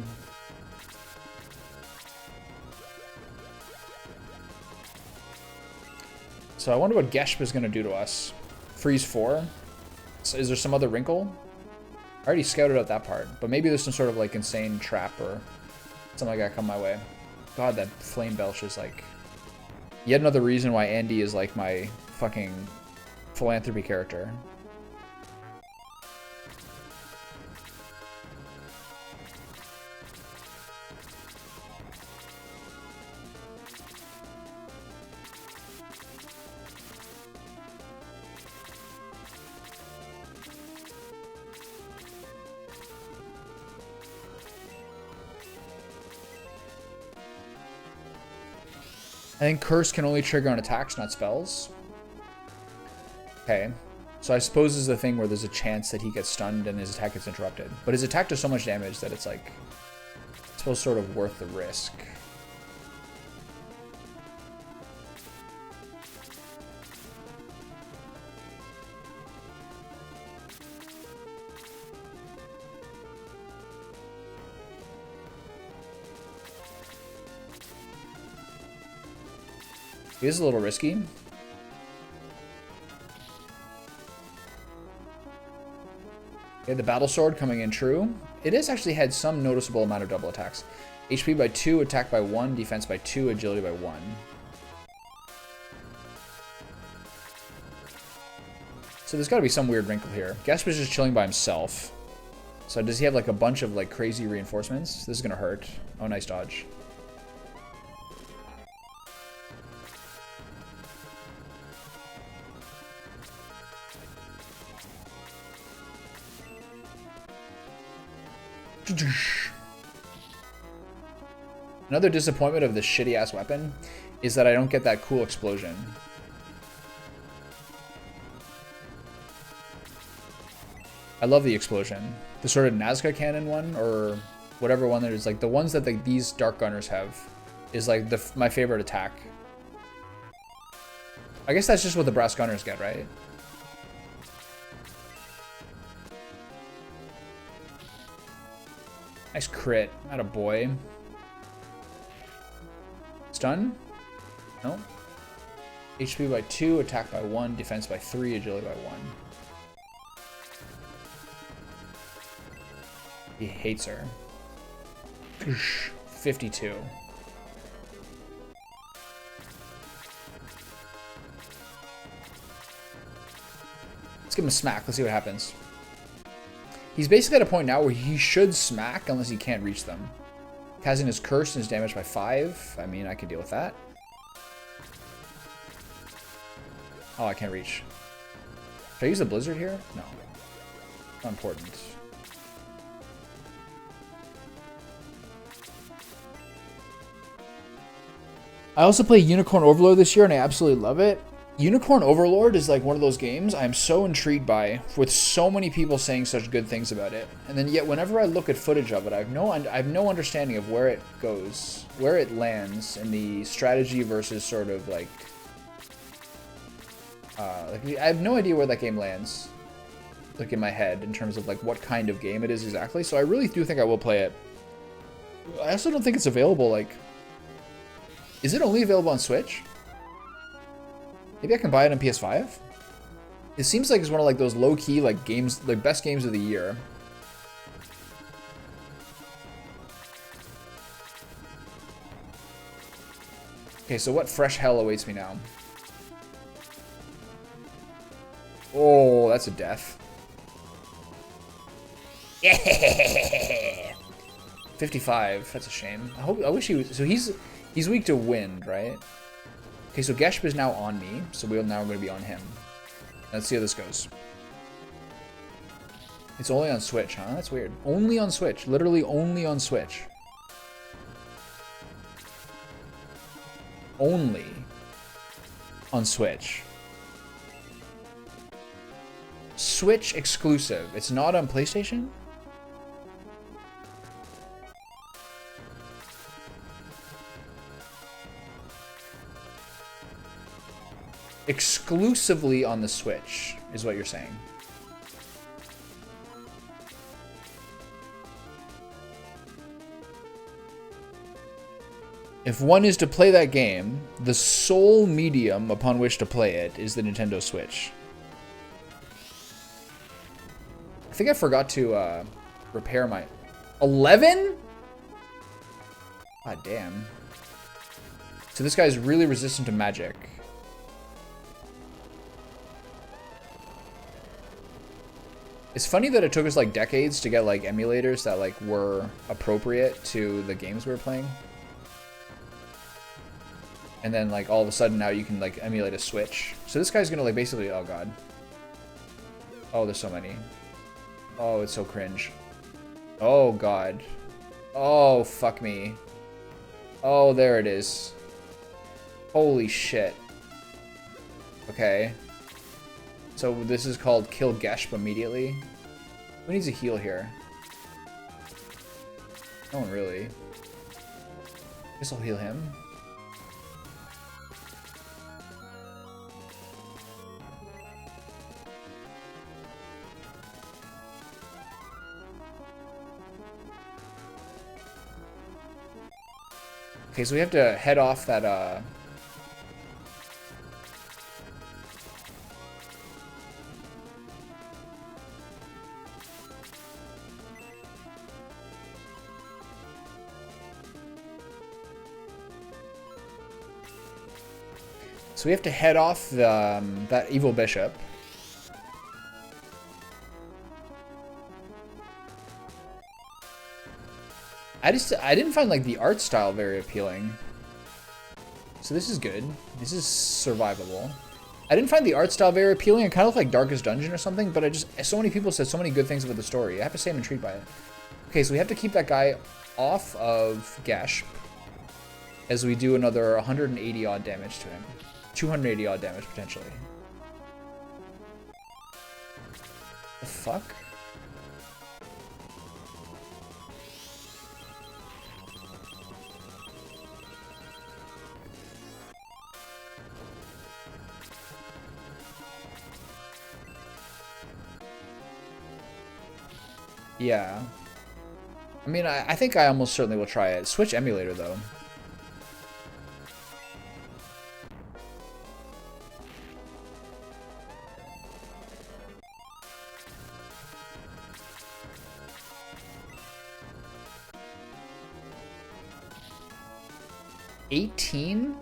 So I wonder what Geshp is going to do to us. Freeze 4? So is there some other wrinkle? I already scouted out that part, but maybe there's some sort of like insane trap or something like that come my way. God, that flame belch is like yet another reason why Andy is like my fucking philanthropy character. I think Curse can only trigger on attacks, not spells. Okay. So I suppose this is the thing where there's a chance that he gets stunned and his attack gets interrupted. But his attack does so much damage that it's like, I suppose sort of worth the risk. It is a little risky. Okay, the battle sword coming in true. It has actually had some noticeable amount of double attacks. HP by 2, attack by 1, defense by 2, agility by 1. So there's got to be some weird wrinkle here. Gasp is just chilling by himself. So does he have like a bunch of like crazy reinforcements? This is gonna hurt. Oh, nice dodge. Another disappointment of this shitty ass weapon is that I don't get that cool explosion. I love the explosion. The sort of Nazca cannon one, or whatever one there is, like the ones that these Dark Gunners have. is like my favorite attack. I guess that's just what the Brass Gunners get, right? Nice crit. Atta boy. Stun? No. HP by 2, attack by 1, defense by 3, agility by 1. He hates her. 52. Let's give him a smack. Let's see what happens. He's basically at a point now where he should smack unless he can't reach them. Casting his curse and his damage by 5. I mean, I could deal with that. Oh, I can't reach. Should I use the blizzard here? No. Not important. I also play Unicorn Overlord this year and I absolutely love it. Unicorn Overlord is like one of those games I'm so intrigued by, with so many people saying such good things about it. And then yet whenever I look at footage of it, I have no understanding of where it goes, where it lands in the strategy versus sort of like I have no idea where that game lands, like in my head, in terms of like what kind of game it is exactly. So I really do think I will play it. I also don't think it's available, like, is it only available on Switch? Maybe I can buy it on PS5? It seems like it's one of like those low-key like games, like best games of the year. Okay, so what fresh hell awaits me now? Oh, that's a death. Yeah. 55. That's a shame. I wish he was. So he's weak to wind, right? Okay, so Geshp is now on me, so we're now going to be on him. Let's see how this goes. It's only on Switch, huh? That's weird. Only on Switch. Literally only on Switch. Only on Switch. Switch exclusive. It's not on PlayStation? Exclusively on the Switch, is what you're saying. If one is to play that game, the sole medium upon which to play it is the Nintendo Switch. I think I forgot to repair my... 11? God damn. So this guy's really resistant to magic. It's funny that it took us like decades to get like emulators that like were appropriate to the games we were playing. And then like all of a sudden now you can like emulate a Switch. So this guy's gonna like basically, oh god. Oh, there's so many. Oh, it's so cringe. Oh god. Oh, fuck me. Oh, there it is. Holy shit. Okay. So this is called Kill Geshp immediately. Who needs a heal here? No one really. Guess I'll heal him. Okay, so we have to head off that, So we have to head off the, that evil bishop. I didn't find like the art style very appealing. So this is good. This is survivable. I didn't find the art style very appealing. It kind of looked like Darkest Dungeon or something, but so many people said so many good things about the story. I have to say I'm intrigued by it. Okay, so we have to keep that guy off of Geshp as we do another 180 odd damage to him. 280 odd damage potentially. The fuck? Yeah. I mean, I think I almost certainly will try it. Switch emulator, though. $18?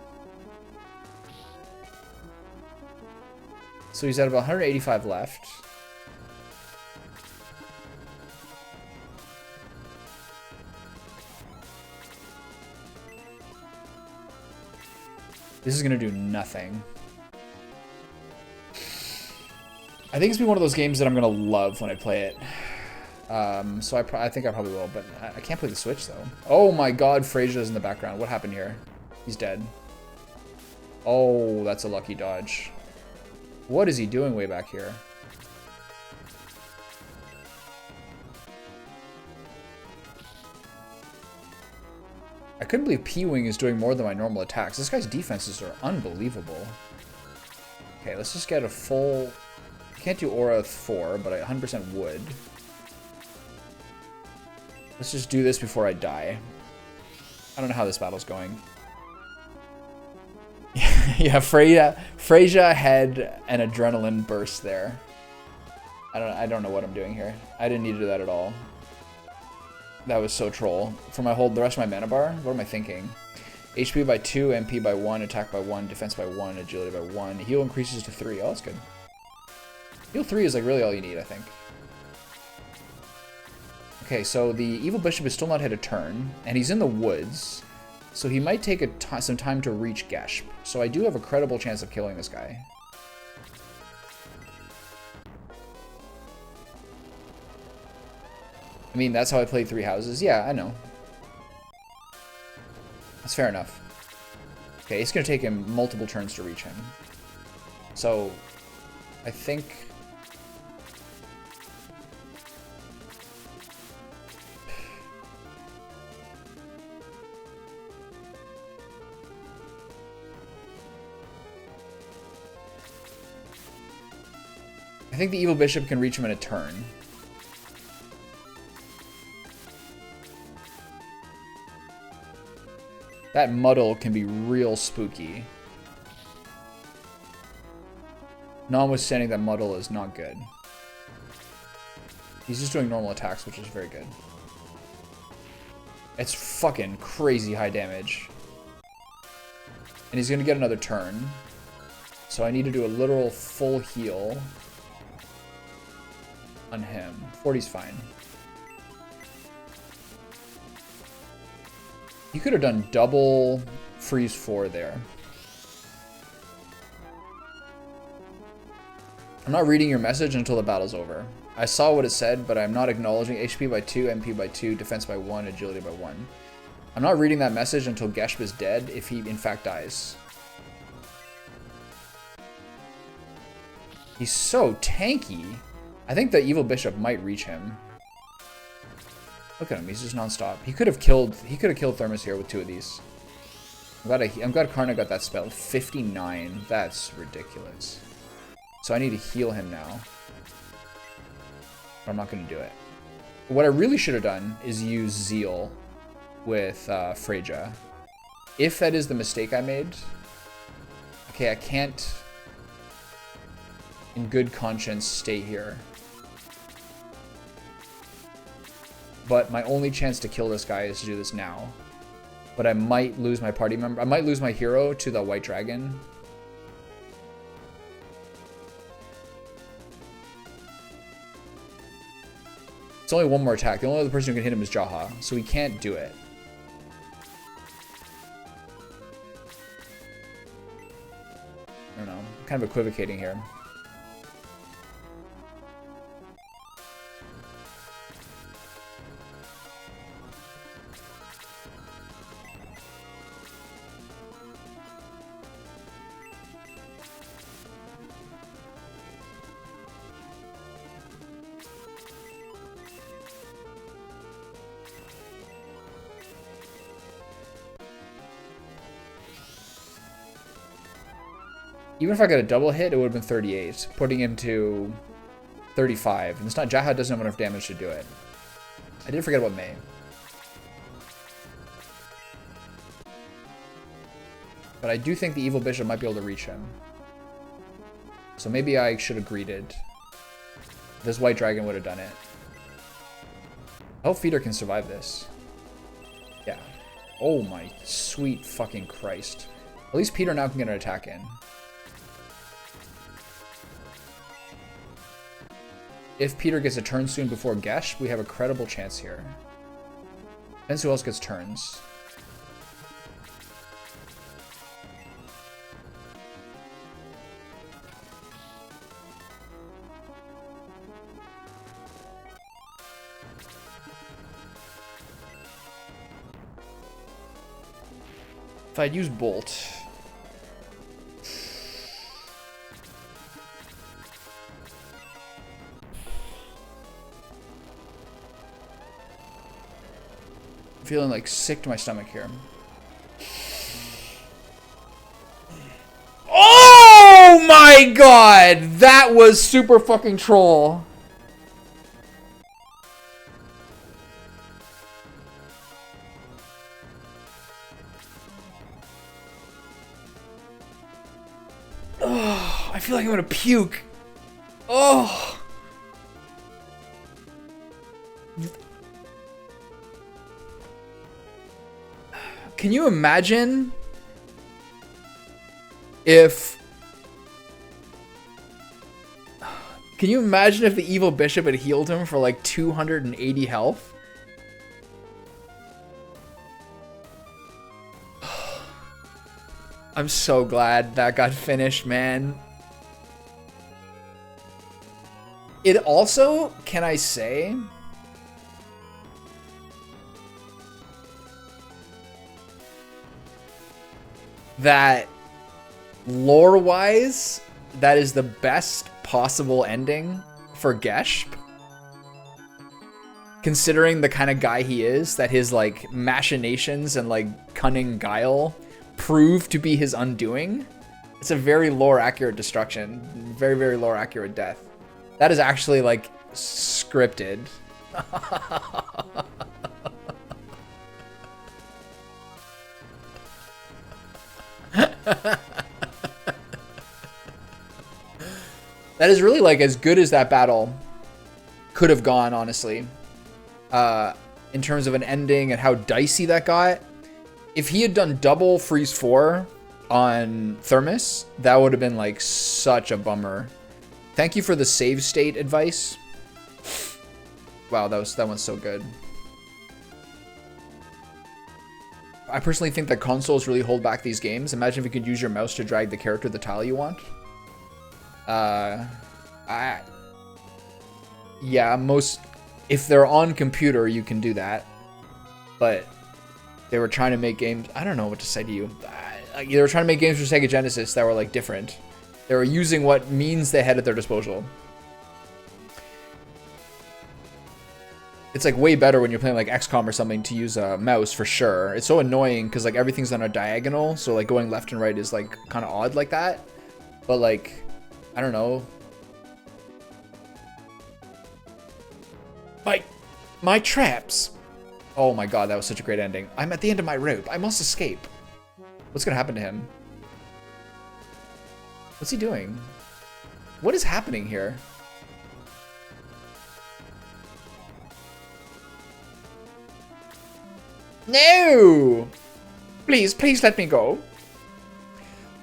So he's at about 185 left. This is gonna do nothing. I think it's gonna be one of those games that I'm gonna love when I play it. So I think I probably will, but I can't play the Switch though. Oh my God, Frasia's in the background. What happened here? He's dead. Oh, that's a lucky dodge. What is he doing way back here? I couldn't believe P-Wing is doing more than my normal attacks. This guy's defenses are unbelievable. Okay, let's just get a full... Can't do Aura 4, but I 100% would. Let's just do this before I die. I don't know how this battle's going. Yeah, Frasier had an adrenaline burst there. I don't know what I'm doing here. I didn't need to do that at all. That was so troll. For the rest of my mana bar, what am I thinking? HP by 2, MP by 1, attack by 1, defense by 1, agility by 1. Heal increases to 3. Oh, that's good. Heal 3 is like really all you need, I think. Okay, so the Evil Bishop has still not hit a turn, and he's in the woods, so he might take some time to reach Geshp. So I do have a credible chance of killing this guy. I mean, that's how I played 3 houses. Yeah, I know. That's fair enough. Okay, it's going to take him multiple turns to reach him. So, I think... I think the Evil Bishop can reach him in a turn. That muddle can be real spooky. Notwithstanding that muddle is not good. He's just doing normal attacks, which is very good. It's fucking crazy high damage. And he's gonna get another turn. So I need to do a literal full heal on him. 40's fine. You could have done double freeze 4 there. I'm not reading your message until the battle's over. I saw what it said, but I'm not acknowledging HP by 2, MP by 2, defense by 1, agility by 1. I'm not reading that message until Geshp is dead, if he in fact dies. He's so tanky. I think the Evil Bishop might reach him. Look at him, he's just non-stop. He could have killed Thermus here with 2 of these. I'm glad Karna got that spell. 59. That's ridiculous. So I need to heal him now. But I'm not going to do it. What I really should have done is use Zeal with Freyja. If that is the mistake I made. Okay, I can't in good conscience stay here. But my only chance to kill this guy is to do this now. But I might lose my party member. I might lose my hero to the White Dragon. It's only one more attack. The only other person who can hit him is Jaha. So he can't do it. I don't know. I'm kind of equivocating here. Even if I got a double hit, it would have been 38, putting him to 35. And it's not, Jaha doesn't have enough damage to do it. I did forget about May. But I do think the Evil Bishop might be able to reach him. So maybe I should have greeted. This White Dragon would have done it. I hope Feeder can survive this. Yeah. Oh my sweet fucking Christ. At least Peter now can get an attack in. If Peter gets a turn soon before Gesh, we have a credible chance here. Depends who else gets turns. If I'd use Bolt. I'm feeling like sick to my stomach here. Oh my god! That was super fucking troll. I feel like I'm gonna puke. Oh. Can you imagine if... Can you imagine if the Evil Bishop had healed him for like 280 health? I'm so glad that got finished, man. It also, can I say, that lore-wise, that is the best possible ending for Geshp. Considering the kind of guy he is, that his like machinations and like cunning guile prove to be his undoing. It's a very lore-accurate destruction. Very, very lore-accurate death. That is actually, like, scripted. That is really, like, as good as that battle could have gone, honestly. In terms of an ending and how dicey that got. If he had done double Freeze 4 on Thermos, that would have been, like, such a bummer. Thank you for the save state advice. Wow, that one's so good. I personally think that consoles really hold back these games. Imagine if you could use your mouse to drag the character the tile you want. Yeah, if they're on computer, you can do that. But they were trying to make games. I don't know what to say to you. They were trying to make games for Sega Genesis that were like different. They were using what means they had at their disposal. It's like way better when you're playing like XCOM or something to use a mouse for sure. It's so annoying because like everything's on a diagonal, so like going left and right is like kind of odd like that. But like, I don't know. My traps. Oh my god, that was such a great ending. I'm at the end of my rope. I must escape. What's gonna happen to him? What's he doing? What is happening here? No! Please, please let me go.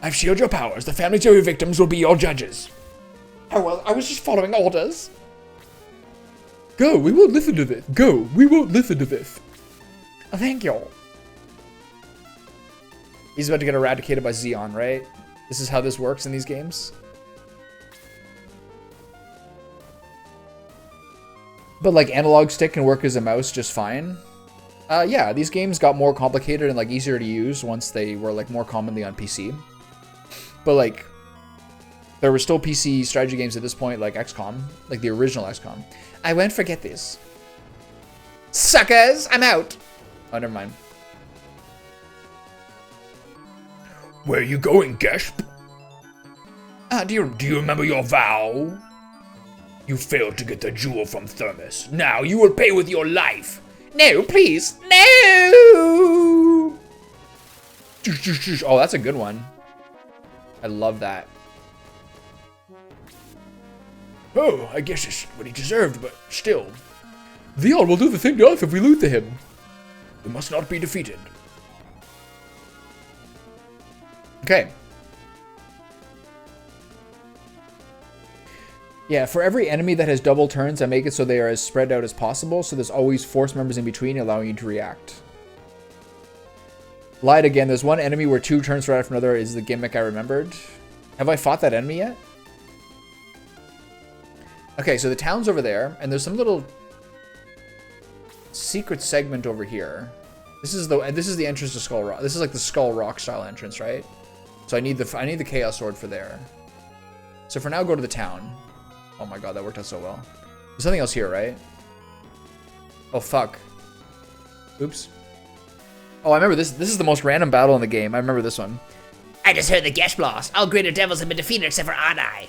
I've shielded your powers. The families of your victims will be your judges.
Oh well, I was just following orders.
Go, we won't listen to this. Go, we won't listen to this.
Oh, thank you. He's about to get eradicated by Xeon, right? This is how this works in these games. But like analog stick can work as a mouse just fine. Yeah, these games got more complicated and like easier to use once they were like more commonly on PC. But like, there were still PC strategy games at this point, like XCOM, like the original XCOM. I won't forget this. Suckers, I'm out. Oh, never mind.
Where are you going, Geshp?
Do you
remember your vow? You failed to get the jewel from Thermus. Now you will pay with your life.
No, please. No! Oh, that's a good one. I love that.
Oh, I guess it's what he deserved, but still.
Theon will do the thing to us if we lose to him.
We must not be defeated.
Okay. Yeah, for every enemy that has double turns, I make it so they are as spread out as possible, so there's always force members in between allowing you to react. Lied again, there's one enemy where 2 turns right after another is the gimmick I remembered. Have I fought that enemy yet? Okay, so the town's over there, and there's some little secret segment over here. This is the entrance to Skull Rock. This is like the Skull Rock style entrance, right? So I need the Chaos Sword for there. So for now, go to the town. Oh my god, that worked out so well. There's something else here, right? Oh fuck. Oops. Oh, I remember this. This is the most random battle in the game. I remember this one.
I just heard the Gesh Blast. All greater devils have been defeated except for Adai.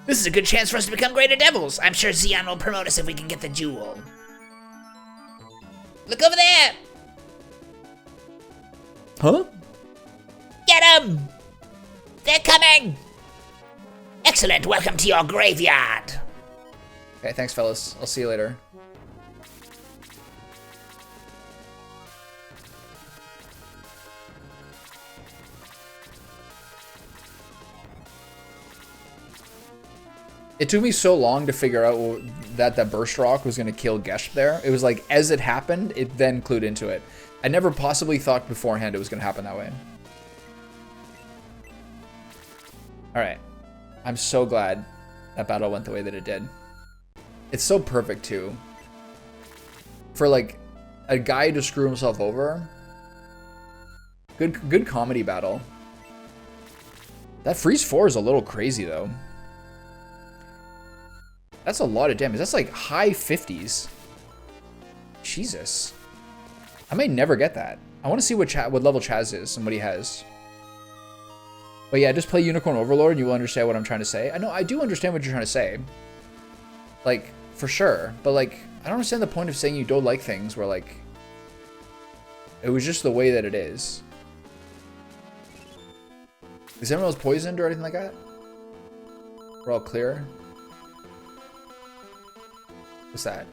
This is a good chance for us to become greater devils. I'm sure Zeon will promote us if we can get the jewel. Look over there!
Huh?
Get them! They're coming! Excellent, welcome to your graveyard.
Okay, thanks, fellas. I'll see you later. It took me so long to figure out that Burst Rock was going to kill Gesh there. It was like, as it happened, it then clued into it. I never possibly thought beforehand it was going to happen that way. Alright. I'm so glad that battle went the way that it did. It's so perfect, too. For, like, a guy to screw himself over. Good comedy battle. That Freeze 4 is a little crazy, though. That's a lot of damage. That's like high 50s. Jesus. I may never get that. I want to see what level Chaz is and what he has. But yeah, just play Unicorn Overlord and you will understand what I'm trying to say. I know, I do understand what you're trying to say. Like, for sure. But like, I don't understand the point of saying you don't like things where like... It was just the way that it is. Is anyone else poisoned or anything like that? We're all clear. What's that?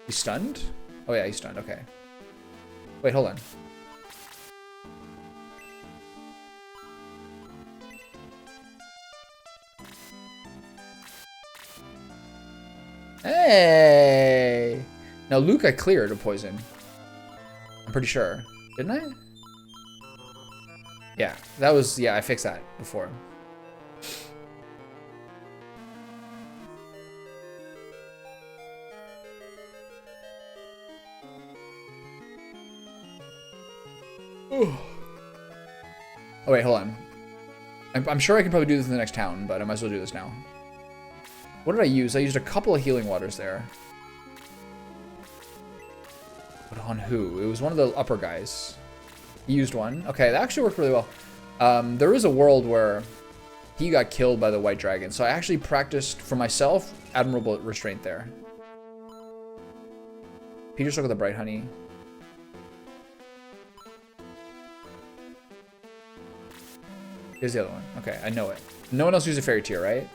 He's stunned? Oh yeah, he's stunned. Okay. Wait, hold on. Hey! Now Luke, I cleared a poison. I'm pretty sure. Didn't I? Yeah, that was... Yeah, I fixed that before. Oh wait, hold on. I'm sure I can probably do this in the next town, but I might as well do this now. What did I use? I used a couple of healing waters there. But on who? It was one of the upper guys. He used one. Okay, that actually worked really well. There is a world where he got killed by the White Dragon, so I actually practiced for myself Admirable Restraint there. Peter Struck with the Bright Honey. Here's the other one. Okay, I know it. No one else used a Fairy Tear, right?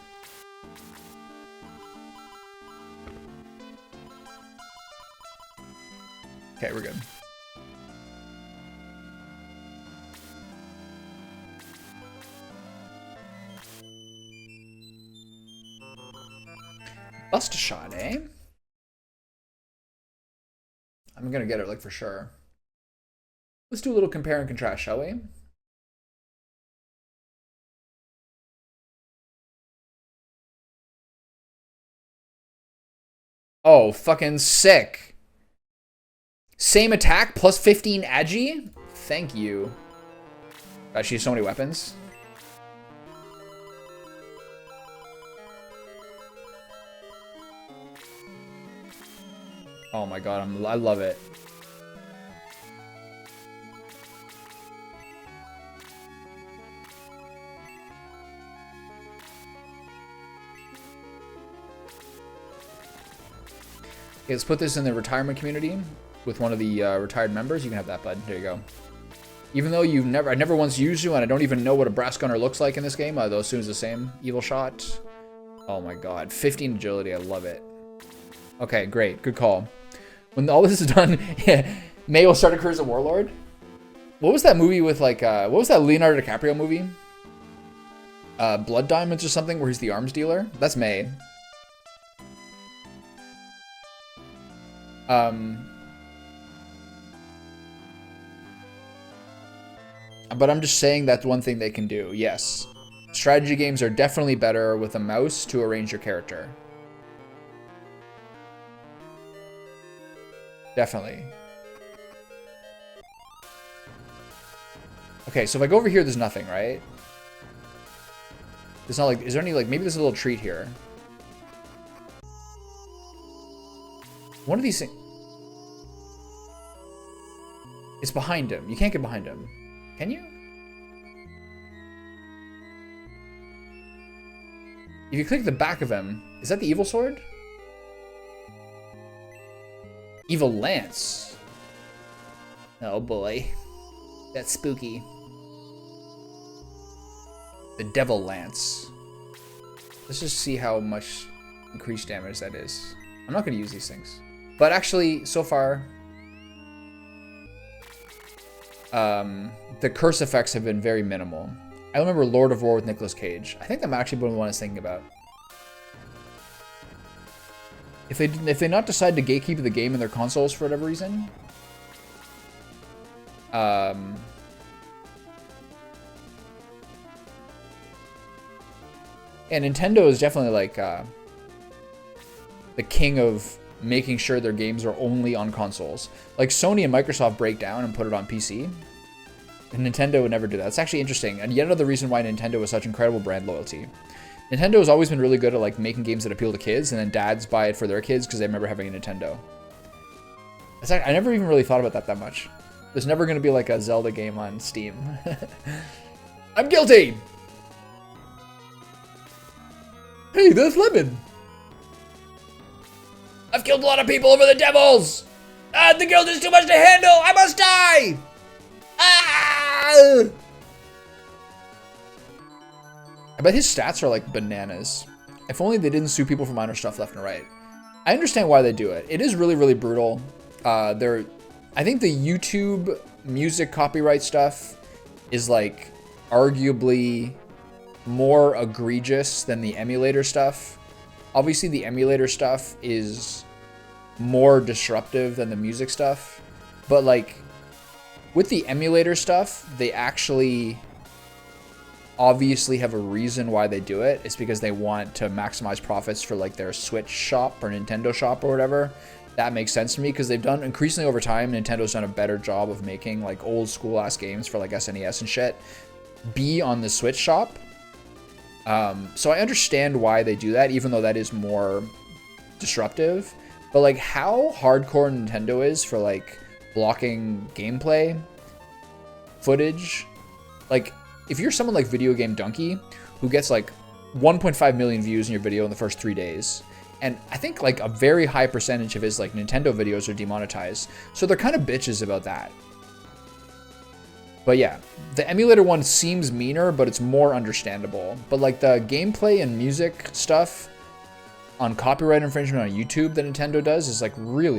Okay, we're good. Bust a shot, eh? I'm gonna get it, like, for sure. Let's do a little compare and contrast, shall we? Oh, fucking sick. Same attack, plus 15 agi? Thank you. God, she has so many weapons. Oh my god, I love it. Okay, let's put this in the retirement community with one of the retired members. You can have that, bud. There you go. Even though I never once used you, and I don't even know what a brass gunner looks like in this game, though assumes the same evil shot. Oh my god, 15 agility, I love it. Okay, great, good call. When all this is done, May will start a career as a warlord. What was that movie with like, what was that Leonardo DiCaprio movie? Blood Diamonds or something, where he's the arms dealer? That's May. But I'm just saying that's one thing they can do, yes. Strategy games are definitely better with a mouse to arrange your character. Definitely. Okay, so if I go over here, there's nothing, right? There's not like, is there any like, maybe there's a little treat here. One of these things. It's behind him. You can't get behind him. Can you? If you click the back of him, is that the evil sword? Evil lance. Oh boy. That's spooky. The devil lance. Let's just see how much increased damage that is. I'm not going to use these things. But actually, so far, the curse effects have been very minimal. I remember Lord of War with Nicolas Cage. I think that might actually be the one I was thinking about. If they not decide to gatekeep the game in their consoles for whatever reason, and Nintendo is definitely like the king of making sure their games are only on consoles. Like Sony and Microsoft break down and put it on PC. And Nintendo would never do that. It's actually interesting. And yet another reason why Nintendo has such incredible brand loyalty. Nintendo has always been really good at like making games that appeal to kids, and then dads buy it for their kids because they remember having a Nintendo. I never even really thought about that much. There's never going to be like a Zelda game on Steam. I'm guilty! Hey, that's Lemon! I've killed a lot of people over the devils! Ah, the guild is too much to handle! I must die! Ah! I bet his stats are like bananas. If only they didn't sue people for minor stuff left and right. I understand why they do it. It is really, really brutal. I think the YouTube music copyright stuff is like arguably more egregious than the emulator stuff. Obviously the emulator stuff is more disruptive than the music stuff, but like with the emulator stuff, they actually obviously have a reason why they do it. It's because they want to maximize profits for like their Switch shop or Nintendo shop or whatever. That makes sense to me because they've done increasingly over time, Nintendo's done a better job of making like old school ass games for like SNES and shit be on the Switch shop. So I understand why they do that, even though that is more disruptive. But like how hardcore Nintendo is for like blocking gameplay footage. Like if you're someone like Video Game Donkey who gets like 1.5 million views in your video in the first 3 days, and I think like a very high percentage of his like Nintendo videos are demonetized, so they're kind of bitches about that. But yeah, the emulator one seems meaner, but it's more understandable. But like the gameplay and music stuff on copyright infringement on YouTube that Nintendo does is like really